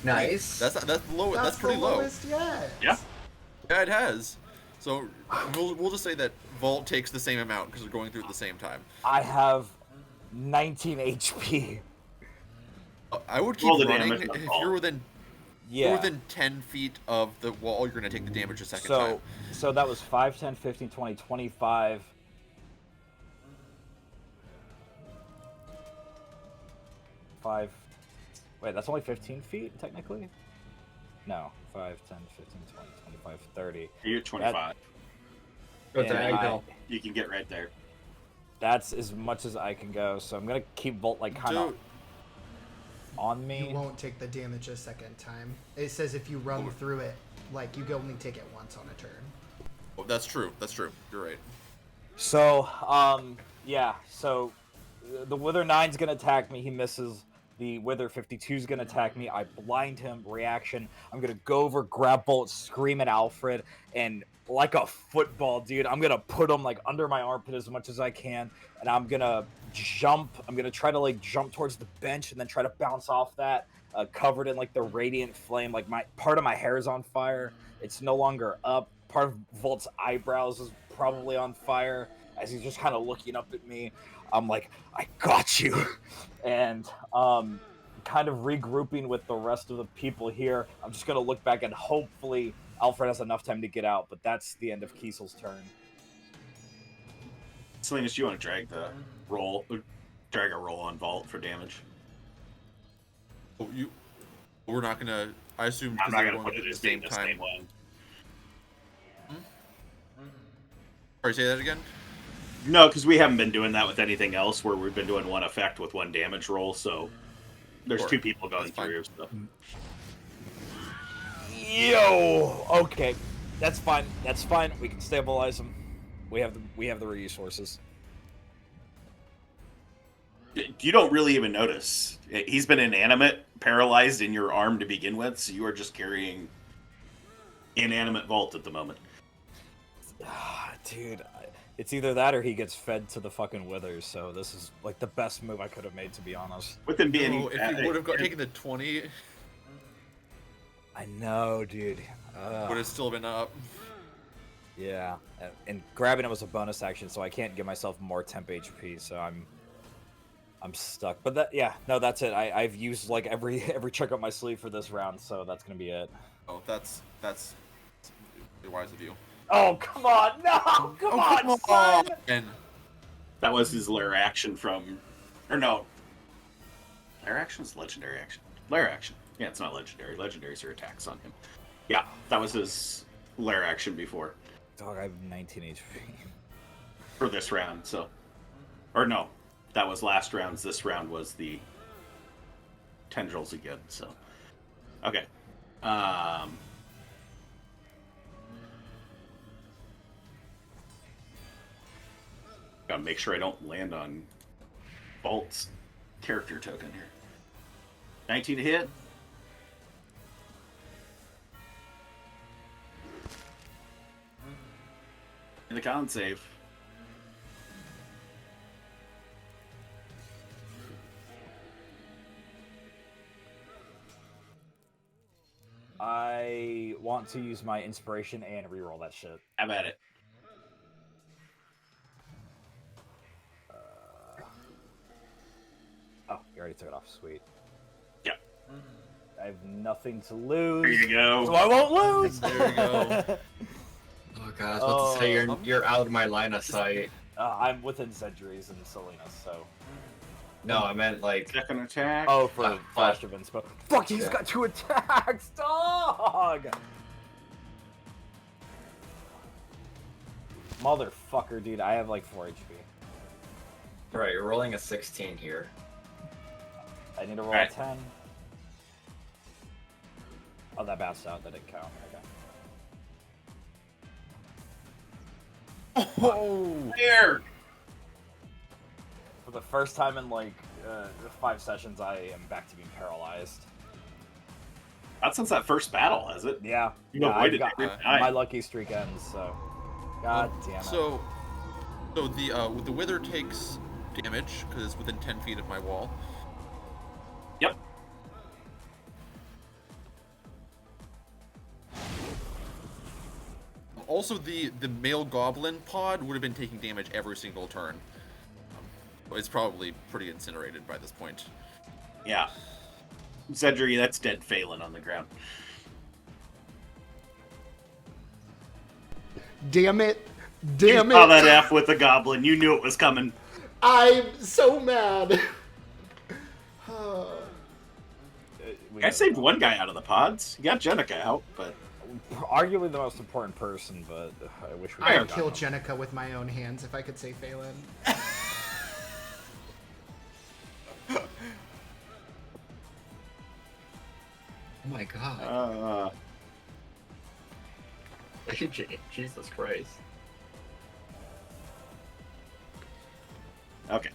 Nice. That's low. That's pretty the low. lowest yet. Yeah. Yeah, it has. So we'll just say that Vault takes the same amount because we're going through at the same time. I have 19 HP. I would keep Roll the running. damage on If Vault. you're within Yeah. within 10 feet of the wall, you're gonna take the damage a second So time. so that was 5, 10, 15, 20, 25. 5. Wait, that's only 15 feet technically? No. 5, 10, 15, 20, 25, 30. You're at 25. Go And diagonal. You can get right there. That's as much as I can go. So I'm gonna keep Volt like kind of Dude, on You me. won't take the damage a second time. It says if you run through it, like you can only take it once on a turn. oh, that's true. That's true. You're right. So yeah. So the Wither 9's gonna attack me. He misses. The Wither 52's gonna attack me. I blind him. Reaction. I'm gonna go over, grab Bolt, scream at Alfred, and like a football, dude, I'm gonna put him like under my armpit as much as I can, and I'm gonna jump. I'm gonna try to like jump towards the bench and then try to bounce off that, covered in like the radiant flame. Like my part of my hair is on fire. It's no longer up. Part of Volt's eyebrows is probably on fire as he's just kind of looking up at me. I'm like, I got you, and kind kind of regrouping with the rest of the people here. I'm just gonna look back and hopefully Alfred has enough time to get out, but that's the end of Kiesel's turn. Silenus, do you want to drag a roll on Vault for damage? Oh, we're not gonna. I assume I'm because not they're gonna going put it at as the being same the time. same one. Sorry, say that again. No, because we haven't been doing that with anything else where we've been doing one effect with one damage roll, so there's Sure. two people going That's fine. through. So. Yo, okay, that's fine. That's fine. We can stabilize him. We have the resources. You don't really even notice. He's been inanimate, paralyzed in your arm to begin with, so you are just carrying inanimate Vault at the moment. Dude, it's either that or he gets fed to the fucking withers. So this is like the best move I could have made, to be honest. With him being, No, if he would have taken the 20, I know, dude. would have still been up. Yeah, and grabbing it was a bonus action, so I can't give myself more temp HP. So I'm stuck. But that's it. I've used like every trick up my sleeve for this round, so that's gonna be it. Oh, that's really wise of you. Oh come on, no, come on, son! And that was his lair action from, or no, lair action is legendary action. Lair action, yeah, it's not legendary. Legendaries are attacks on him. Yeah, that was his lair action before. Dog, I have 19 HP. For this round, so, or no, that was last round's. This round was the tendrils again. So, okay. Gotta make sure I don't land on Vault's character token here. 19 to hit. And the con save. I want to use my inspiration and reroll that shit. Have at it. Oh, you already took it off. Sweet. Yep. I have nothing to lose. There you go. So I won't lose. there you go. Oh god, I was about to say you're out of my line of sight. I'm within Zedri's and Silenus, so. No, I meant like Second attack. Oh, for Oh, flash of inspo. Fuck, he's Yeah. got 2 attacks, dog. Motherfucker, dude, I have like 4 HP. Alright, you're rolling a 16 here. I need to roll Alright. a 10. Oh, that bounced out. That didn't count. Okay. Oh, There. For the first time in like 5 sessions, I am back to being paralyzed. Not since that first battle, has it? Yeah. You yeah, avoided I've every got, time. my lucky streak ends, so. God damn it. so the wither takes damage because it's within 10 feet of my wall. Yep. Also, the male goblin pod would have been taking damage every single turn. It's probably pretty incinerated by this point. Yeah. Zedri, that's dead Phelan on the ground. Damn it. You Damn saw it. that F with the goblin. You knew it was coming. I'm so mad. I saved one guy out of the pods. You got Jenica out, but Arguably the most important person, but I wish we I could would have kill gotten him. Jenica with my own hands if I could say Phelan. Oh my god. Jesus Christ. okay.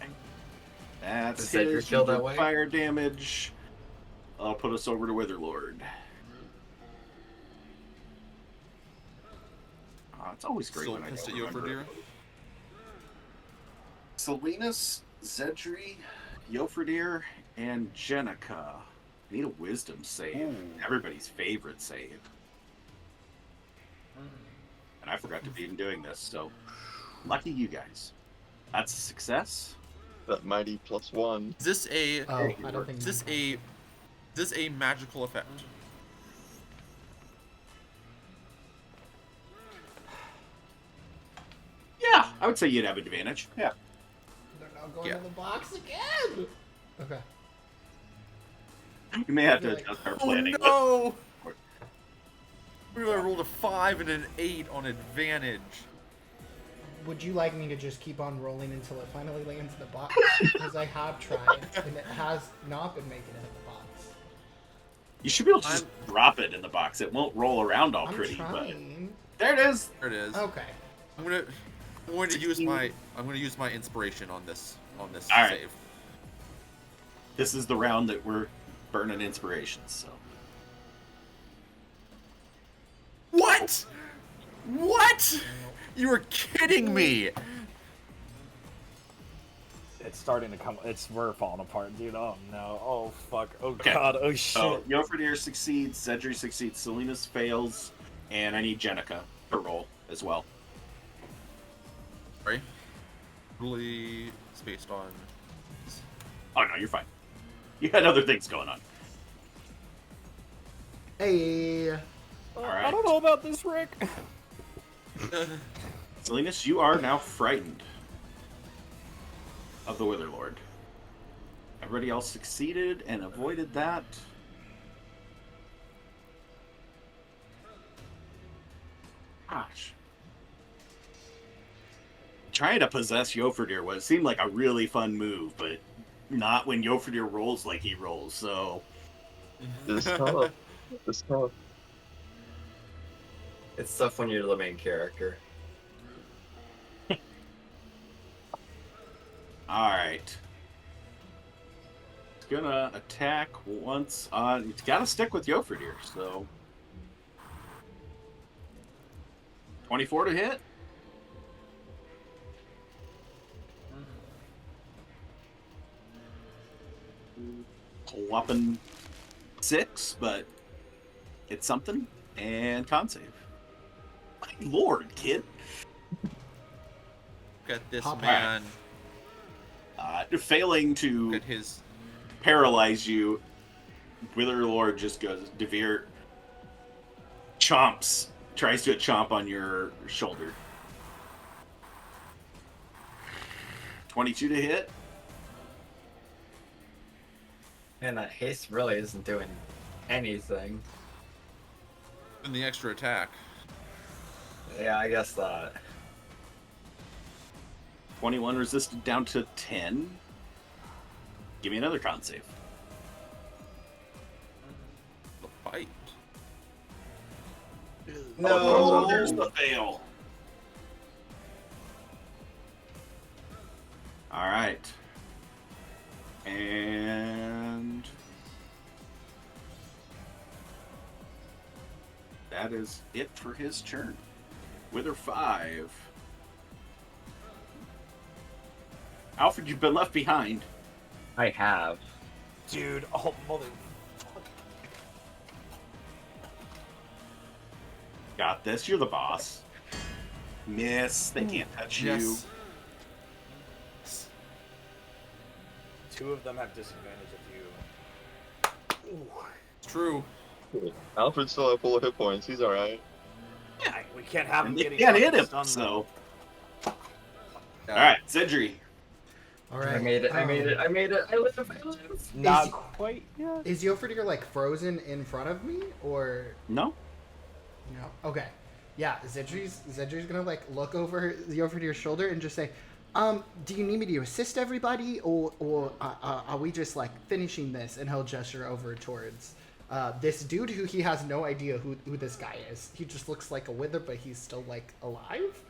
That's Is that your his kill that way? fire damage. I'll put us over to Witherlord. Oh, it's always great Still when I pissed don't at Jofriedr. remember. Silenus, Zedri, Jofriedr, and Jenica. Need a wisdom save. Ooh. Everybody's favorite save. And I forgot to be doing this, so lucky you guys. That's a success. That mighty +1. Is this a Oh, I don't think. is this a Is this a magical effect? Yeah, I would say you'd have advantage. Yeah. They're not going Yeah. in the box again. Okay. You may have to You're like, adjust our Oh planning. no! I rolled a 5 and an 8 on advantage. Would you like me to just keep on rolling until it finally lands in the box? Because I have tried, and it has not been making it in the box. You should be able to just drop it in the box. It won't roll around all I'm pretty, but trying. there it is. There it is. Okay. I'm going to use my inspiration on this All right. save. This is the round that we're burning inspirations. So What? What? You are kidding me! It's starting to come. We're falling apart, dude. Oh no. Oh fuck. Oh Okay. god. Oh shit. So Jofriedr succeeds, Zedri succeeds, Silenus fails, and I need Jenica to roll as well. Sorry. Really spaced on. Oh no, you're fine. You had other things going on. Hey. Alright. I don't know about this, Rick. Silenus, you are now frightened of the Wither Lord. Everybody else succeeded and avoided that. Gosh. Trying to possess Jofriedr seemed like a really fun move, but not when Jofriedr rolls like he rolls, so... This tough. This tough. It's tough when you're the main character. Alright. It's gonna attack once on... It's gotta stick with Jofriedr, so... 24 to hit? A whopping 6, but it's something. And con save. My lord, kid. Look at this Pop man. Failing to Look at his. paralyze you, Wither Lord just goes, Davirr tries to chomp on your shoulder. 22 to hit. And that haste really isn't doing anything. And the extra attack. Yeah, I guess that. 21 resisted down to 10. Give me another con save. The fight. No, there's the fail. All right. And that is it for his turn. Wither 5. Alfred, you've been left behind. I have. Dude, oh mother. Got this. You're the boss. Miss. They can't touch you. Yes. Two of them have disadvantage if you. Ooh. It's true. Alfred's still at full hit points. He's alright. We can't have him And they getting can't hit him. stunned, So, Yeah. all right, Zedri. All right. I made it. I made it. I made it. I live. Not Is- quite yet. Is Jofriedr like frozen in front of me, or No. no? Okay. Yeah, Zedri's gonna like look over Jofriedr's shoulder and just say, do you need me to assist everybody, or are we just like finishing this? And he'll gesture over towards this dude who he has no idea who this guy is. He just looks like a wither, but he's still like alive.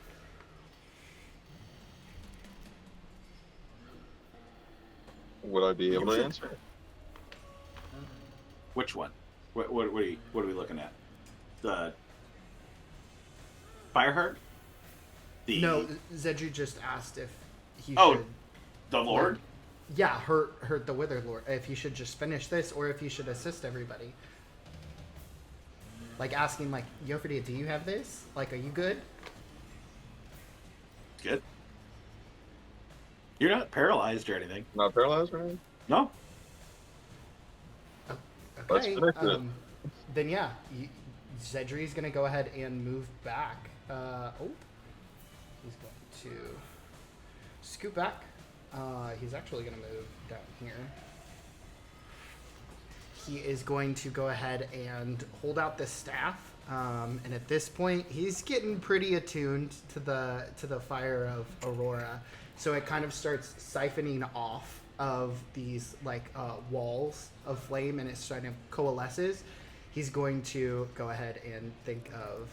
Would I be able to answer? Which one? What are we looking at? The Fireheart? The No, Zedri just asked if he Oh. should. the Lord? Yeah, hurt the Wither Lord. If he should just finish this, or if he should assist everybody. Like asking, like, Jofriedr, do you have this? Like, are you good? Good. You're not paralyzed or anything. Not paralyzed or anything? No. Let's Okay. finish it. Then yeah, Zedri's gonna go ahead and move back. He's going to scoot back. He's actually gonna move down here. He is going to go ahead and hold out the staff. And at this point, he's getting pretty attuned to the fire of Aurora. So it kind of starts siphoning off of these walls of flame, and it kind of coalesces. He's going to go ahead and think of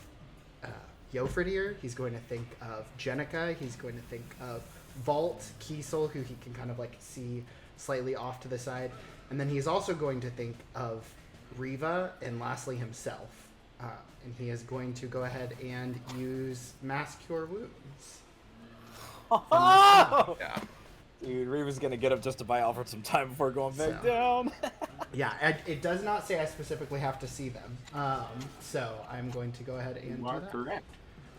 Jofriedr. He's going to think of Jenica. He's going to think of Vault, Kiesel, who he can kind of see slightly off to the side. And then he's also going to think of Riva and lastly himself. And he is going to go ahead and use Mass Cure Wounds. Oh! Yeah. Dude, Riva's gonna get up just to buy Alfred some time before going back down. Yeah, it does not say I specifically have to see them. So I'm going to go ahead and You are do that. correct.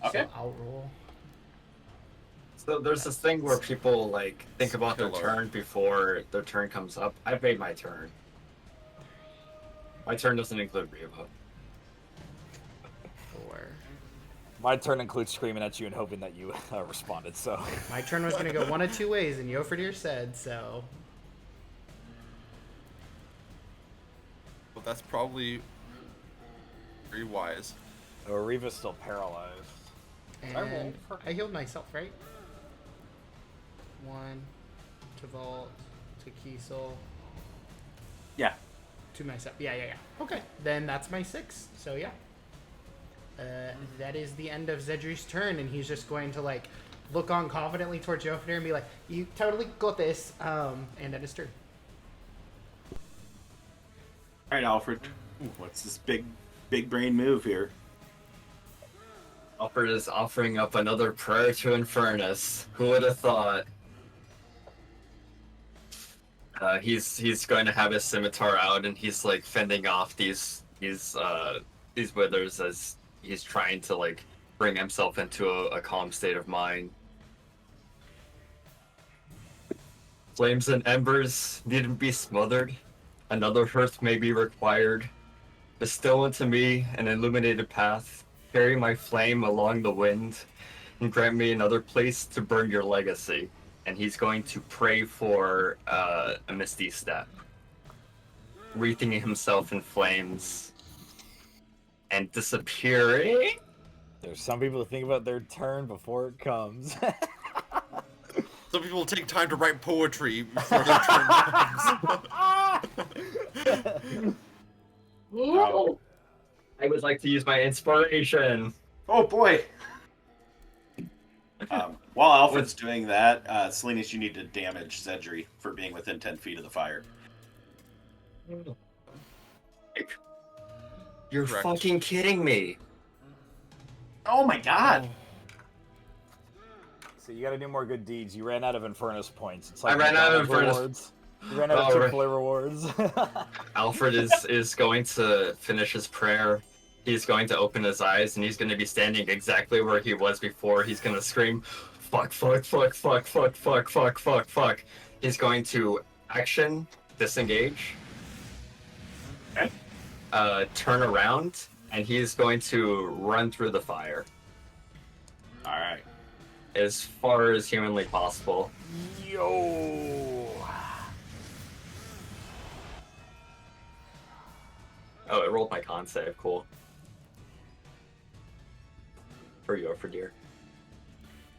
So Okay. I'll roll. So there's this thing where people think about their Killer. turn before their turn comes up. I've made my turn. My turn doesn't include Riva. 4. My turn includes screaming at you and hoping that you responded, so. My turn was going to go one of two ways, and Jofriedr said so. Well, that's probably very wise. Oh, Riva's still paralyzed. And I healed myself, right? 1 to Vault, to Kiesel, Yeah. to myself. Yeah. Okay, then that's my 6. So yeah. That is the end of Zedri's turn, and he's just going to look on confidently towards Jofriedr and be like, "You totally got this." And end his turn. All right, Alfred. What's this big brain move here? Alfred is offering up another prayer to Infernus. Who would have thought? He's going to have his scimitar out, and he's fending off these withers as he's trying to bring himself into a calm state of mind. Flames and embers needn't be smothered. Another hearth may be required. Bestow unto me an illuminated path. Carry my flame along the wind, and grant me another place to burn your legacy. And he's going to pray for a misty step, wreathing himself in flames and disappearing. There's some people who think about their turn before it comes. Some people take time to write poetry before their turn comes. Oh, I would like to use my inspiration. oh boy. While Alfred's doing that, Silenus, you need to damage Zedri for being within 10 feet of the fire. You're Correct. fucking kidding me. Oh my god! So you gotta do more good deeds. You ran out of Infernus points. It's I ran out of McDonald's Infernus- rewards. You ran out of Oh, right. Chick-fil-A rewards. Alfred is going to finish his prayer. He's going to open his eyes, and he's going to be standing exactly where he was before. He's going to scream, fuck, fuck, fuck, fuck, fuck, fuck, fuck, fuck, fuck. He's going to action, disengage, turn around, and he's going to run through the fire Alright. as far as humanly possible. Yo. Oh, it rolled my con save. Cool. For Jofriedr.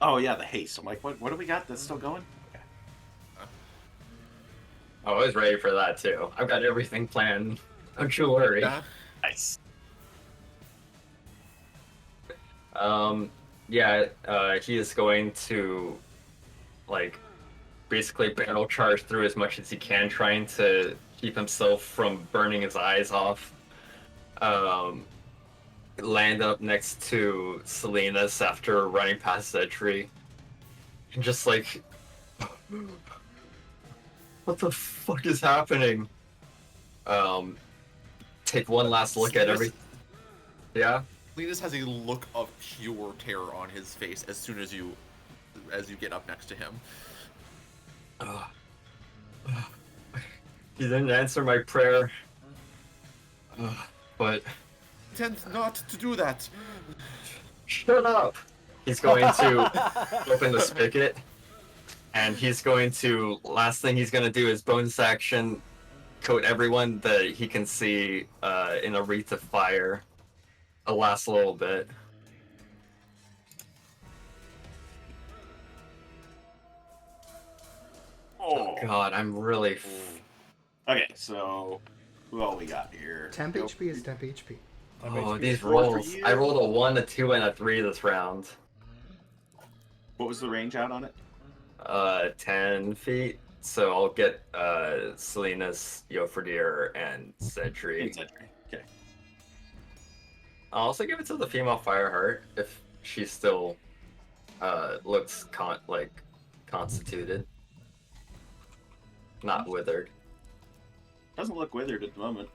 Oh yeah, the haste. I'm like, what do we got that's still going? Okay. Oh, I was ready for that too. I've got everything planned. Don't you worry. Yeah. Nice. He is going to, basically barrel charge through as much as he can, trying to keep himself from burning his eyes off. Land up next to Silenus after running past Zedri. And just what the fuck is happening? Take one last look at every... Yeah? Linus has a look of pure terror on his face as soon as you get up next to him. He didn't answer my prayer. But Tend not to do that. shut up. He's going to open the spigot, and he's going to. Last thing he's going to do is bonus action, coat everyone that he can see in a wreath of fire. A last little bit. Oh God, I'm really. Okay, so who all we got here? Temp HP is temp HP. Oh, these Four for rolls. you. I rolled a 1, a 2, and a 3 this round. What was the range out on it? 10 feet. So I'll get Silenus, Jofriedr, and Cedric. Okay. I'll also give it to the female Fireheart if she still looks constituted, not withered. Doesn't look withered at the moment.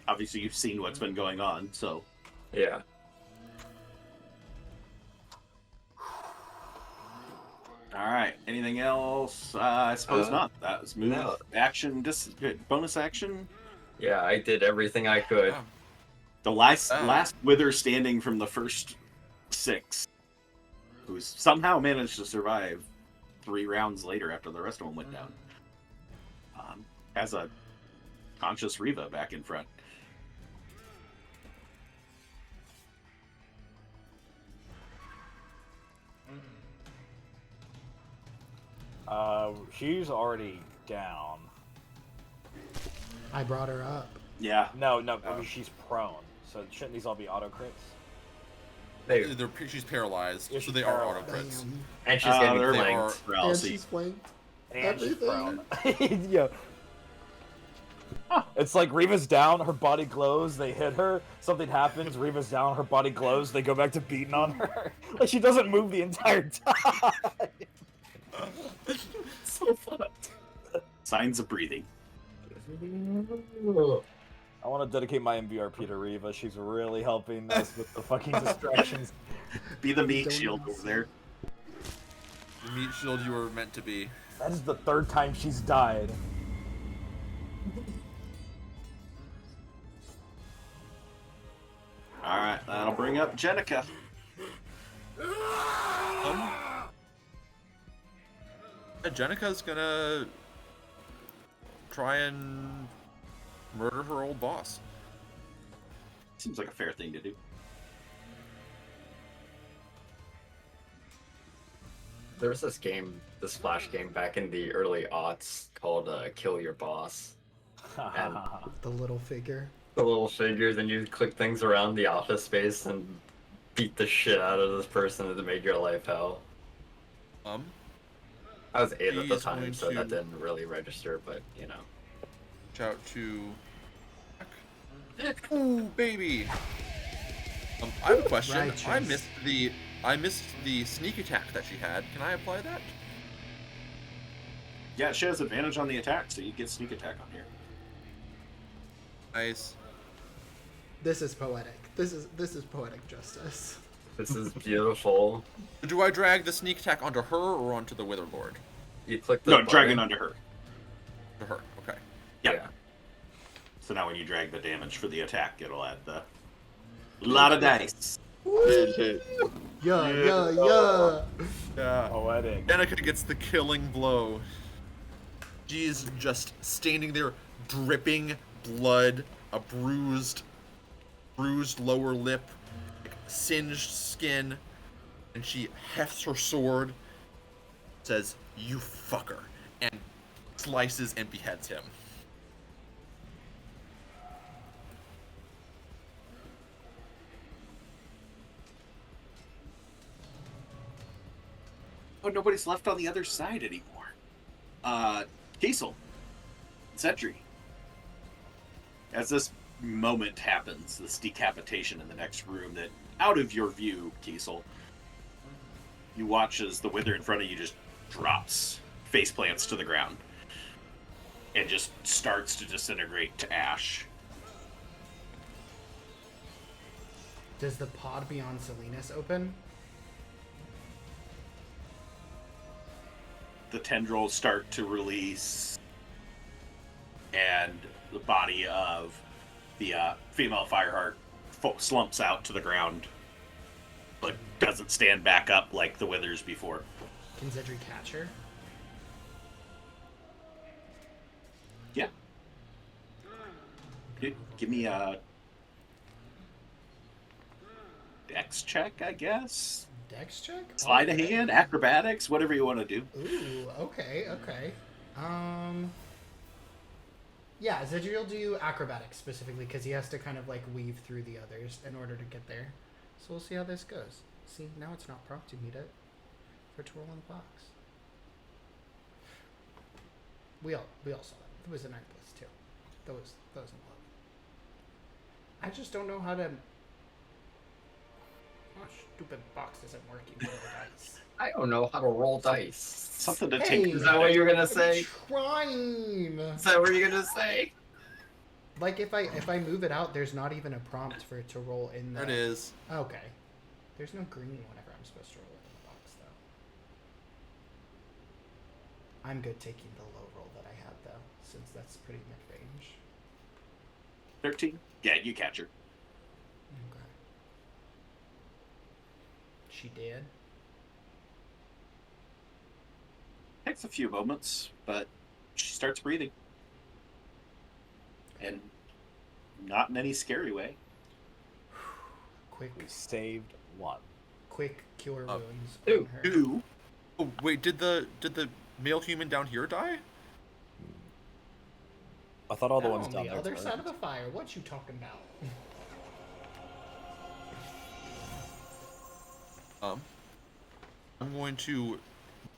Obviously, you've seen what's been going on, so. Yeah. All right. Anything else? I suppose not. That was move, no. action, bonus action. Yeah, I did everything I could. The last wither standing from the first 6, who's somehow managed to survive 3 rounds later after the rest of them went down, has a conscious Riva back in front. She's already down. I brought her up. Yeah. No, I mean, she's prone. So shouldn't these all be auto crits? She's paralyzed, Yeah, so she's they are paralyzed. auto crits. And she's getting they're flanked. for And Elsie. she's flanked. And she's Everything. prone. Yeah. It's like Riva's down, her body glows, they hit her, something happens, Riva's down, her body glows, they go back to beating on her. Like, she doesn't move the entire time. So fun. Signs of breathing. I want to dedicate my MVRP to Riva. She's really helping us with the fucking distractions. Be the meat shield over there. The meat shield you were meant to be. That is the 3rd time she's died. All right, that'll bring up Jenica. Jenica's gonna try and murder her old boss. Seems like a fair thing to do. There was this Flash game back in the early aughts called Kill Your Boss. And The little figure. the little figures, and you click things around the office space and beat the shit out of this person that made your life hell. I was 8 at the He's time, going so that to- didn't really register, but you know. Shout to. Ooh, baby. I have a question. Righteous. I missed the sneak attack that she had. Can I apply that? Yeah, she has advantage on the attack, so you get sneak attack on here. Nice. This is poetic. This is poetic justice. This is beautiful. Do I drag the sneak attack onto her or onto the Wither Lord? You click the No, button. dragon under her. To her. Okay. Yeah. So now when you drag the damage for the attack, it'll add the lot of dice. Hit. Yeah. Yeah. Poetic. Jenica gets the killing blow. She's just standing there, dripping blood, a bruised lower lip, singed skin, and she hefts her sword, says, "You fucker," and slices and beheads him. Oh, nobody's left on the other side anymore. Kiesel. Cedric. As this moment happens, this decapitation in the next room, that out of your view, Kiesel, you watch as the wither in front of you just drops, face plants to the ground, and just starts to disintegrate to ash. Does the pod beyond Silenus open? The tendrils start to release. and the body of the female Fireheart slumps out to the ground, but doesn't stand back up like the Withers before. Can Zedri catch her? Yeah. Give me a dex check, I guess. Dex check? Sleight of hand, acrobatics, whatever you want to do. Ooh, okay. Yeah, Zedri will do acrobatics specifically because he has to kind of like weave through the others in order to get there. So we'll see how this goes. See, now it's not prompting me for it to roll in the box. We all saw that. It was a 9+2. That was an 11. I just don't know how to. Oh, stupid box isn't working with the dice. I don't know how to roll dice. Something to Hey, take. Is that what you were gonna say? I'm trying. Is that what you're gonna say? Like if I move it out, there's not even a prompt for it to roll in there. There it is. Okay. There's no green whenever I'm supposed to roll it in the box, though. I'm good taking the low roll that I had, though, since that's pretty mid-range. 13? Yeah, you catch her. Okay. She did. Takes a few moments, but she starts breathing. And not in any scary way. We saved one. Quick cure wounds Two. on her. 2. Oh wait, did the male human down here die? I thought all the Down ones on down the there. other burned. side of the fire. What you talking about? I'm going to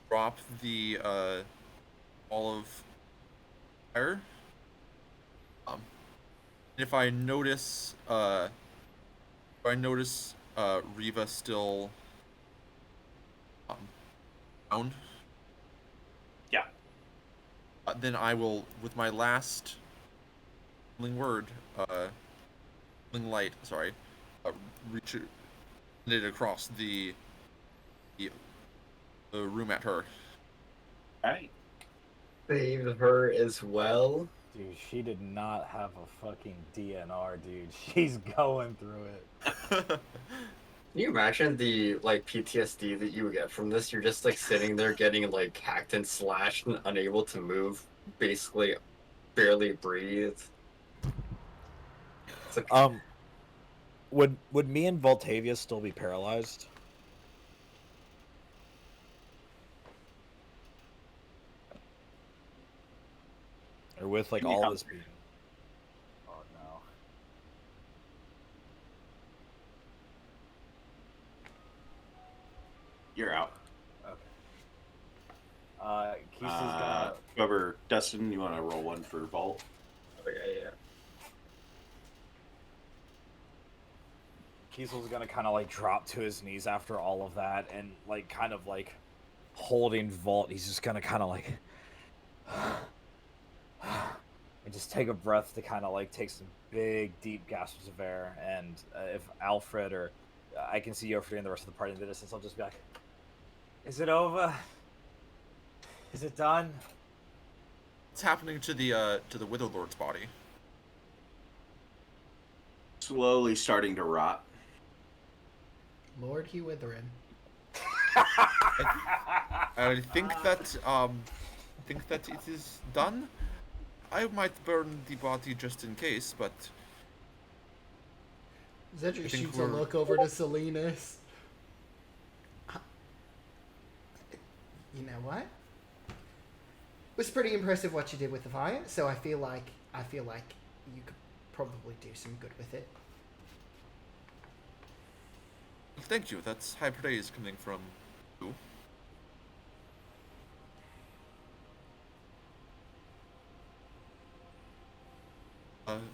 drop the olive fire. If I notice Riva still bound, Yeah. then I will, with my last healing word, healing light, sorry, reach it across the room at her. Alright. Saved her as well. Dude, she did not have a fucking DNR, dude. She's going through it. Can you imagine the like PTSD that you would get from this? You're just like sitting there getting like hacked and slashed and unable to move, basically barely breathe. It's like, Would me and Voltavia still be paralyzed? Or with like Give me all a this being. Oh no. You're out. Okay. Kiesel's gonna. Whoever, Dustin, you want to roll one for Vault? yeah. Kiesel's gonna kind of like drop to his knees after all of that, and like kind of like holding Vault. He's just gonna kind of like and just take a breath to kind of like take some big deep gasps of air. And if Alfred or I can see Jofriedr and the rest of the party in the distance, I'll just be like, "Is it over? Is it done?" What's happening to the Witherlord's body? Slowly starting to rot. Lord, he witherin'. I think that it is done. I might burn the body just in case, but Zedri I think shoots a we're- look over to Silenus. You know what? It was pretty impressive what you did with the fire, so I feel like you could probably do some good with it. thank you. That's high praise coming from you.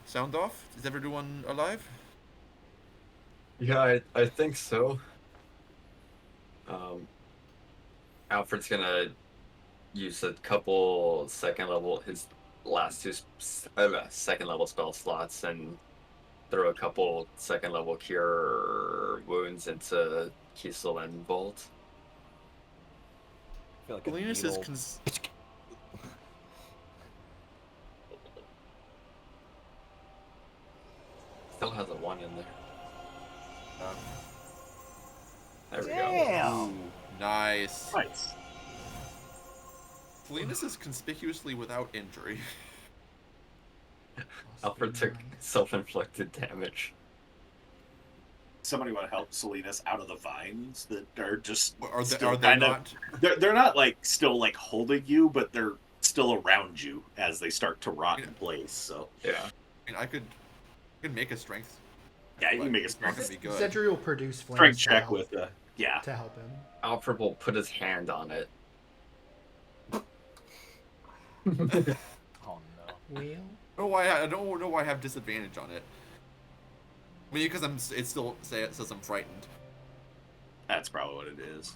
Sound off? Is everyone alive? Yeah, I think so. Alfred's gonna use a couple his last two second level spell slots and throw a couple second level cure wounds into Kiesel and Bolt. I feel like a Silenus is needle- has a 1 in there. Um, There we go. Damn. Ooh, nice. Nice. Silenus is conspicuously without injury. Alfred took self-inflicted damage. Somebody want to help Silenus out of the vines that are just Are they, still are they kind of- not? They're not like still like holding you, but they're still around you as they start to rot in place. So Yeah. I mean, I could make a strength. yeah, you can but make a it's not strength, gonna be good. Zedri will produce flames strength to check help- with yeah. to help him. Alfred will put his hand on it. Oh no. Wheel. I don't know why I have disadvantage on it. I mean, because it still says I'm frightened. That's probably what it is.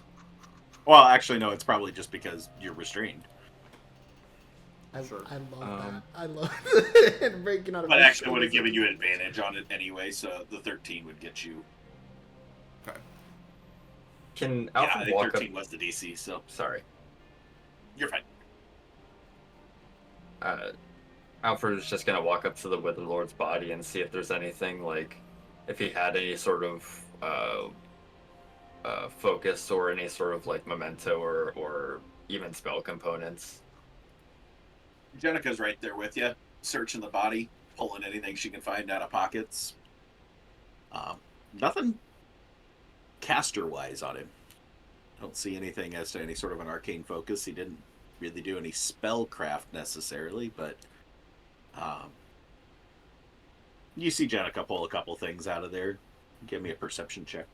Well, actually, no. It's probably just because you're restrained. Sure. I love Um, that. I love it. Breaking out of But my actually, would have shoulders given you is- advantage on it anyway. So the 13 would get you. Okay. Can Yeah, I Alfred think walk 13 up? was the DC. So Sorry. you're fine. Alfred is just gonna walk up to the Wither Lord's body and see if there's anything like, if he had any sort of focus or any sort of like memento or even spell components. Jenica's right there with you, searching the body, pulling anything she can find out of pockets. Nothing caster-wise on him. Don't see anything as to any sort of an arcane focus. He didn't really do any spellcraft necessarily, but you see Jenica pull a couple things out of there. Give me a perception check.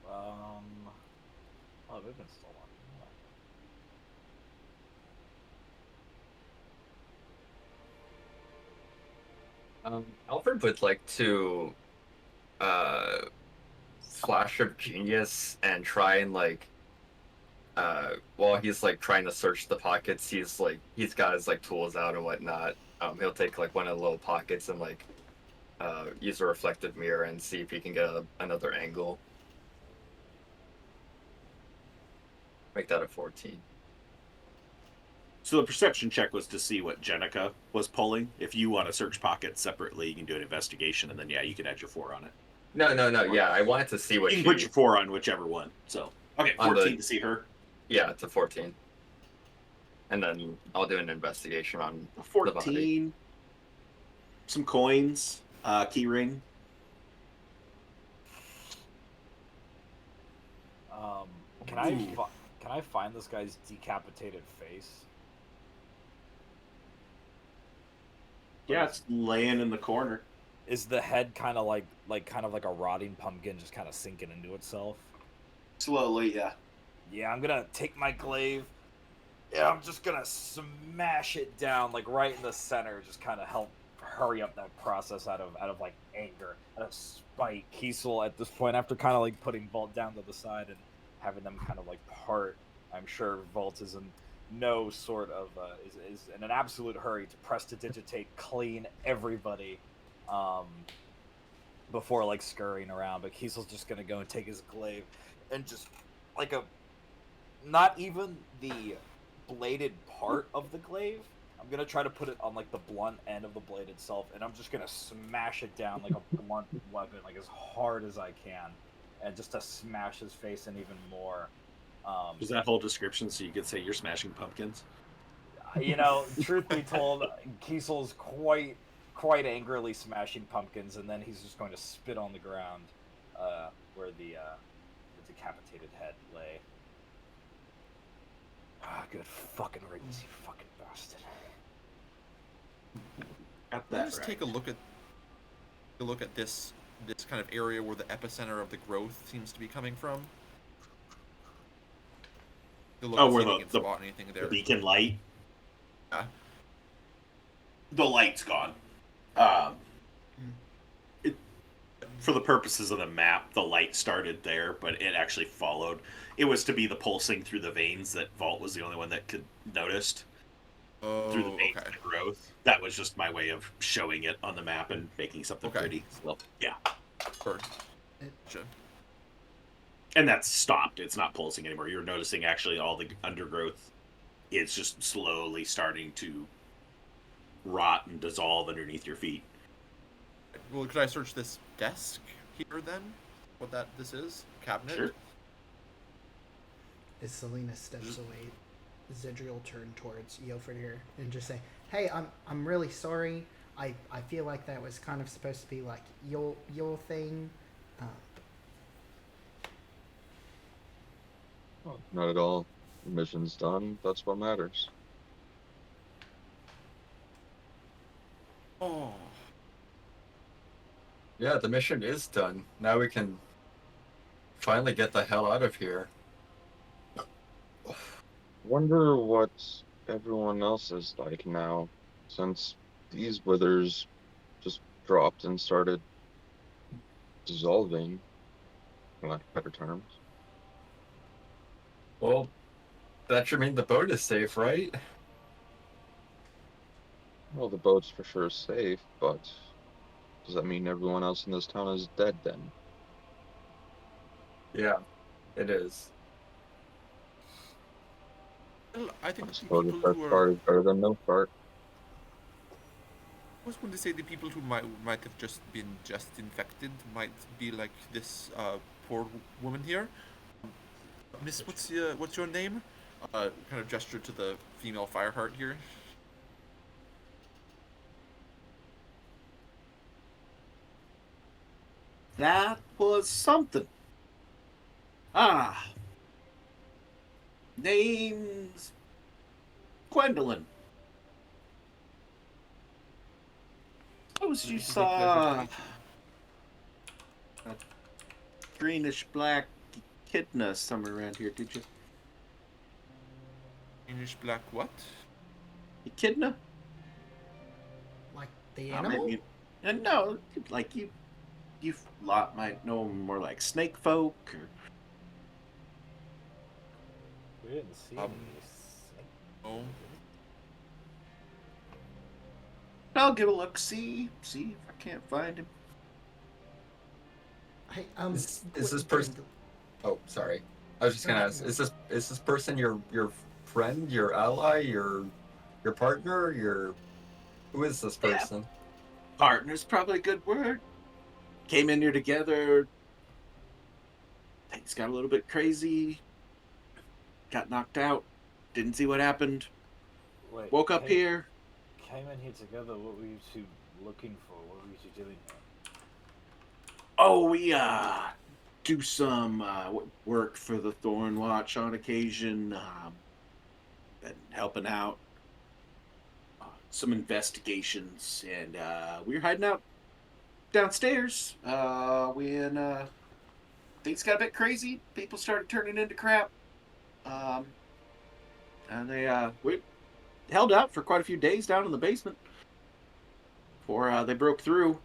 Oh, they've been still on. Alfred would like to flash of genius and try and like while he's like trying to search the pockets, he's got his like tools out and whatnot. He'll take like one of the little pockets and like use a reflective mirror and see if he can get another angle. Make that a 14. So the perception check was to see what Jenica was pulling. If you want to search pockets separately, you can do an investigation, and then yeah, you can add your 4 on it. No. Yeah, I wanted to see what You she. can put your 4 on whichever one. So okay, On 14 to see her. Yeah, it's a 14. And then I'll do an investigation on the body. 14. Some coins, key ring. Can I find this guy's decapitated face? Yeah, it's laying in the corner. Is the head kind of like a rotting pumpkin, just kind of sinking into itself? Slowly, yeah. Yeah, I'm gonna take my glaive. Yeah, I'm just gonna smash it down like right in the center, just kind of help hurry up that process out of like anger, out of spite. Kiesel at this point, after kind of like putting Volt down to the side and having them kind of like part, I'm sure Volt is in no sort of is in an absolute hurry to prestidigitate, clean everybody before like scurrying around. But Kiesel's just gonna go and take his glaive and just like not even the bladed part of the glaive. I'm gonna try to put it on like the blunt end of the blade itself, and I'm just gonna smash it down like a blunt weapon, like as hard as I can, and just to smash his face in even more. Was that whole description so you could say you're smashing pumpkins? You know, truth be told, Kiesel's quite angrily smashing pumpkins, and then he's just going to spit on the ground where the decapitated head lay. Ah, good fucking riddance, you fucking bastard. Got Let's that take a look at this kind of area where the epicenter of the growth seems to be coming from. Oh, where see if we the can spot anything there. The beacon light. Yeah. The light's gone. For the purposes of the map, the light started there, but it actually followed. It was to be the pulsing through the veins that Vault was the only one that could noticed. Oh, Through the veins okay. of the growth. That was just my way of showing it on the map and making something Okay. pretty. Well, yeah. Bird. Gotcha. And that's stopped. It's not pulsing anymore. You're noticing actually all the undergrowth. It's just slowly starting to rot and dissolve underneath your feet. well, could I search this desk here then? What this is? Cabinet? Sure. As Silenus steps away, Zedri will turn towards Jofriedr and just say, "Hey, I'm really sorry. I feel like that was kind of supposed to be like your thing." Oh, not at all. The mission's done. That's what matters. Oh. Yeah, the mission is done. Now we can finally get the hell out of here. Wonder what everyone else is like now, since these withers just dropped and started dissolving, for lack of better terms. Well, that should mean the boat is safe, right? Well, the boat's for sure safe, but does that mean everyone else in this town is dead then? Yeah, it is. Well, I think I the suppose people the first who part are. is better than no part. I was going to say the people who might have just been infected might be like this poor woman here. Miss, what's your name? Kind of gesture to the female Fireheart here. That was something. Ah. Name's Gwendolyn. Suppose you It is a pleasure to saw meet you. a greenish black echidna somewhere around here, did you? English black what? Echidna? Like the I animal? mean, no, like you lot might know 'em more like snake folk or We didn't see Um, any. Oh, I'll give a look, see if I can't find him. Hey, Is this person? Oh, sorry. I was just gonna ask: is this person your friend, your ally, your partner, who is this Yeah. person? Partner's probably a good word. Came in here together. Things got a little bit crazy. Got knocked out. Didn't see what happened. Wait, Woke up here. Came in here together. What were you two looking for? What were you two doing here? Oh, we do some work for the Thorn Watch on occasion. Been helping out some investigations, and we were hiding out downstairs. When things got a bit crazy, people started turning into crap. And we held out for quite a few days down in the basement before they broke through.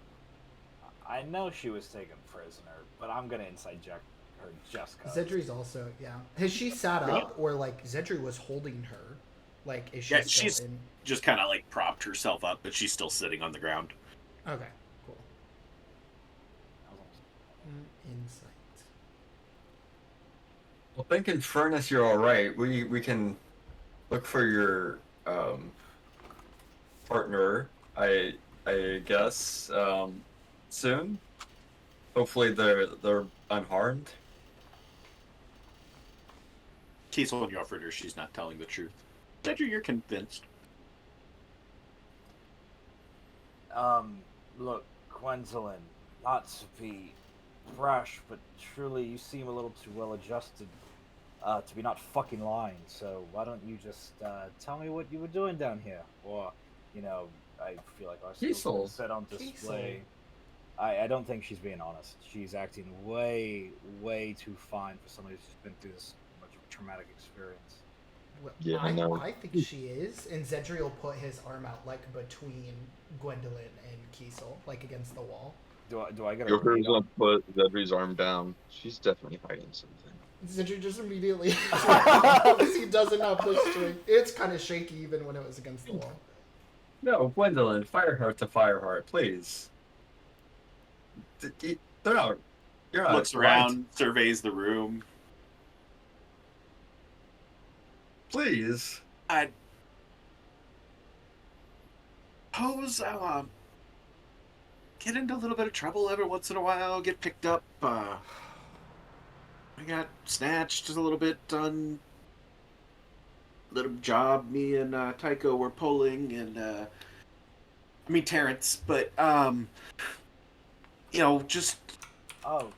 I know she was taken prisoner, but I'm gonna inside check her just cause. Zedri's also, yeah. Has she sat up, or like Zedri was holding her? Like, is she Yeah, still she's in? just kind of like propped herself up, but she's still sitting on the ground. Okay, cool. Insight. Well, think in Furnace you're all right. We can look for your partner. I guess soon. Hopefully they're unharmed. Kiesel and Jofriedr, she's not telling the truth. Cedric, you're convinced. Look, Gwendolyn, not to be brash, but truly you seem a little too well adjusted to be not fucking lying. So why don't you just tell me what you were doing down here? Or, you know, I feel like our skills have been Kiesel. set on display. I don't think she's being honest. She's acting way too fine for somebody who's just been through this much of a traumatic experience. Well, Yeah, I know. I think she is, and Zedri will put his arm out like between Gwendolyn and Kiesel, like against the wall. Do I get a Joker's read gonna on? put Zedri's arm down. She's definitely hiding something. Zedri just immediately because he doesn't have the strength. It's kind of shaky even when it was against the wall. No, Gwendolyn, Fireheart to Fireheart, please. They're not. You're not. Looks around, surveys the room. Please. I suppose get into a little bit of trouble every once in a while, get picked up. I got snatched a little bit on little job me and Tycho were pulling, and I mean Terrence, but just Oh,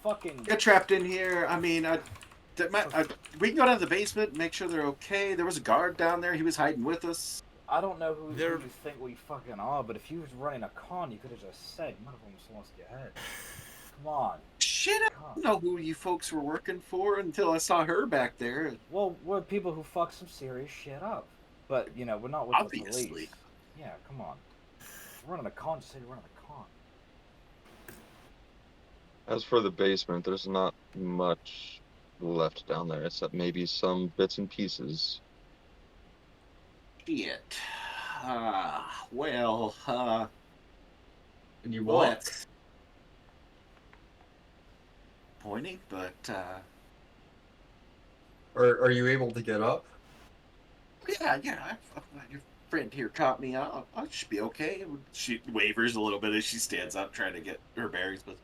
fucking. get trapped in here. I mean, we can go down to the basement and make sure they're okay. There was a guard down there. He was hiding with us. I don't know who They're- you think we fucking are, but if you was running a con, you could have just said, "One of them's lost your head." Come on. Shit, I don't know who you folks were working for until I saw her back there. Well, we're people who fuck some serious shit up, but we're not with the Obviously. police. Yeah, come on. We're running a con. Just say you're running a con. As for the basement, there's not much left down there, except maybe some bits and pieces. Shit. And you Well, walk. that's pointing, but Are you able to get up? yeah, your friend here caught me. I should be okay. She wavers a little bit as she stands up, trying to get her bearings, but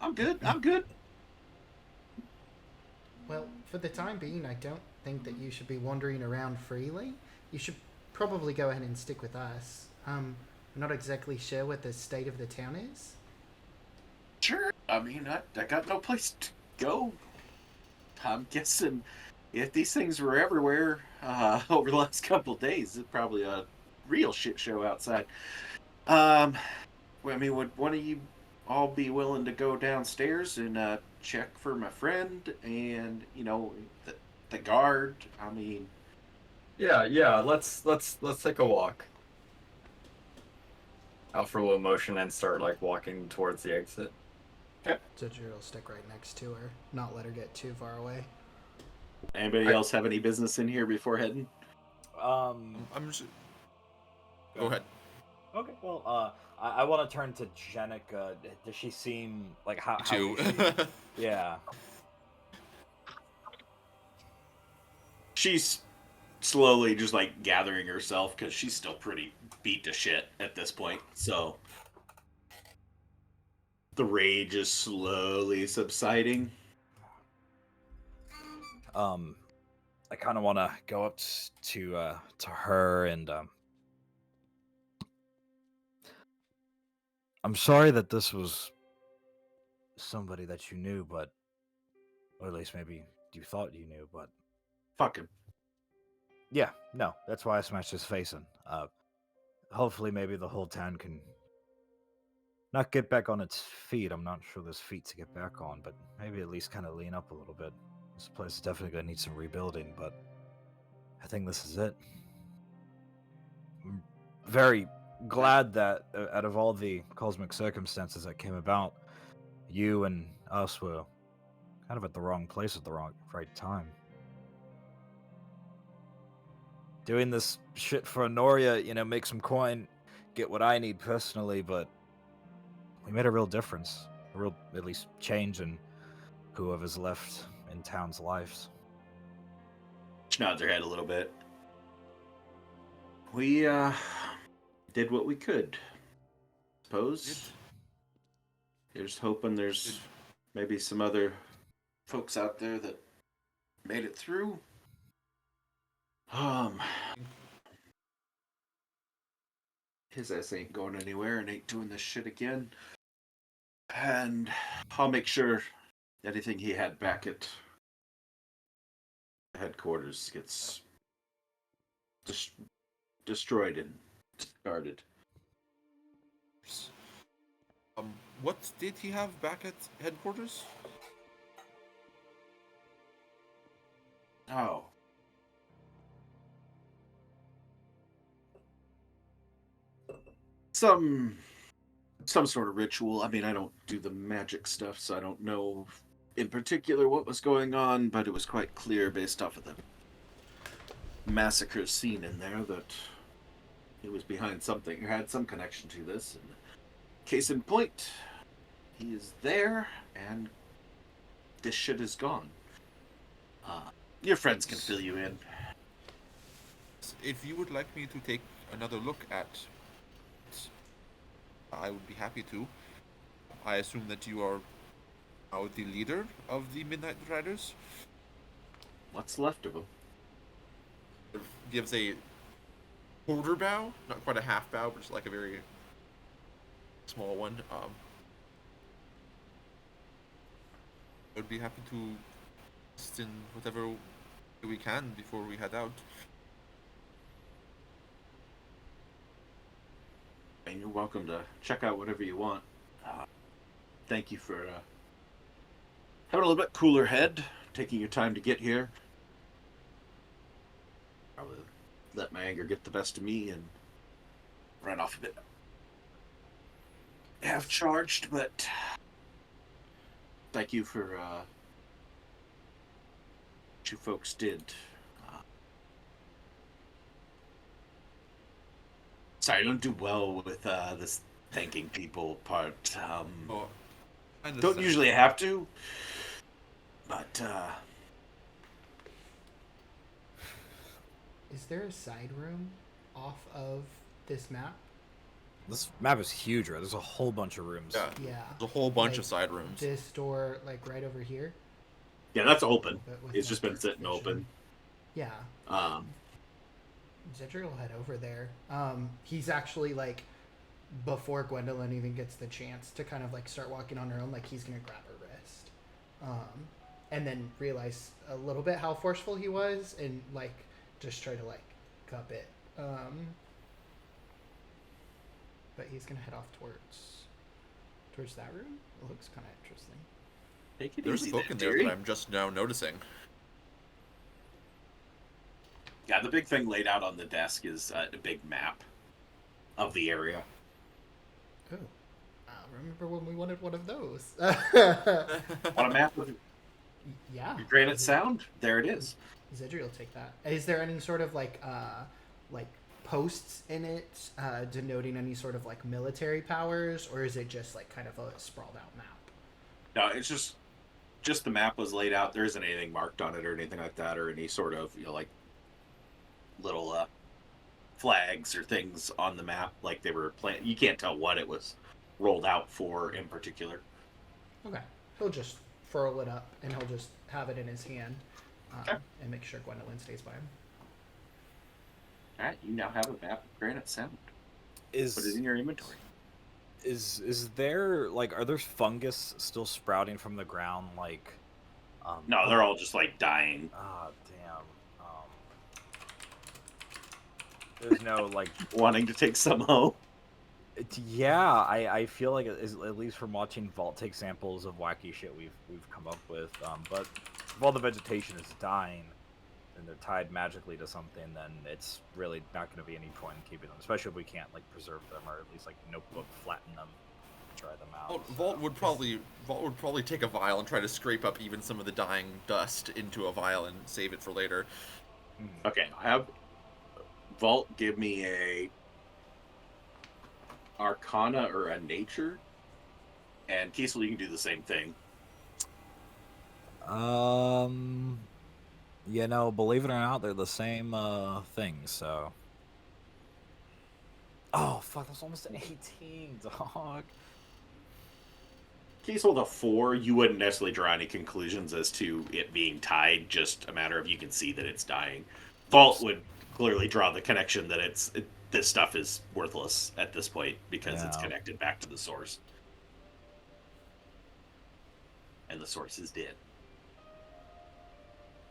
I'm good. I'm good. Well, for the time being, I don't think that you should be wandering around freely. You should probably go ahead and stick with us. I'm not exactly sure what the state of the town is. Sure. I mean, I got no place to go. I'm guessing if these things were everywhere over the last couple of days, it's probably a real shit show outside. Well, I mean, would one of you all be willing to go downstairs and check for my friend and the guard? I mean, Yeah. Let's take a walk. Alfred will motion and start like walking towards the exit. Zidri will stick right next to her, not let her get too far away. anybody else have any business in here before heading? I'm just. Go ahead. Okay. Well, I want to turn to Jenica. Does she seem like how? Too. Yeah. She's slowly just like gathering herself because she's still pretty beat to shit at this point. So the rage is slowly subsiding. I kind of want to go up to her and I'm sorry that this was somebody that you knew, but or at least maybe you thought you knew, but Fuck him. yeah, no, that's why I smashed his face in. Hopefully, maybe the whole town can not get back on its feet. I'm not sure there's feet to get back on, but maybe at least kind of lean up a little bit. This place is definitely going to need some rebuilding, but I think this is it. I'm very glad that out of all the cosmic circumstances that came about, you and us were kind of at the wrong place at the right time. Doing this shit for Honoria, make some coin, get what I need personally, but we made a real difference. A real, at least, change in whoever's left in town's lives. She nods her head a little bit. We did what we could. Suppose. Here's hoping there's maybe some other folks out there that made it through. His ass ain't going anywhere and ain't doing this shit again. And I'll make sure anything he had back at headquarters gets destroyed and discarded. What did he have back at headquarters? Oh. Some sort of ritual. I mean, I don't do the magic stuff, so I don't know in particular what was going on, but it was quite clear based off of the massacre scene in there that he was behind something or had some connection to this. And case in point, he is there, and this shit is gone. Your friends can fill you in. If you would like me to take another look at I would be happy to. I assume that you are now the leader of the Midnight Riders. What's left of them? Gives a quarter bow, not quite a half bow, but just like a very small one. I would be happy to assist in whatever we can before we head out. And you're welcome to check out whatever you want. Thank you for having a little bit cooler head, taking your time to get here. Probably let my anger get the best of me and run off a bit. Have charged, but thank you for what you folks did. Sorry, I don't do well with this thanking people part. I Don't understand. usually have to, but Is there a side room off of this map? This map is huge, right? There's a whole bunch of rooms. Yeah, Yeah. there's a whole bunch Like, of side rooms. This door, like right over here. yeah, that's open. But with It's no just been dark sitting vision. open. Yeah. Zedriel will head over there. He's actually like, before Gwendolyn even gets the chance to kind of like start walking on her own, like he's gonna grab her wrist, and then realize a little bit how forceful he was, and like just try to like cup it. But he's gonna head off towards that room. It looks kind of interesting. Take it There's easy a book there, in there dearie. that I'm just now noticing. Yeah, the big thing laid out on the desk is a big map of the area. Oh, remember when we wanted one of those? On a map of Yeah. Granite Sound, there it is. Zedriel will take that. Is there any sort of like posts in it denoting any sort of like military powers, or is it just like kind of a sprawled out map? No, it's just the map was laid out. There isn't anything marked on it or anything like that, or any sort of like little flags or things on the map like they were playing. You can't tell what it was rolled out for in particular. Okay. He'll just furl it up and he'll just have it in his hand Okay. and make sure Gwendolyn stays by him. All right, you now have a map of Granite Sound. Put it Is in your inventory. there like, are there fungus still sprouting from the ground? Like, No, they're all just like dying. ah, damn. There's no like. Wanting to take some home. Yeah, I feel like at least from watching Vault take samples of wacky shit we've come up with. But if all the vegetation is dying and they're tied magically to something, then it's really not going to be any point in keeping them, especially if we can't like preserve them or at least like notebook flatten them, dry them out. Oh, Vault would probably take a vial and try to scrape up even some of the dying dust into a vial and save it for later. Okay, have Vault give me a Arcana or a Nature, and Kiesel, you can do the same thing. Believe it or not, they're the same thing. So. Oh fuck! That's almost an 18, dog. Kiesel, the 4, you wouldn't necessarily draw any conclusions as to it being tied. Just a matter of you can see that it's dying. Vault would clearly draw the connection that this stuff is worthless at this point because it's Yeah. connected back to the source, and the source is dead.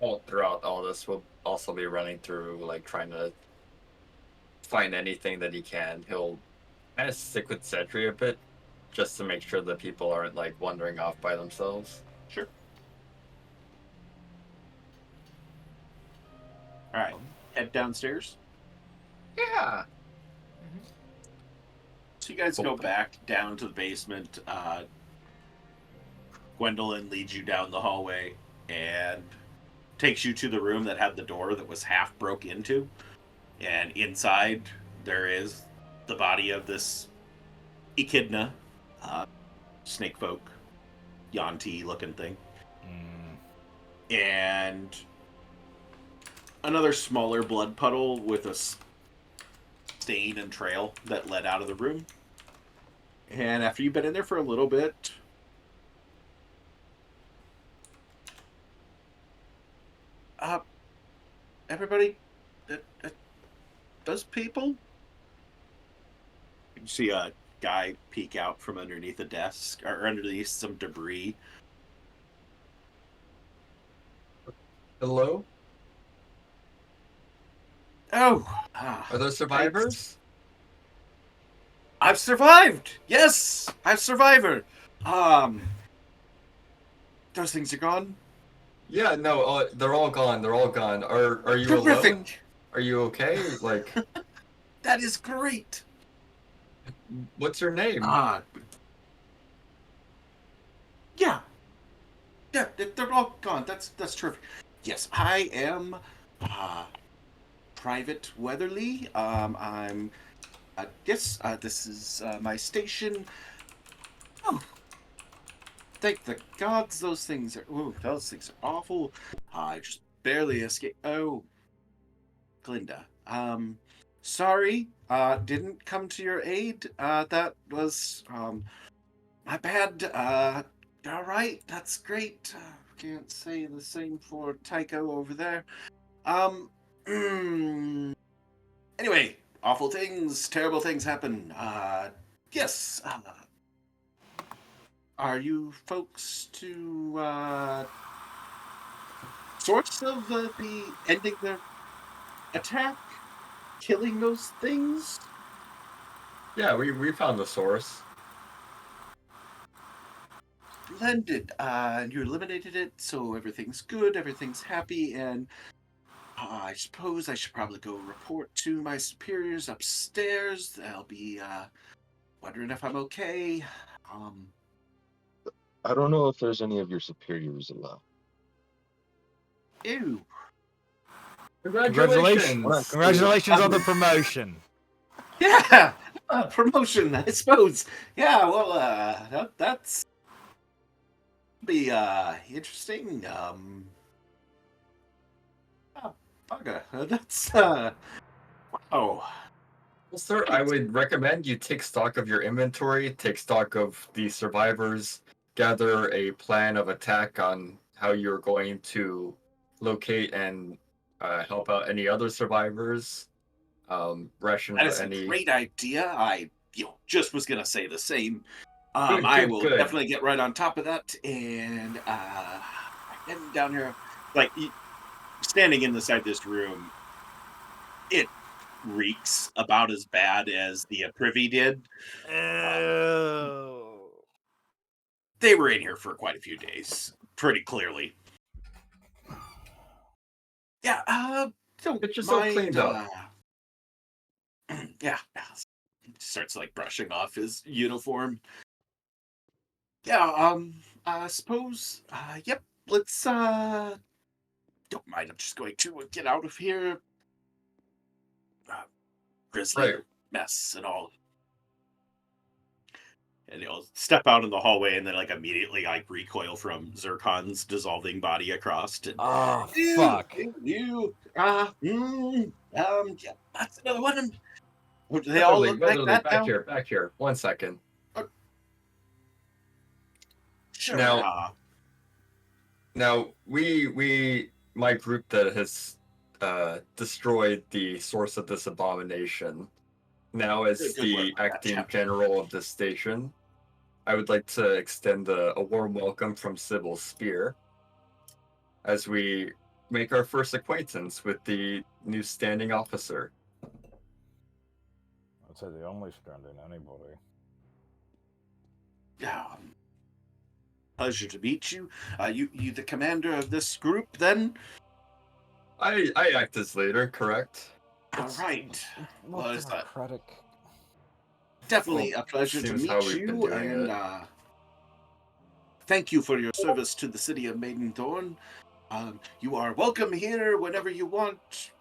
All throughout all this, we'll also be running through, like, trying to find anything that he can. He'll kind of stick with Sentry a bit, just to make sure that people aren't, like, wandering off by themselves. Sure. All right, head downstairs. Yeah. So you guys go back down to the basement. Gwendolyn leads you down the hallway and takes you to the room that had the door that was half broke into. And inside there is the body of this echidna, snake folk, Yanti looking thing. And another smaller blood puddle with a stain and trail that led out of the room. And after you've been in there for a little bit, everybody, those people. You see a guy peek out from underneath a desk or underneath some debris. Hello? Oh, Are those survivors? I've survived. Yes, I've survived. Those things are gone. Yeah, no, they're all gone. They're all gone. Are you Terrific. alone? Are you okay? Like, That is great. what's your name? Yeah, they're all gone. That's terrific. Yes, I am Private Weatherly. I'm yes. This is my station. Oh, thank the gods. Those things are awful. I just barely escaped. Oh, Glinda. Sorry. Didn't come to your aid. That was my bad. All right. That's great. Can't say the same for Tycho over there. Anyway, awful things, terrible things happen. Yes. Are you folks to source of the ending the attack, killing those things? Yeah, we found the source. Splendid. You eliminated it, so everything's good, everything's happy, and I suppose I should probably go report to my superiors upstairs. They'll be wondering if I'm okay. I don't know if there's any of your superiors allowed. Ew. Congratulations! Congratulations on the promotion. Yeah, promotion, I suppose. Yeah, well, that's be interesting. Bugger. That's wow. Well, sir, I would recommend you take stock of your inventory, take stock of the survivors, gather a plan of attack on how you're going to locate and help out any other survivors. Ration That is any. a great idea. I just was gonna say the same. Good, I good, will good. definitely get right on top of that, and I'm down here, like standing in the side of this room. It reeks about as bad as the privy did. Oh. They were in here for quite a few days, pretty clearly. Yeah, don't Get yourself mind. cleaned up. Yeah, starts like brushing off his uniform. Yeah, I suppose, yep, let's, don't mind, I'm just going to get out of here. Grisly Right. mess and all. And he'll step out in the hallway and then, like, immediately, like, recoil from Zircon's dissolving body across. And, Oh, fuck. yeah, that's another one. They all look like that back now? back here. 1 second. Sure. Now my group that has destroyed the source of this abomination, now as Good the work, acting chap. general of this station, I would like to extend a warm welcome from Cybil's Spear as we make our first acquaintance with the new standing officer. I'd say the only standing anybody. Yeah. Pleasure to meet you. You the commander of this group, then? I act as leader, correct? All right. More Well, it's democratic. definitely a pleasure to seems how meet we've been you, doing and it. thank you for your service to the city of Maidenthorn. You are welcome here whenever you want.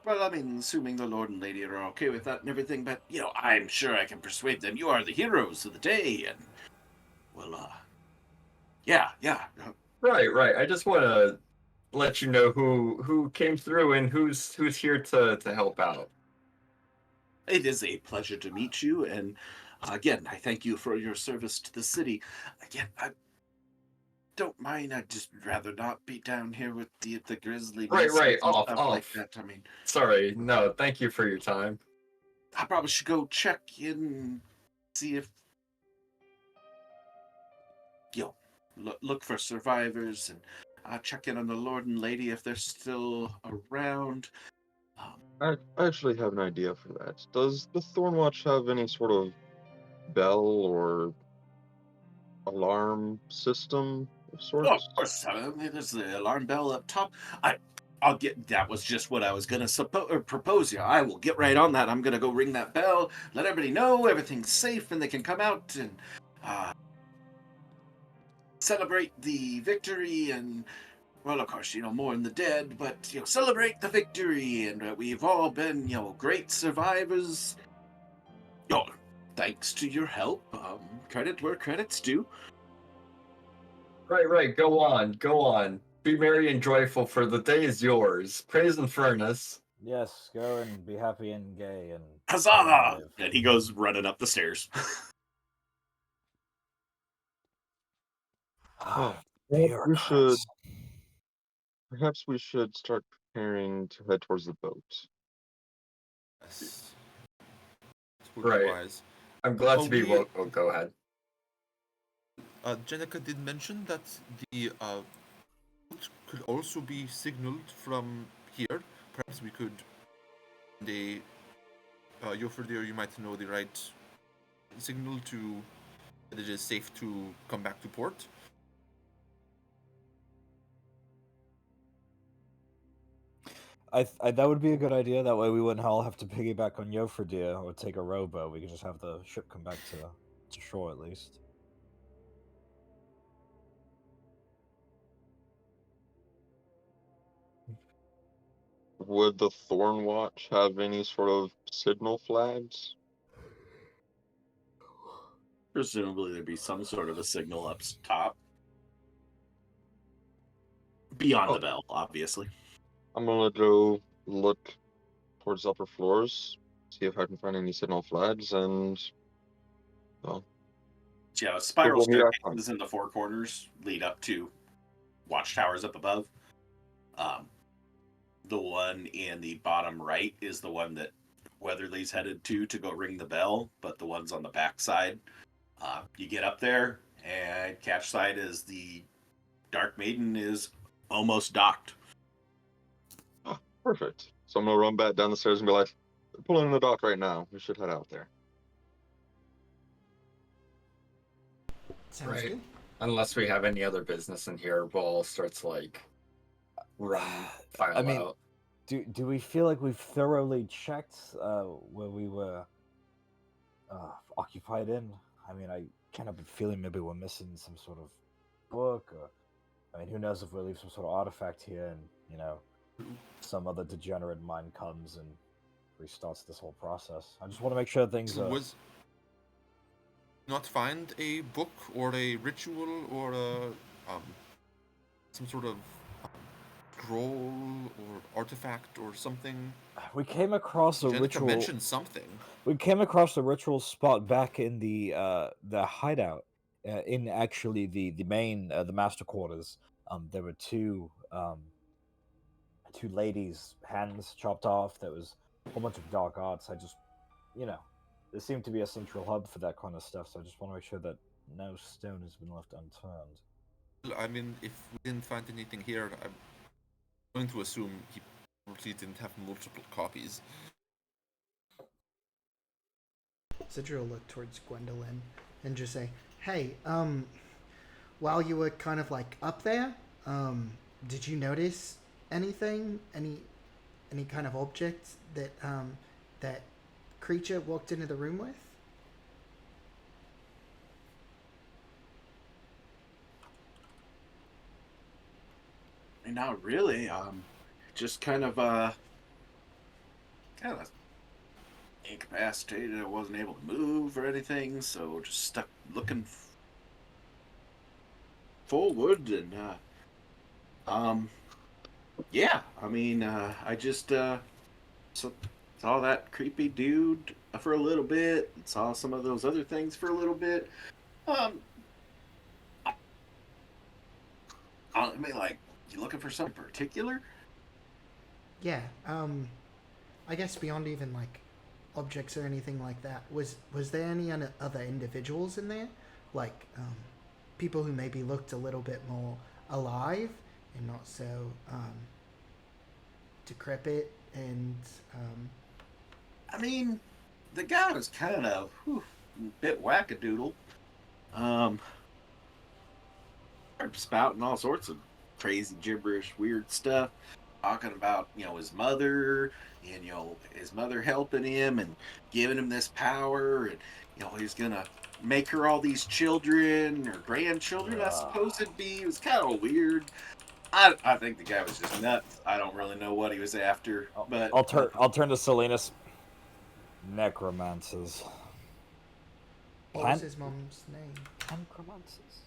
Well, I mean, assuming the Lord and Lady are okay with that and everything, but, I'm sure I can persuade them. You are the heroes of the day, and, well, yeah. Right. I just want to let you know who came through and who's here to help out. It is a pleasure to meet you, and again, I thank you for your service to the city. Again, I don't mind. I'd just rather not be down here with the grizzly Right, beasts and off, stuff like off. that. I mean, Sorry, no, thank you for your time. I probably should go check in, see if look for survivors, and check in on the Lord and Lady if they're still around. I actually have an idea for that. Does the Thornwatch have any sort of bell or alarm system of Oh, of sorts? course. There's the alarm bell up top. I'll get. That was just what I was gonna propose. Yeah, I will get right on that. I'm gonna go ring that bell, let everybody know everything's safe, and they can come out and celebrate the victory. And well, of course, mourn the dead, but celebrate the victory, and we've all been, great survivors. Oh, thanks to your help. Credit where credit's due. Right, go on. Be merry and joyful, for the day is yours. Praise and furnace. Yes, go and be happy and gay and Huzzah! alive. And he goes running up the stairs. Oh, Bureaucrats. perhaps we should start preparing to head towards the boat. Yes. Right. Wise. I'm glad to be. we- Oh, go ahead. Jenica did mention that the boat could also be signaled from here. Perhaps we could. Jofriedr, you might know the right signal to that it is safe to come back to port. That would be a good idea. That way we wouldn't all have to piggyback on Jofriedr or take a rowboat. We could just have the ship come back to shore at least. Would the Thornwatch have any sort of signal flags? Presumably there'd be some sort of a signal up top. Beyond the bell, obviously. I'm gonna go look towards the upper floors, see if I can find any signal flags, and well, Yeah, spiral Well, yeah. staircases in the four corners lead up to watchtowers up above. The one in the bottom right is the one that Weatherly's headed to go ring the bell, but the ones on the back side, you get up there, and catch side is the Dark Maiden is almost docked. oh, perfect. So I'm gonna run back down the stairs and be like, "They're pulling in the dock right now. We should head out there." Sounds Right. good. Unless we have any other business in here, we'll all start to file I mean, out. do we feel like we've thoroughly checked where we were occupied in? I mean, I kind of been feeling maybe we're missing some sort of book, or I mean, who knows if we leave some sort of artifact here, and some other degenerate mind comes and restarts this whole process. I just want to make sure things are. Was not find a book or a ritual or some sort of scroll or artifact or something. We came across a Jenica ritual. mentioned something. We came across a ritual spot back in the hideout, in actually the main the master quarters. There were two ladies' hands chopped off. There was a whole bunch of dark arts. I just, there seemed to be a central hub for that kind of stuff. So I just want to make sure that no stone has been left unturned. I mean, if we didn't find anything here, I'm going to assume he probably didn't have multiple copies. Sidra will look towards Gwendolyn and just say, "Hey, while you were kind of like up there, did you notice anything? Any kind of object that that creature walked into the room with?" Not really. Just kind of incapacitated. I wasn't able to move or anything, so just stuck looking forward. And yeah, I mean, I just saw that creepy dude for a little bit, and saw some of those other things for a little bit. I mean, like, you looking for something particular? Yeah. I guess beyond even like objects or anything like that, was there any other individuals in there, like people who maybe looked a little bit more alive and not so decrepit and I mean, the guy was kind of a bit wackadoodle. Um, spouting all sorts of crazy, gibberish, weird stuff, talking about his mother and his mother helping him and giving him this power, and he's gonna make her all these children or grandchildren. I suppose it'd be. It was kind of weird. I think the guy was just nuts. I don't really know what he was after, but I'll turn to Silenus. Necromancers. what was his mom's name? Necromancers.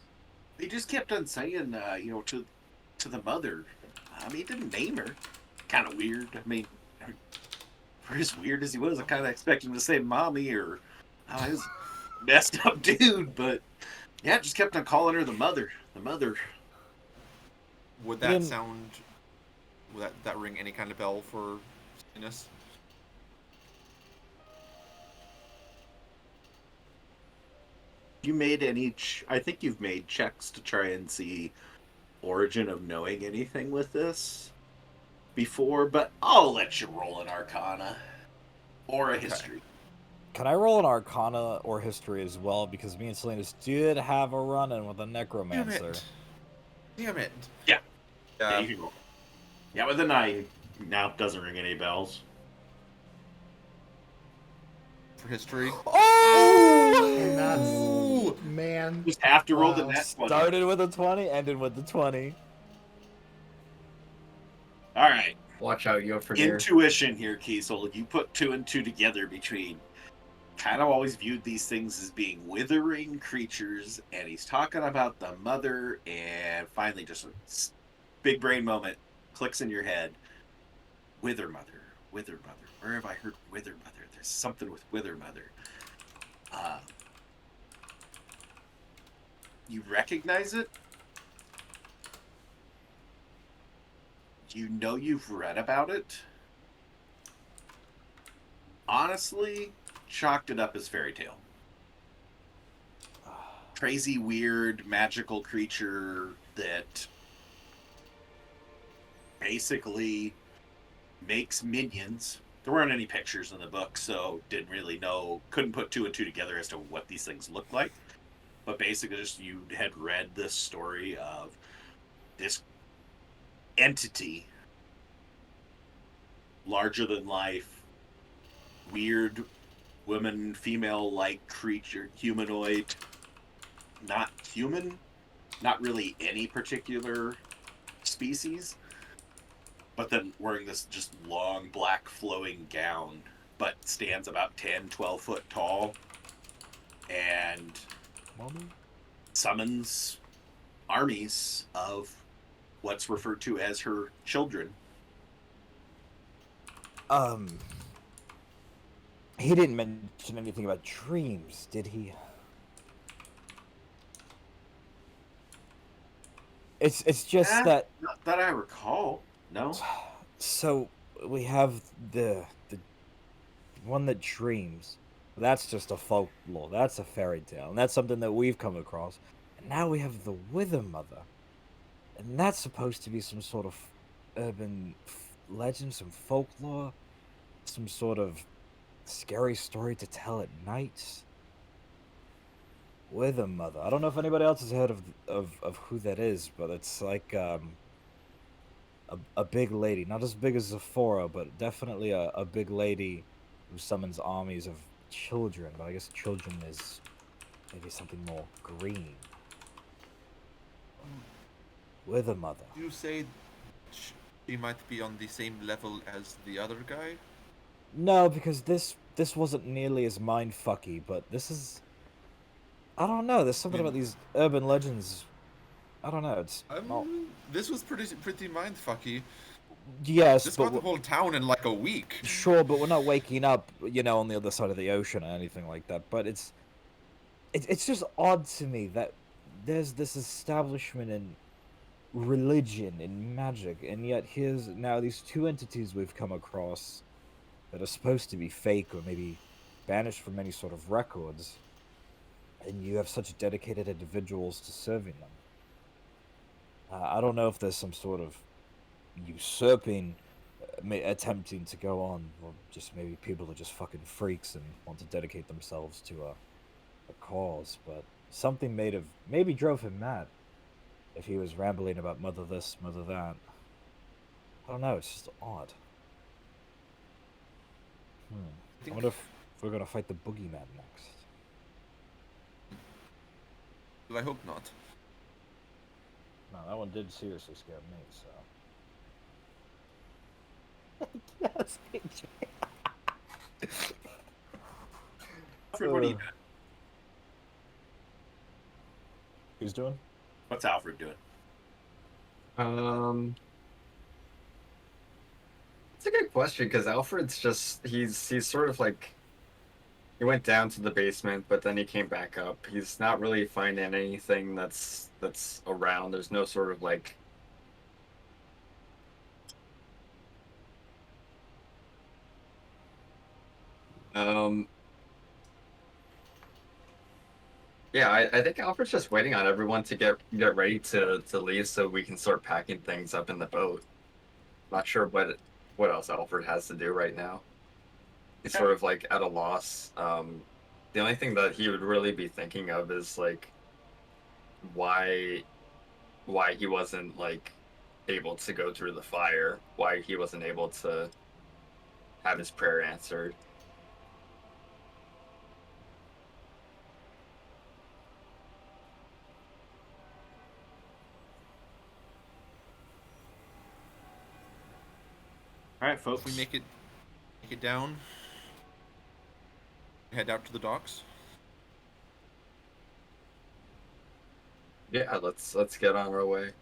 he just kept on saying, to the mother. I mean, he didn't name her. Kind of weird. I mean, for as weird as he was, I kind of expected him to say mommy or he was a messed up dude. But yeah, just kept on calling her the mother. The mother. Would that sound? Would that ring any kind of bell for Silenus? You made any? I think you've made checks to try and see origin of knowing anything with this before, but I'll let you roll an Arcana or a history. Can I roll an Arcana or history as well? Because me and Silenus did have a run-in with a Necromancer. Damn it. Yeah. Yeah, you can roll. Yeah, with a 9. Now it doesn't ring any bells. For history. Oh! And that's, man. Just have to roll the net 20. Started with a 20, ended with the 20. All right. Watch out, Jofriedr. Intuition here, Kiesel. You put 2 and 2 together between kind of always viewed these things as being withering creatures, and he's talking about the mother, and finally just a big brain moment clicks in your head. Wither mother, wither mother. Where have I heard wither mother? There's something with wither mother. You recognize it? You know you've read about it? Honestly, chalked it up as fairy tale. Crazy, weird, magical creature that basically makes minions. There weren't any pictures in the book, so didn't really know, couldn't put 2 and 2 together as to what these things look like. But basically, just you had read this story of this entity, larger than life, weird woman, female-like creature, humanoid, not human, not really any particular species, but then wearing this just long black flowing gown, but stands about 10, 12 foot tall, and summons armies of what's referred to as her children. He didn't mention anything about dreams, did he? It's just that not that I recall. No. So we have the one that dreams. That's just a folklore. That's a fairy tale, and that's something that we've come across. And now we have the Wither Mother, and that's supposed to be some sort of urban legend, some folklore, some sort of scary story to tell at night. Wither Mother. I don't know if anybody else has heard of who that is, but it's like a big lady, not as big as Zephora, but definitely a big lady who summons armies of children. But I guess children is maybe something more green. Wither Mother. You say she might be on the same level as the other guy? No, because this wasn't nearly as mindfucky, but this is. I don't know. There's something about these urban legends. I don't know. It's this was pretty mindfucky. Yes, This but got the whole town in like a week. sure, but we're not waking up, on the other side of the ocean or anything like that. But it's just odd to me that there's this establishment in religion and magic, and yet here's now these two entities we've come across that are supposed to be fake or maybe banished from any sort of records, and you have such dedicated individuals to serving them. I don't know if there's some sort of usurping attempting to go on, or just maybe people are just fucking freaks and want to dedicate themselves to a cause, but something maybe drove him mad if he was rambling about mother this, mother that. I don't know, it's just odd. I wonder if we're gonna fight the boogeyman next. But I hope not. No, that one did seriously scare me, so. Yes, AJ. Alfred, what are you doing? Who's doing? What's Alfred doing? It's a good question because Alfred's just he's sort of like he went down to the basement, but then he came back up. He's not really finding anything that's around. There's no sort of like yeah, I think Alfred's just waiting on everyone to get ready to leave so we can start packing things up in the boat. Not sure what else Alfred has to do right now. He's sort of like at a loss. The only thing that he would really be thinking of is like why he wasn't like able to go through the fire, why he wasn't able to have his prayer answered. All right, folks. If we make it down, head out to the docks. Yeah, let's get on our way.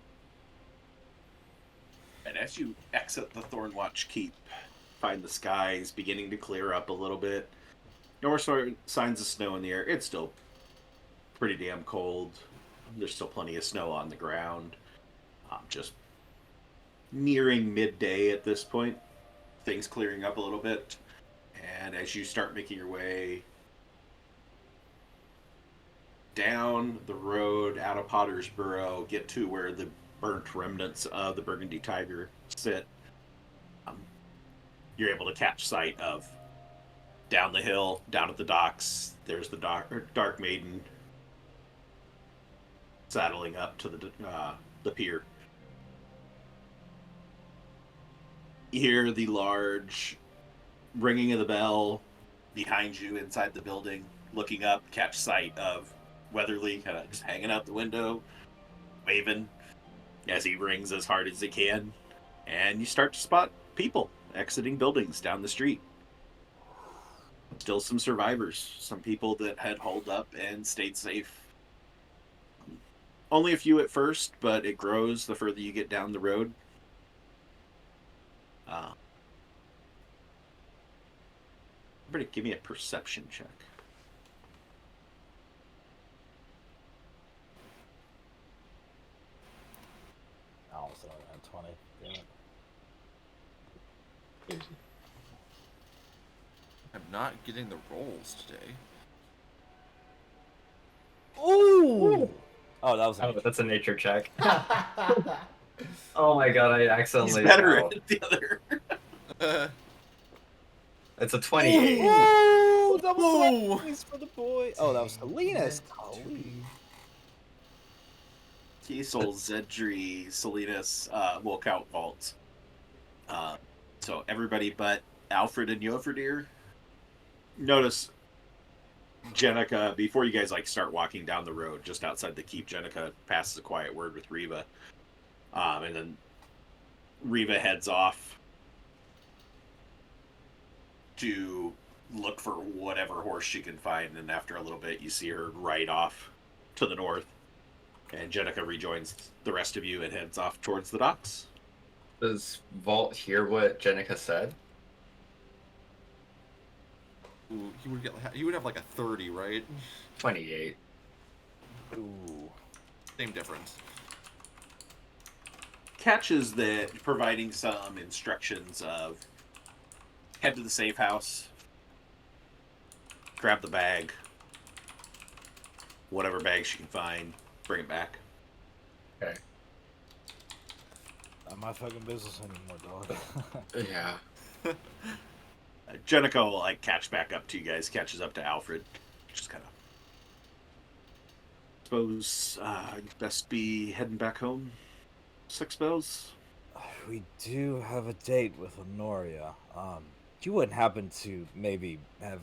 And as you exit the Thornwatch Keep, find the skies beginning to clear up a little bit. No more signs of snow in the air. It's still pretty damn cold. There's still plenty of snow on the ground. Just nearing midday at this point. Things clearing up a little bit. And as you start making your way down the road out of Pottersboro, get to where the burnt remnants of the Burgundy Tiger sit, you're able to catch sight of down the hill, down at the docks. There's the Dark Maiden saddling up to the pier. You hear the large ringing of the bell behind you inside the building. Looking up, catch sight of Weatherly kind of just hanging out the window, waving as he rings as hard as he can. And you start to spot people exiting buildings down the street. Still some survivors, some people that had holed up and stayed safe. Only a few at first, but it grows the further you get down the road. Everybody give me a perception check. Oh, so I had 20. Damn it. I'm not getting the rolls today. Ooh! Oh, that was That's a nature check. Oh my god, I accidentally. He's better at the other. It's a 28. Ooh! Double points for the boy. Oh, that was Silenus. Kiesel, Zedri, Silenus will count vaults. So everybody but Alfred and Jofriedr. Notice Jenica, before you guys start walking down the road just outside the keep, Jenica passes a quiet word with Riva. And then Riva heads off to look for whatever horse she can find, and after a little bit you see her ride off to the north, and Jenica rejoins the rest of you and heads off towards the docks. Does Vault hear what Jenica said? Ooh, he would have like a 30, right? 28. Ooh. Same difference. Catches that providing some instructions of head to the safe house, grab the bag, whatever bag she can find, bring it back. Okay. Not my fucking business anymore, dog. Yeah. Jenica will like catch back up to you guys, catches up to Alfred. Just kind of. Suppose you'd best be heading back home. 6 bells. We do have a date with Honoria. You wouldn't happen to maybe have...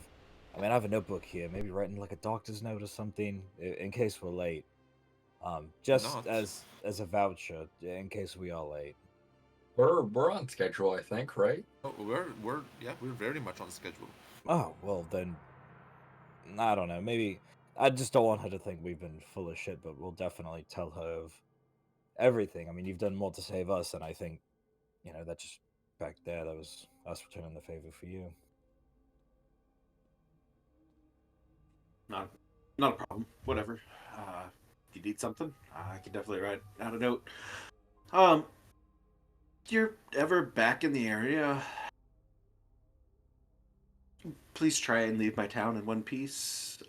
I mean, I have a notebook here. Maybe writing like a doctor's note or something in case we're late. Just Not. as a voucher in case we are late. We're on schedule, I think, right? Oh, we're very much on schedule. Oh, well then... I don't know. Maybe... I just don't want her to think we've been full of shit, but we'll definitely tell her of everything. I mean, you've done more to save us, and I think, you know, that just back there, that was us returning the favor for you. Not a problem. Whatever. If you need something, I can definitely write out a note. You're ever back in the area? Please try and leave my town in one piece.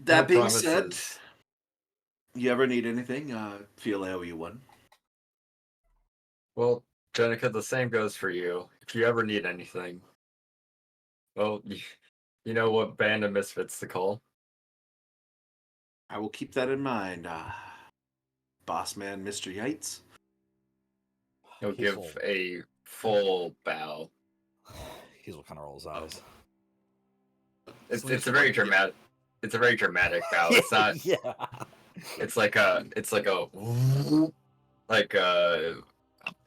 That No being said, promises. you ever need anything, feel I owe you one. Well, Jenica, the same goes for you. If you ever need anything, well, you know what band of misfits to call. I will keep that in mind. Boss man, Mr. Yates. He'll He's give a full bow. Kiesel kind of rolls eyes. It's Silenus a will, very like, yeah. dramatic. It's a very dramatic bow. It's not. Yeah. It's like a. Like oh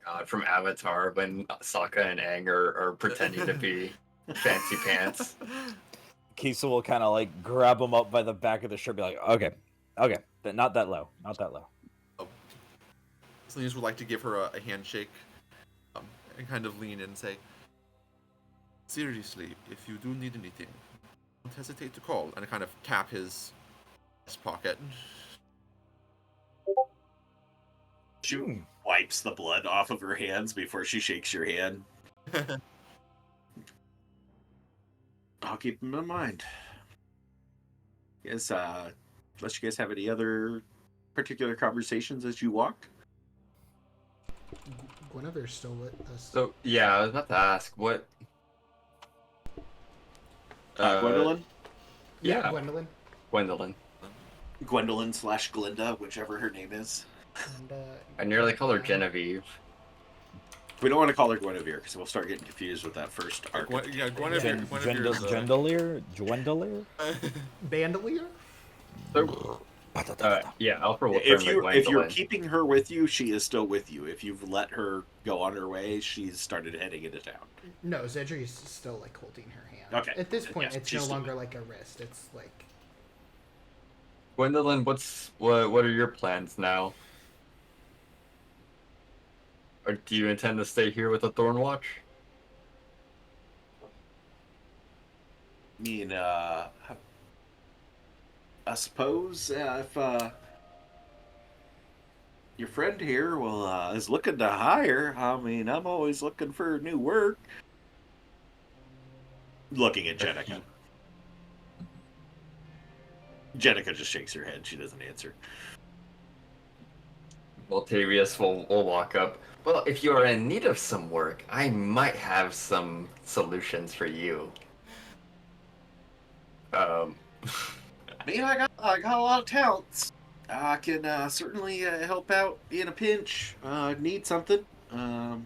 God, from Avatar when Sokka and Aang are pretending to be fancy pants. Kiesel will kind of like grab him up by the back of the shirt, be like, okay, but not that low, not that low. Silenus would like to give her a handshake, and kind of lean in and say, "Seriously, if you do need anything, don't hesitate to call." And kind of tap his pocket. She wipes the blood off of her hands before she shakes your hand. I'll keep them in mind. Yes, unless you guys have any other particular conversations as you walk. Guinevere's still with us. So yeah, I was about to ask what. Gwendolyn? Yeah, Gwendolyn. Gwendolyn. Gwendolyn / Glinda, whichever her name is. And, I nearly called her Genevieve. We don't want to call her Guinevere because we'll start getting confused with that first arc. Guinevere. Gwendolyn? Bandolier? So, yeah, Alfred will turn If to you're Gwendolyn. keeping her with you, she is still with you. If you've let her go on her way, she's started heading into town. No, Zedri's still like holding her hand. Okay. At this point, Yes, it's she's no still- longer like a wrist. It's like Gwendolyn, what are your plans now? Or do you intend to stay here with the Thornwatch? I mean, I suppose if your friend here is looking to hire, I mean, I'm always looking for new work. Looking at Jenica. Jenica just shakes her head. She doesn't answer. Voltavius will walk up. Well, if you are in need of some work, I might have some solutions for you. I mean, I got a lot of talents. I can certainly help out in a pinch. Need something. Are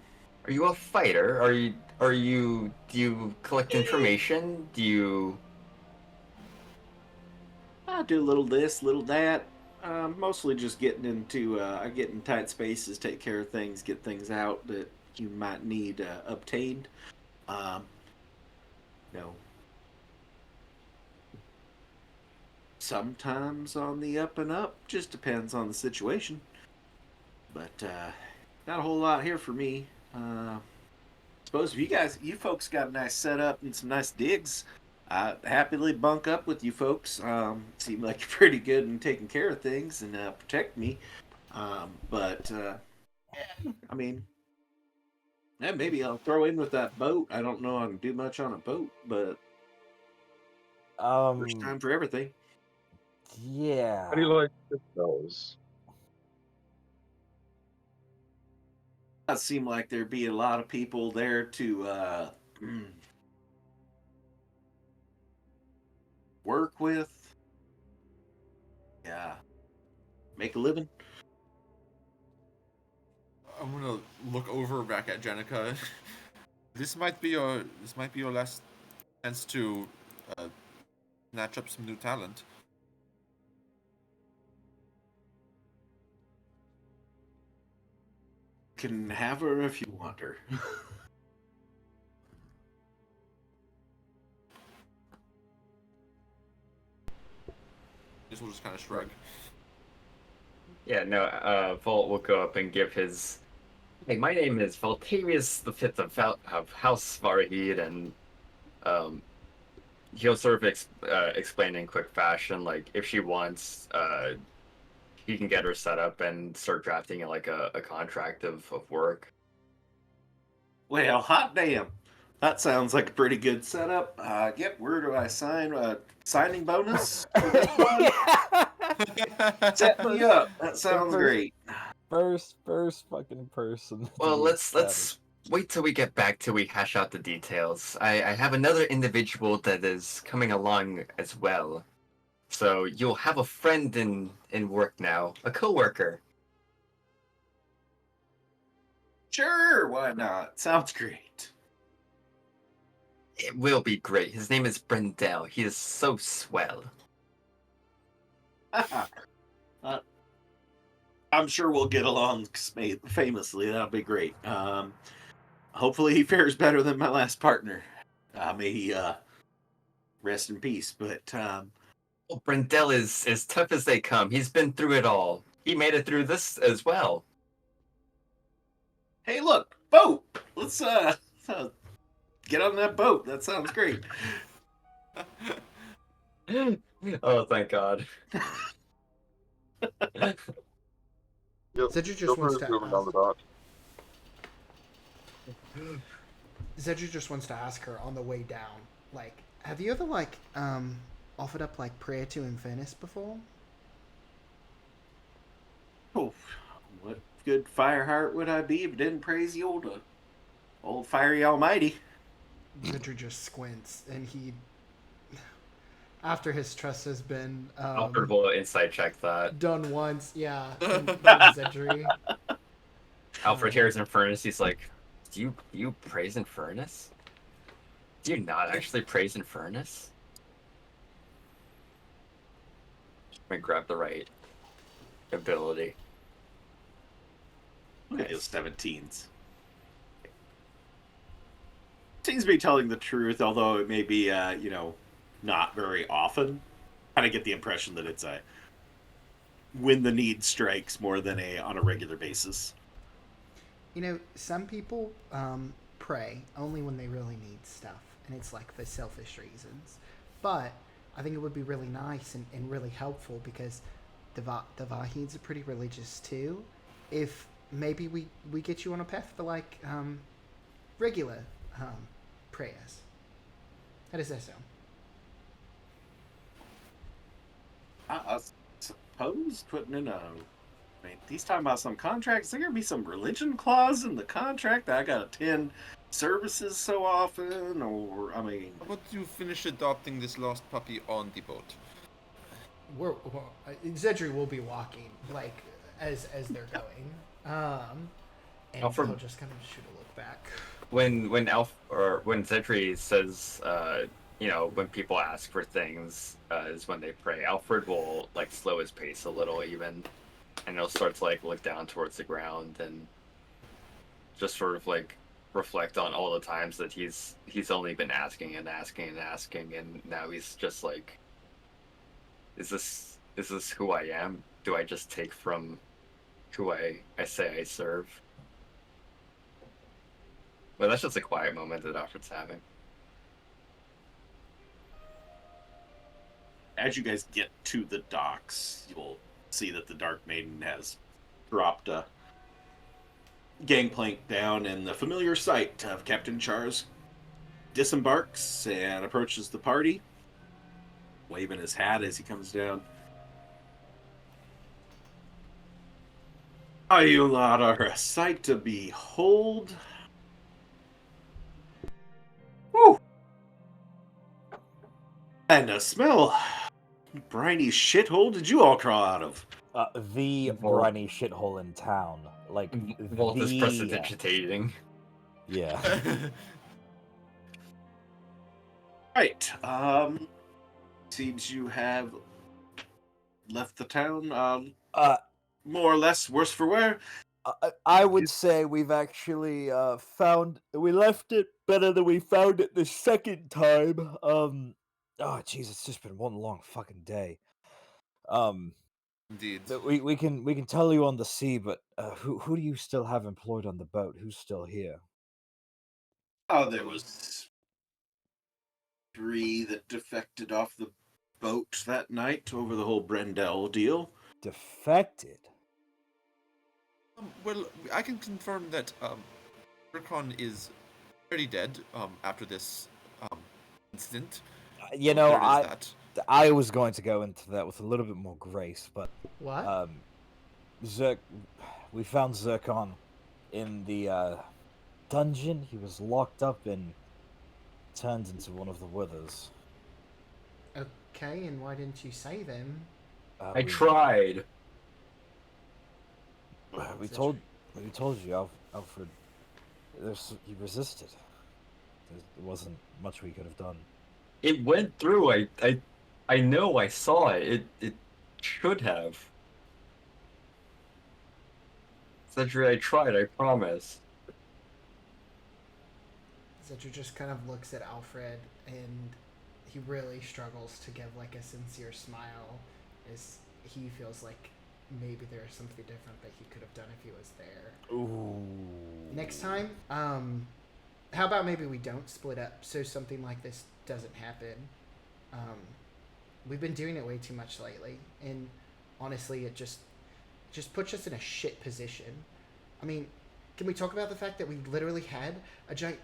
you a fighter? Do you collect information? Do you... I do a little this, little that. Mostly just getting into I get in tight spaces, take care of things, get things out that you might need obtained. No. Sometimes on the up and up, just depends on the situation. But not a whole lot here for me. Suppose if you folks got a nice setup and some nice digs, I happily bunk up with you folks. Seem like you're pretty good in taking care of things and protect me. But yeah, I mean, yeah, maybe I'll throw in with that boat. I don't know I can do much on a boat, but first time for everything. Yeah. How do you like those? Does seem like there'd be a lot of people there to work with. Yeah, make a living. I'm gonna look over back at Jenica. This might be your last chance to snatch up some new talent. Can have her if you want her. This will just kind of shrug. Yeah, no, Volt will go up and give his. Hey, my name is Valtarius the Fifth of House Varahid, and he'll sort of explain in quick fashion, like if she wants, he can get her set up and start drafting like a contract of work. Well, hot damn. That sounds like a pretty good setup. Yep, where do I sign? Signing bonus? Set me up. That sounds great. First fucking person. Well, let's wait till we get back till we hash out the details. I have another individual that is coming along as well. So you'll have a friend in work now, a coworker. Sure, why not? Sounds great. It will be great. His name is Brendel. He is so swell. I'm sure we'll get along famously. That'll be great. Hopefully he fares better than my last partner. May he rest in peace. But Well, Brendel is as tough as they come. He's been through it all. He made it through this as well. hey, look, boat. Let's get on that boat. That sounds great. Oh, thank God. Yep. Zedru just Go for wants it, to moving down the ask, dock. Zedru just wants to ask her on the way down, like, have you ever like offered up like prayer to Infernus before? Oh, what good fireheart would I be if I didn't praise the old fiery almighty? Zedru just squints, and he, after his trust has been Alfred will insight check that. done once, yeah, Zedru. Alfred hears Infernus. He's like, "Do you praise Infernus? Do you not actually praise Infernus?" Let me grab the right ability. Look at those 17s. Seems to be telling the truth, although it may be, not very often. Kind of get the impression that it's a when the need strikes more than on a regular basis. You know, some people pray only when they really need stuff, and it's like for selfish reasons. But I think it would be really nice and really helpful because the Vahids are pretty religious too. If maybe we get you on a path for like regular prayers. How does that sound? I suppose putting in he's talking about some contracts. Is there gonna be some religion clause in the contract that I gotta attend services so often, or How about you finish adopting this lost puppy on the boat? Zedru will be walking like as they're going, and Alfred- he'll just kind of shoot a look back. When Zedri says, when people ask for things, is when they pray. Alfred will like slow his pace a little even, and he'll start to like look down towards the ground and just sort of like reflect on all the times that he's only been asking and asking and asking, and now he's just like, is this who I am? Do I just take from who I say I serve? Well, that's just a quiet moment that Alfred's having. As you guys get to the docks, you'll see that the Dark Maiden has dropped a gangplank down, and the familiar sight of Captain Charles disembarks and approaches the party, waving his hat as he comes down. Oh, you lot are a sight to behold. Woo! And a smell. Briny shithole did you all crawl out of? The Vault. briny shithole in town. Like, Vault is precipitating. Yeah. Right. Seems you have left the town, more or less worse for wear. I would say we've actually we left it better than we found it the second time. Oh jeez, it's just been one long fucking day. Indeed. We can tell you on the sea, but who do you still have employed on the boat? Who's still here? Oh, there was 3 that defected off the boat that night over the whole Brendel deal. Defected? Well, I can confirm that Rikon is pretty dead after this incident. You So know, there is that. I was going to go into that with a little bit more grace, but What? we found Zircon in the dungeon. He was locked up and turned into one of the withers. Okay, and why didn't you save him? I tried. We told you, Alfred. He resisted. There wasn't much we could have done. It went through. I know. I saw it. It should have. Cedric, I tried. I promise. Zedru just kind of looks at Alfred, and he really struggles to give like a sincere smile, as he feels like maybe there's something different that he could have done if he was there. Ooh. Next time, how about maybe we don't split up so something like this doesn't happen? We've been doing it way too much lately, and honestly, it just puts us in a shit position. I mean, can we talk about the fact that we literally had a giant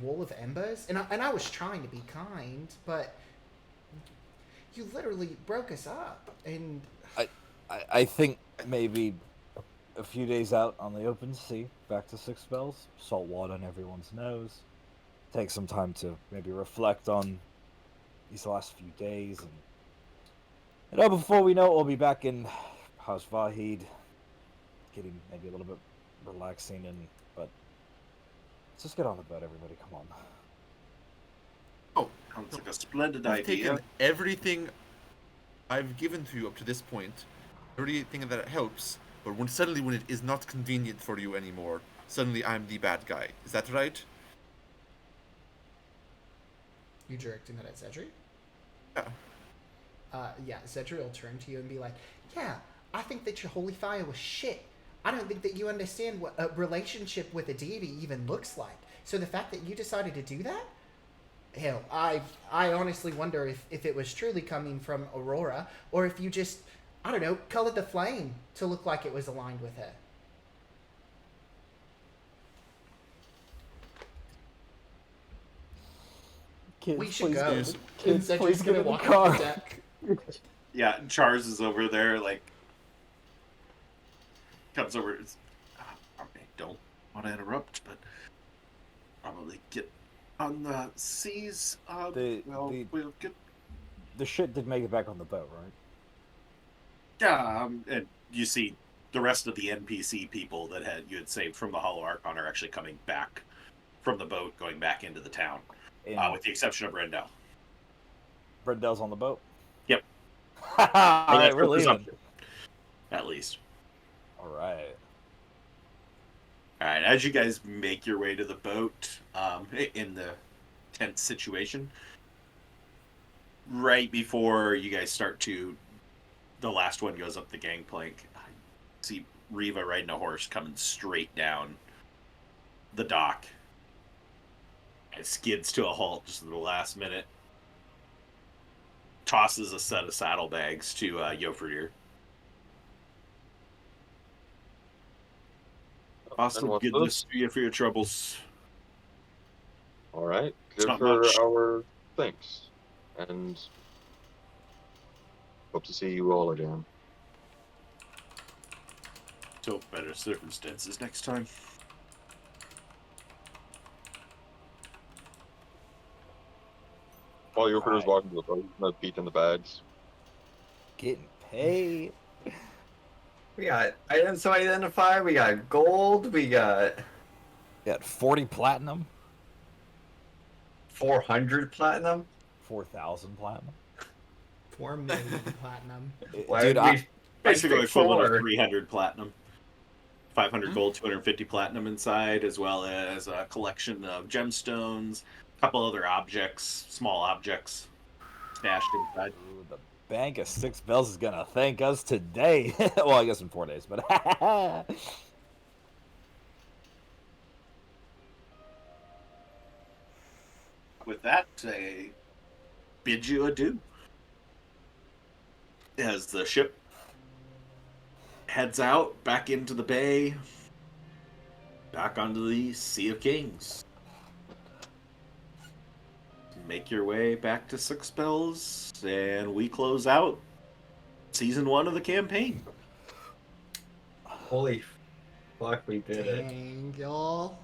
wall of embers, and I was trying to be kind, but you literally broke us up, and I think maybe a few days out on the open sea, back to 6 bells, salt water on everyone's nose. Take some time to maybe reflect on these last few days, and before we know it, we'll be back in House Vahid, getting maybe a little bit relaxing, but let's just get on the boat, everybody. Come on. Oh, Sounds like a splendid I've idea. taken everything I've given to you up to this point, everything that helps, but suddenly when it is not convenient for you anymore, suddenly I'm the bad guy. Is that right? you directing that at Zedru? Yeah. Yeah, Zedru will turn to you and be like, yeah, I think that your holy fire was shit. I don't think that you understand what a relationship with a deity even looks like. So the fact that you decided to do that? Hell, I honestly wonder if it was truly coming from Aurora, or if you just, I don't know, colored the flame to look like it was aligned with her. Kids, We should please go. get- Kids, Kids, Zedru's please gonna get in the walk car. off the deck. Yeah, Charles is over there, like, comes over. I don't want to interrupt, but probably get on the seas. We'll get. The shit did make it back on the boat, right? Yeah, and you see the rest of the NPC people that you had saved from the Hollow Archon are actually coming back from the boat, going back into the town, with the exception of Brendel. Brendel's on the boat? Yep. All right, we're for leaving. presumption, at least. All right. All right, as you guys make your way to the boat, in the tense situation, right before you guys start the last one goes up the gangplank, I see Riva riding a horse coming straight down the dock It skids to a halt just at the last minute. Tosses a set of saddlebags to Jofriedr. And Awesome what's goodness this? to you for your troubles. All right. It's Good not for much. our thanks. And hope to see you all again. Hope better circumstances next time. While your crew's Alright. walking to the boat, I'm gonna peek in the bags. Getting paid. We got items to identify. We got gold. We got Got 40 platinum, 400 platinum. 4,000 platinum. 4 million platinum. Why Dude, would I, we Basically pick equivalent of 4? 300 platinum. 500 gold, 250 platinum inside, as well as a collection of gemstones, a couple other objects, small objects, stashed inside. ooh, the Bank of Six Bells is gonna thank us today. Well, I guess in 4 days, but With that, I bid you adieu. As the ship heads out back into the bay, back onto the Sea of Kings. Make your way back to Six Bells, and we close out season 1 of the campaign. Holy fuck, we did it. Dang, y'all.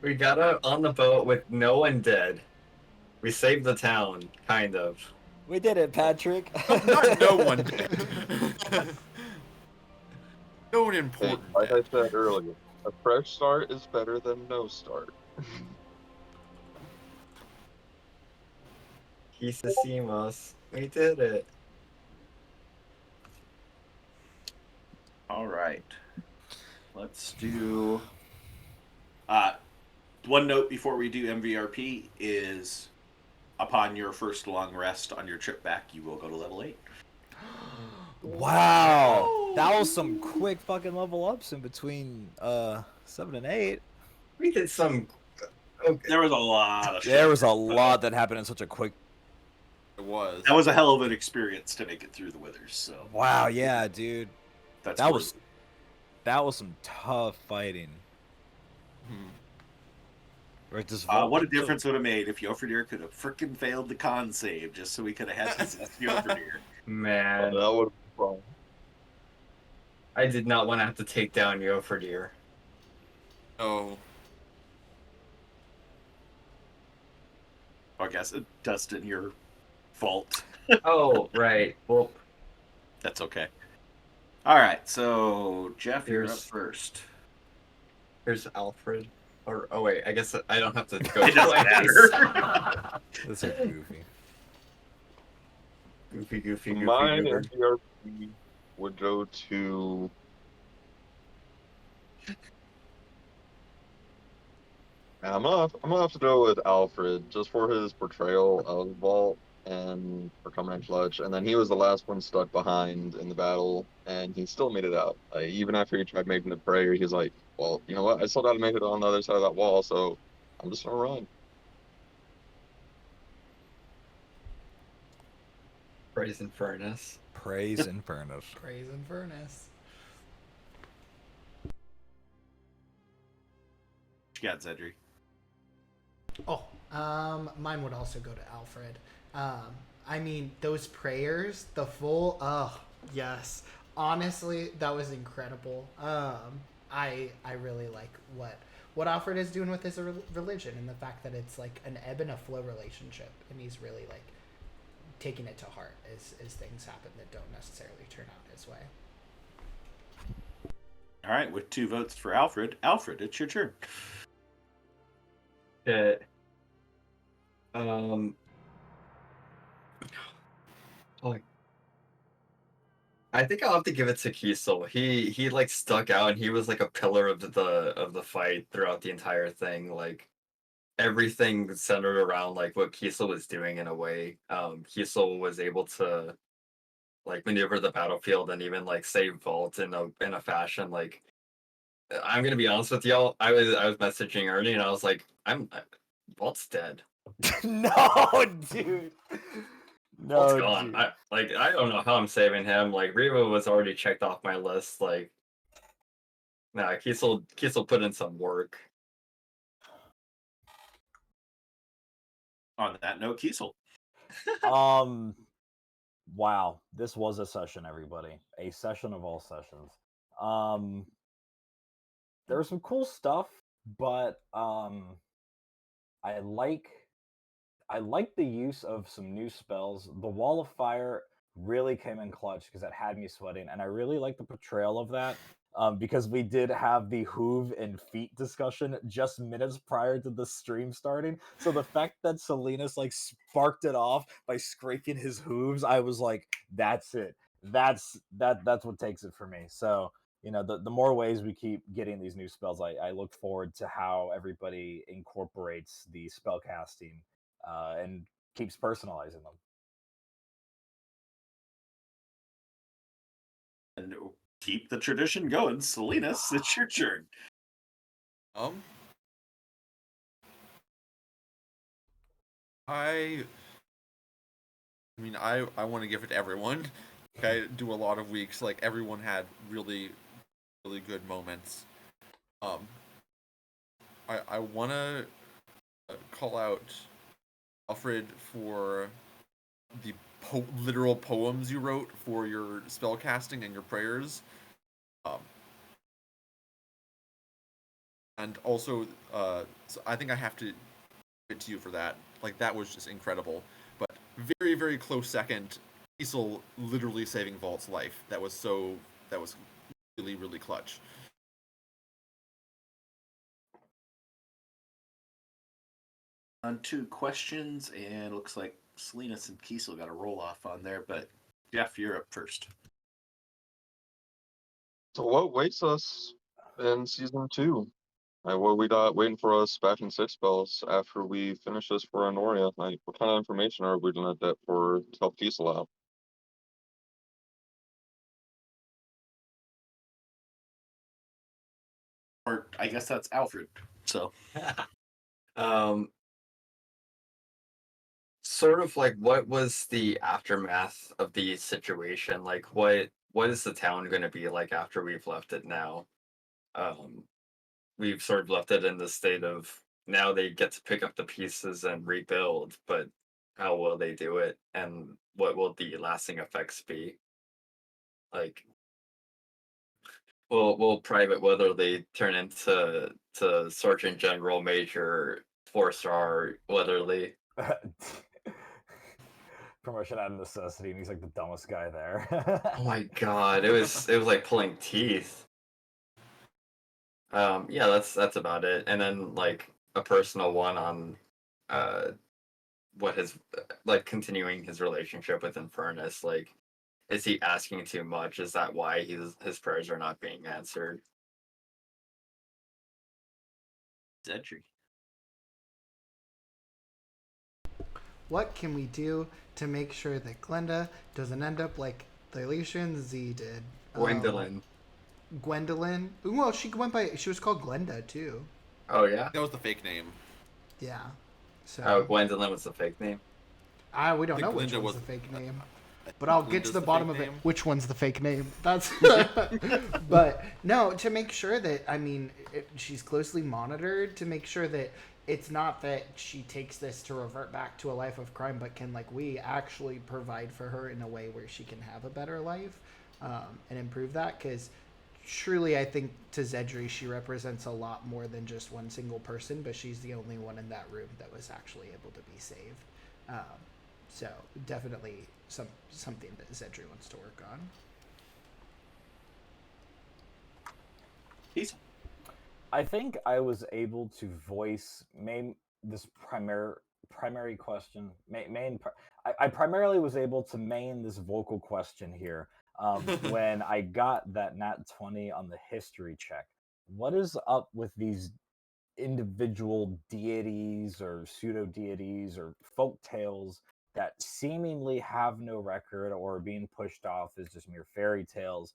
We got out on the boat with no one dead. We saved the town, kind of. we did it, Patrick. Not no one did. No one Hey, important like I did. said earlier, a fresh start is better than no start. Kiesel, we did it. All right. Let's do. One note before we do MVRP is upon your first long rest on your trip back, you will go to level 8. Wow, that was some quick fucking level ups in between 7 and 8. We did some. Okay. There was a lot of shit. There was a lot that happened in such a quick. It was. That was a hell of an experience to make it through the withers. So Wow, yeah, dude, that's that worth was some tough fighting. Hmm. Or just what a difference would have made if Jofriedr could have frickin' failed the con save just so we could have had this Jofriedr. Man, That would have been fun. I did not want to have to take down Jofriedr. Oh, I guess Dustin, your fault. Oh, right. Well, That's okay. All right, so Jeff, you're up Here's- first. here's Alfred. Or, oh wait, I guess I don't have to go It doesn't twice. matter. That's so goofy. Goofy. Mine goober. and MVRP would go to. I'm gonna have to go with Alfred just for his portrayal of Vault and for coming in clutch. And then he was the last one stuck behind in the battle, and he still made it out. Even after he tried making the prayer, he was like, "Well, you know what? I still got to make it on the other side of that wall, so I'm just gonna run." Praise and furnace. Praise Infernus. Praise and furnace. What you got, Zedry? Oh, mine would also go to Alfred. I mean, those prayers, the full, oh, yes. Honestly, that was incredible. I really like what Alfred is doing with his religion and the fact that it's like an ebb and a flow relationship, and he's really like taking it to heart as things happen that don't necessarily turn out his way. All right, with 2 votes for Alfred. Alfred, it's your turn. Shit. Like, I think I'll have to give it to Kiesel. He like stuck out, and he was like a pillar of the fight throughout the entire thing. Like everything centered around like what Kiesel was doing in a way. Kiesel was able to like maneuver the battlefield and even like save Vault in a fashion like I'm gonna be honest with y'all. I was messaging Ernie and I was like, Vault's dead. No, dude. Vault's No, gone. dude. I don't know how I'm saving him. Like Reva was already checked off my list. Like, nah, Kiesel put in some work. On that note, Kiesel. Wow, this was a session, everybody. A session of all sessions. There was some cool stuff, but I like the use of some new spells. The Wall of Fire really came in clutch because it had me sweating, and I really like the portrayal of that. Because we did have the hoof and feet discussion just minutes prior to the stream starting. So the fact that Silenus like sparked it off by scraping his hooves, I was like, that's it. That's what takes it for me. So, you know, the more ways we keep getting these new spells, I look forward to how everybody incorporates the spell casting and keeps personalizing them. And keep the tradition going. Silenus, it's your turn. I mean, I want to give it to everyone. I do a lot of weeks. Like everyone had really, really good moments. I want to call out Alfred for the literal poems you wrote for your spell casting and your prayers. And also, so I think I have to give it to you for that. Like that was just incredible. But very, very close second, Kiesel literally saving Vault's life. That was really, really clutch. On 2 questions, and it looks like Silenus and Kiesel got a roll off on there, but Jeff, you're up first. So what waits us in season 2? What we got waiting for us back in 6 spells after we finish this for Anoria? Like, what kind of information are we gonna get for to help Kiesel out? Or I guess that's Alfred. So Sort of like what was the aftermath of the situation? Like what is the town going to be like after we've left it now? We've sort of left it in the state of now they get to pick up the pieces and rebuild, but how will they do it, and what will the lasting effects be? Like, will Private Weatherly turn into Sergeant General Major 4-star Weatherly? Promotion out of necessity, and he's like the dumbest guy there. Oh my god, it was like pulling teeth. Yeah, that's about it. And then like a personal one on what his like continuing his relationship with Infernus. Like, is he asking too much? Is that why his prayers are not being answered? Zedry. What can we do to make sure that Glenda doesn't end up like the Elysian Z did? Gwendolyn. Gwendolyn. Well, she was called Glenda too. Oh yeah. That was the fake name. Yeah. So. Oh, Gwendolyn was the fake name. We don't know which Glinda one's was the fake name. But I'll get to the bottom of it. Name? Which one's the fake name? That's. But no, to make sure that she's closely monitored to make sure that it's not that she takes this to revert back to a life of crime, but can we actually provide for her in a way where she can have a better life, and improve that. Because truly, I think to Zedry, she represents a lot more than just one single person, but she's the only one in that room that was actually able to be saved. So definitely something that Zedry wants to work on. I think I was able to voice this primary question. I primarily was able to main this vocal question here when I got that nat 20 on the history check. What is up with these individual deities or pseudo deities or folk tales that seemingly have no record or are being pushed off as just mere fairy tales?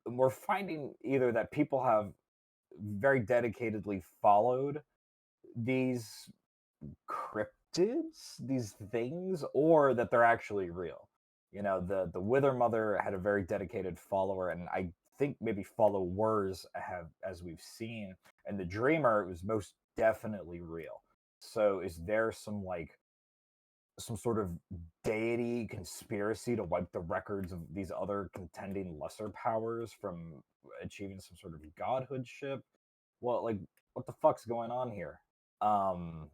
We're finding either that people have very dedicatedly followed these cryptids, these things, or that they're actually real. You know, the Wither Mother had a very dedicated follower, and I think maybe followers have, as we've seen. And the Dreamer was most definitely real. So, is there some sort of deity conspiracy to wipe the records of these other contending lesser powers from achieving some sort of godhoodship? Well, like, what the fuck's going on here? Um,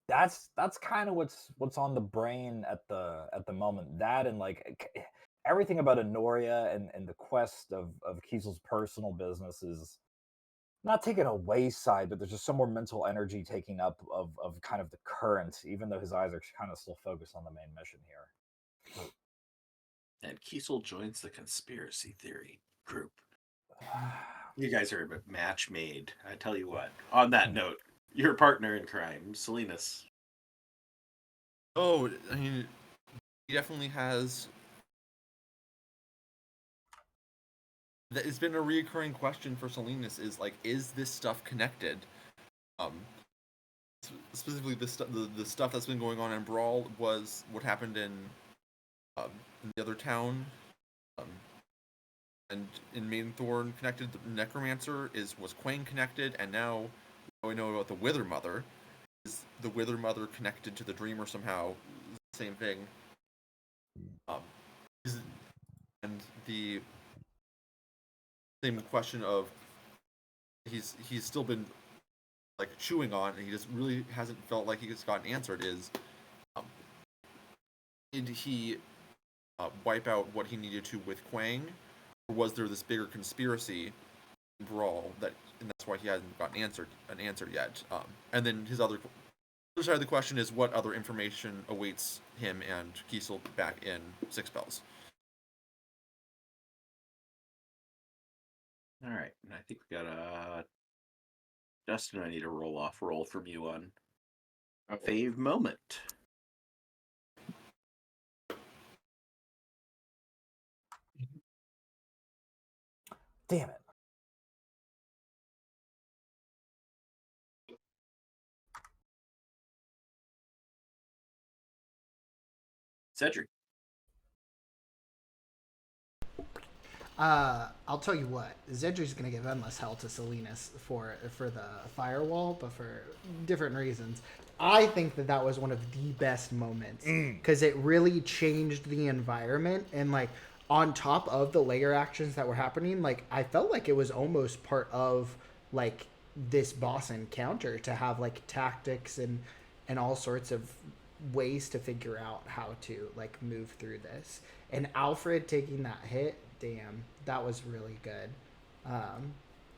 that's kind of what's on the brain at the moment. That and like everything about Honoria and the quest of Kiesel's personal business is not taking a wayside, but there's just some more mental energy taking up of kind of the current, even though his eyes are kind of still focused on the main mission here. And Kiesel joins the conspiracy theory group. You guys are a match made. I tell you what. On that note, your partner in crime, Silenus. Oh, I mean, he definitely has. It's been a reoccurring question for Silenus is like, is this stuff connected? Specifically, the stuff that's been going on in Brawl was what happened in the other town, and in Maidenthorn connected. The Necromancer was Quang connected, and now we know about the Wither Mother. Is the Wither Mother connected to the Dreamer somehow? Same thing. And the same question of he's still been like chewing on, and he just really hasn't felt like he's gotten answered. Is did he wipe out what he needed to with Quang, or was there this bigger conspiracy in Brawl and that's why he hasn't gotten an answer yet? And then his other side of the question is what other information awaits him and Kiesel back in Six Bells. All right, and I think we got Justin. I need a roll from you on a fave moment. Damn it. Cedric. I'll tell you what, Zedri's gonna give endless hell to Silenus for the firewall, but for different reasons. I think that was one of the best moments because it really changed the environment, and like on top of the layer actions that were happening, like I felt like it was almost part of like this boss encounter to have like tactics and all sorts of ways to figure out how to like move through this. And Alfred taking that hit, damn, that was really good.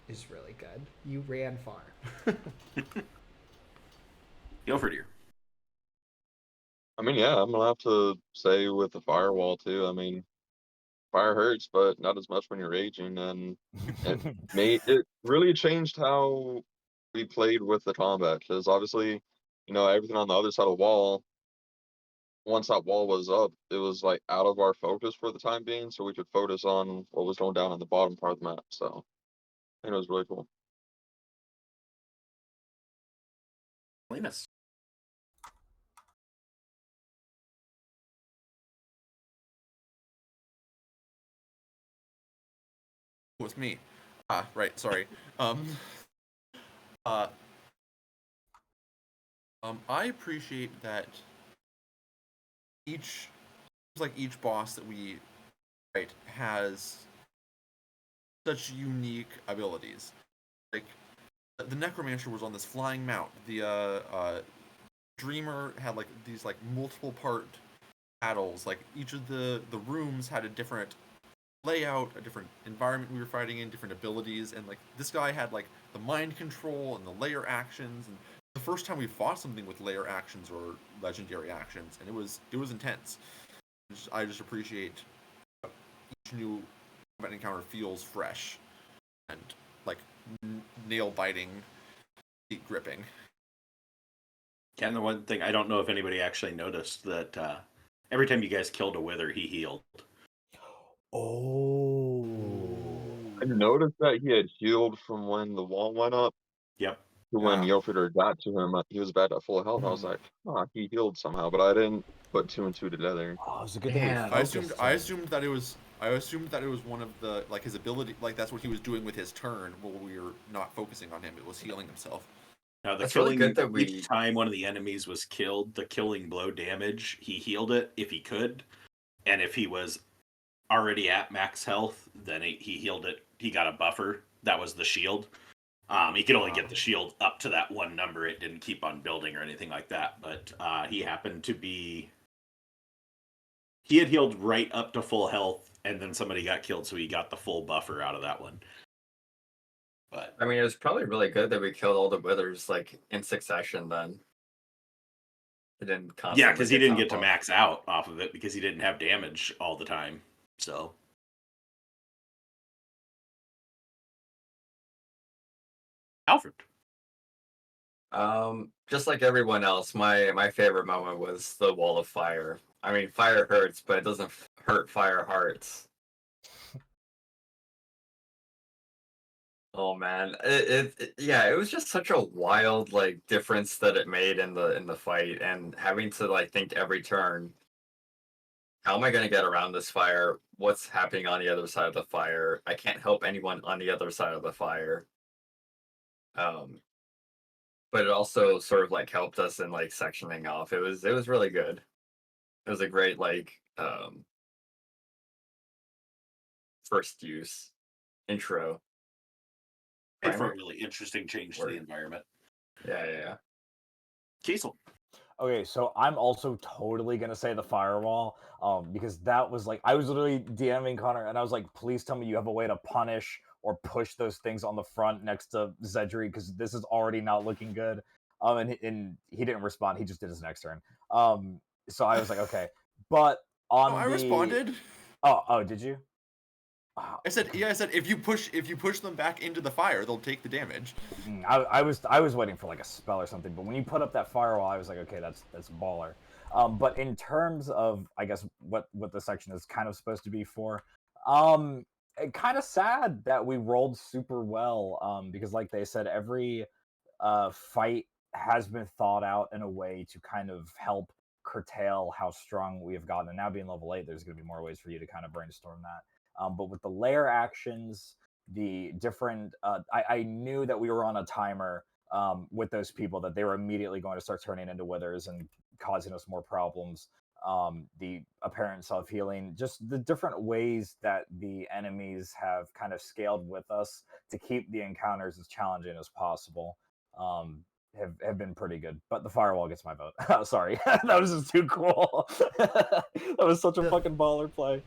Is really good. You ran far. Jofriedr. I mean, yeah, I'm gonna have to say with the firewall too. I mean, fire hurts, but not as much when you're raging, and it really changed how we played with the combat. Because obviously, everything on the other side of the wall, once that wall was up, it was like out of our focus for the time being, so we could focus on what was going down on the bottom part of the map. So I think it was really cool. Linus. With me. Right, sorry. I appreciate that each boss that we fight has such unique abilities. Like the Necromancer was on this flying mount. The Dreamer had like these like multiple part battles. Like each of the rooms had a different layout, a different environment we were fighting in, different abilities, and like this guy had like the mind control and the layer actions, and the first time we fought something with layer actions or legendary actions, and it was intense. I just appreciate each new combat encounter feels fresh and like nail biting, feet gripping. And the one thing I don't know if anybody actually noticed that every time you guys killed a wither, he healed. Oh. I noticed that he had healed from when the wall went up Yep. to when Yeah. Jofriedr got to him. He was back at full health. I was like, oh, he healed somehow, but I didn't put two and two together. Oh, it was a good thing we Damn. I focused assumed that it was one of the like his ability, like that's what he was doing with his turn while we were not focusing on him. It was healing himself. Now the That's really killing good that we- each time one of the enemies was killed, the killing blow damage, he healed it if he could, and if he was already at max health, then he healed it. He got a buffer. That was the shield. He could only get the shield up to that one number. It didn't keep on building or anything like that. But he happened to be. He had healed right up to full health, and then somebody got killed, so he got the full buffer out of that one. But I mean, it was probably really good that we killed all the withers like in succession. Then it didn't constantly. yeah, because he didn't get to top off. max out off of it because he didn't have damage all the time. So. Alfred. Just like everyone else, my favorite moment was the wall of fire. I mean, fire hurts, but it doesn't hurt fire hearts. Oh man, yeah, it was just such a wild like difference that it made in the fight, and having to like think every turn, how am I going to get around this fire? What's happening on the other side of the fire? I can't help anyone on the other side of the fire. But it also sort of like helped us in like sectioning off. It was really good. It was a great like first use intro. Made for a Primer? really interesting change to the Word. environment. Yeah. Kiesel. Okay, so I'm also totally gonna say the firewall, because that was like I was literally DMing Connor, and I was like, "Please tell me you have a way to punish or push those things on the front next to Zedri, because this is already not looking good." And he didn't respond. He just did his next turn. So I was like, okay, but on I the responded. oh, did you? I said if you push them back into the fire, they'll take the damage. I was waiting for like a spell or something, but when you put up that firewall, I was like, okay, that's baller. But in terms of, I guess, what the section is kind of supposed to be for, kind of sad that we rolled super well, because like they said, every fight has been thought out in a way to kind of help curtail how strong we have gotten. And now being level 8, there's going to be more ways for you to kind of brainstorm that. But with the layer actions, the different, I knew that we were on a timer with those people, that they were immediately going to start turning into withers and causing us more problems. The apparent self-healing, just the different ways that the enemies have kind of scaled with us to keep the encounters as challenging as possible, have been pretty good. But the firewall gets my vote. Sorry, that was just too cool. That was such a fucking baller play.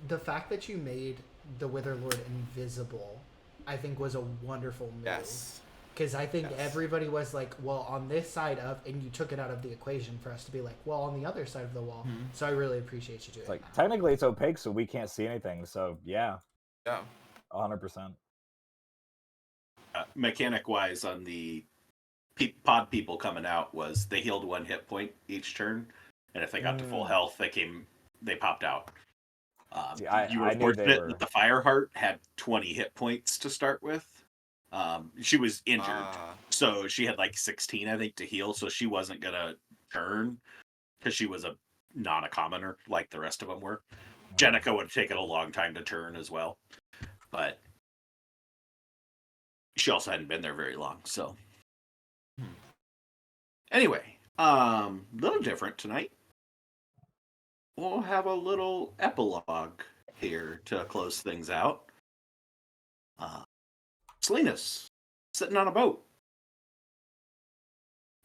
The fact that you made the Witherlord invisible, I think, was a wonderful move. Yes. Because I think everybody was like, well, on this side of, and you took it out of the equation for us to be like, well, on the other side of the wall. Mm-hmm. So I really appreciate you doing It's like, that. technically it's opaque, so we can't see anything. So yeah, Yeah. 100%. Mechanic wise, on the pod people coming out, was they healed 1 hit point each turn, and if they got to full health, they popped out. See, you were I knew they fortunate were. that the Fireheart had 20 hit points to start with. She was injured, so she had like 16, I think, to heal, so she wasn't gonna turn because she was not a commoner like the rest of them were. Jenica would have taken a long time to turn as well, but she also hadn't been there very long. So anyway, little different tonight. We'll have a little epilogue here to close things out. Silenus, sitting on a boat.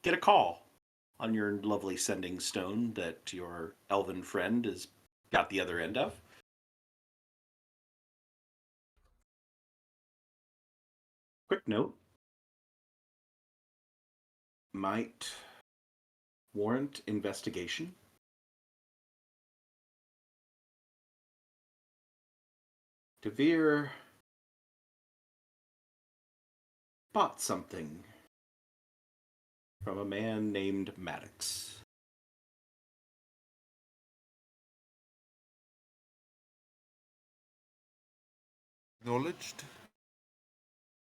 Get a call on your lovely sending stone that your elven friend has got the other end of. Quick note. Might warrant investigation. Davirr bought something from a man named Maddox. Acknowledged.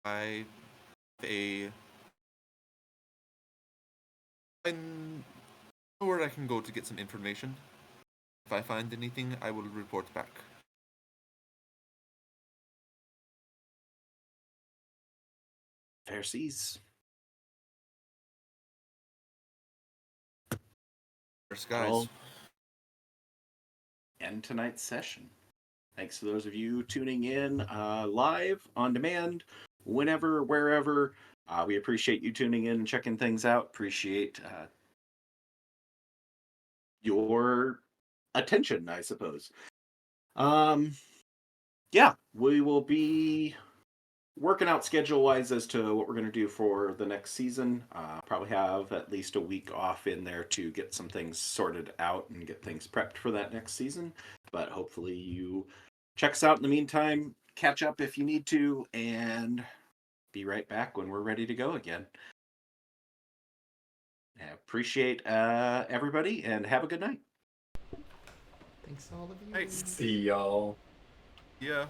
I know where I can go to get some information. If I find anything, I will report back. Fair seas. There's guys. Well, end tonight's session. Thanks to those of you tuning in live, on demand, whenever, wherever. We appreciate you tuning in and checking things out. Appreciate your attention, I suppose. Yeah, we will be working out schedule-wise as to what we're going to do for the next season. Probably have at least a week off in there to get some things sorted out and get things prepped for that next season. But hopefully you check us out in the meantime, catch up if you need to, and be right back when we're ready to go again. I appreciate everybody, and have a good night. Thanks to all of you. Hey. See y'all. Yeah.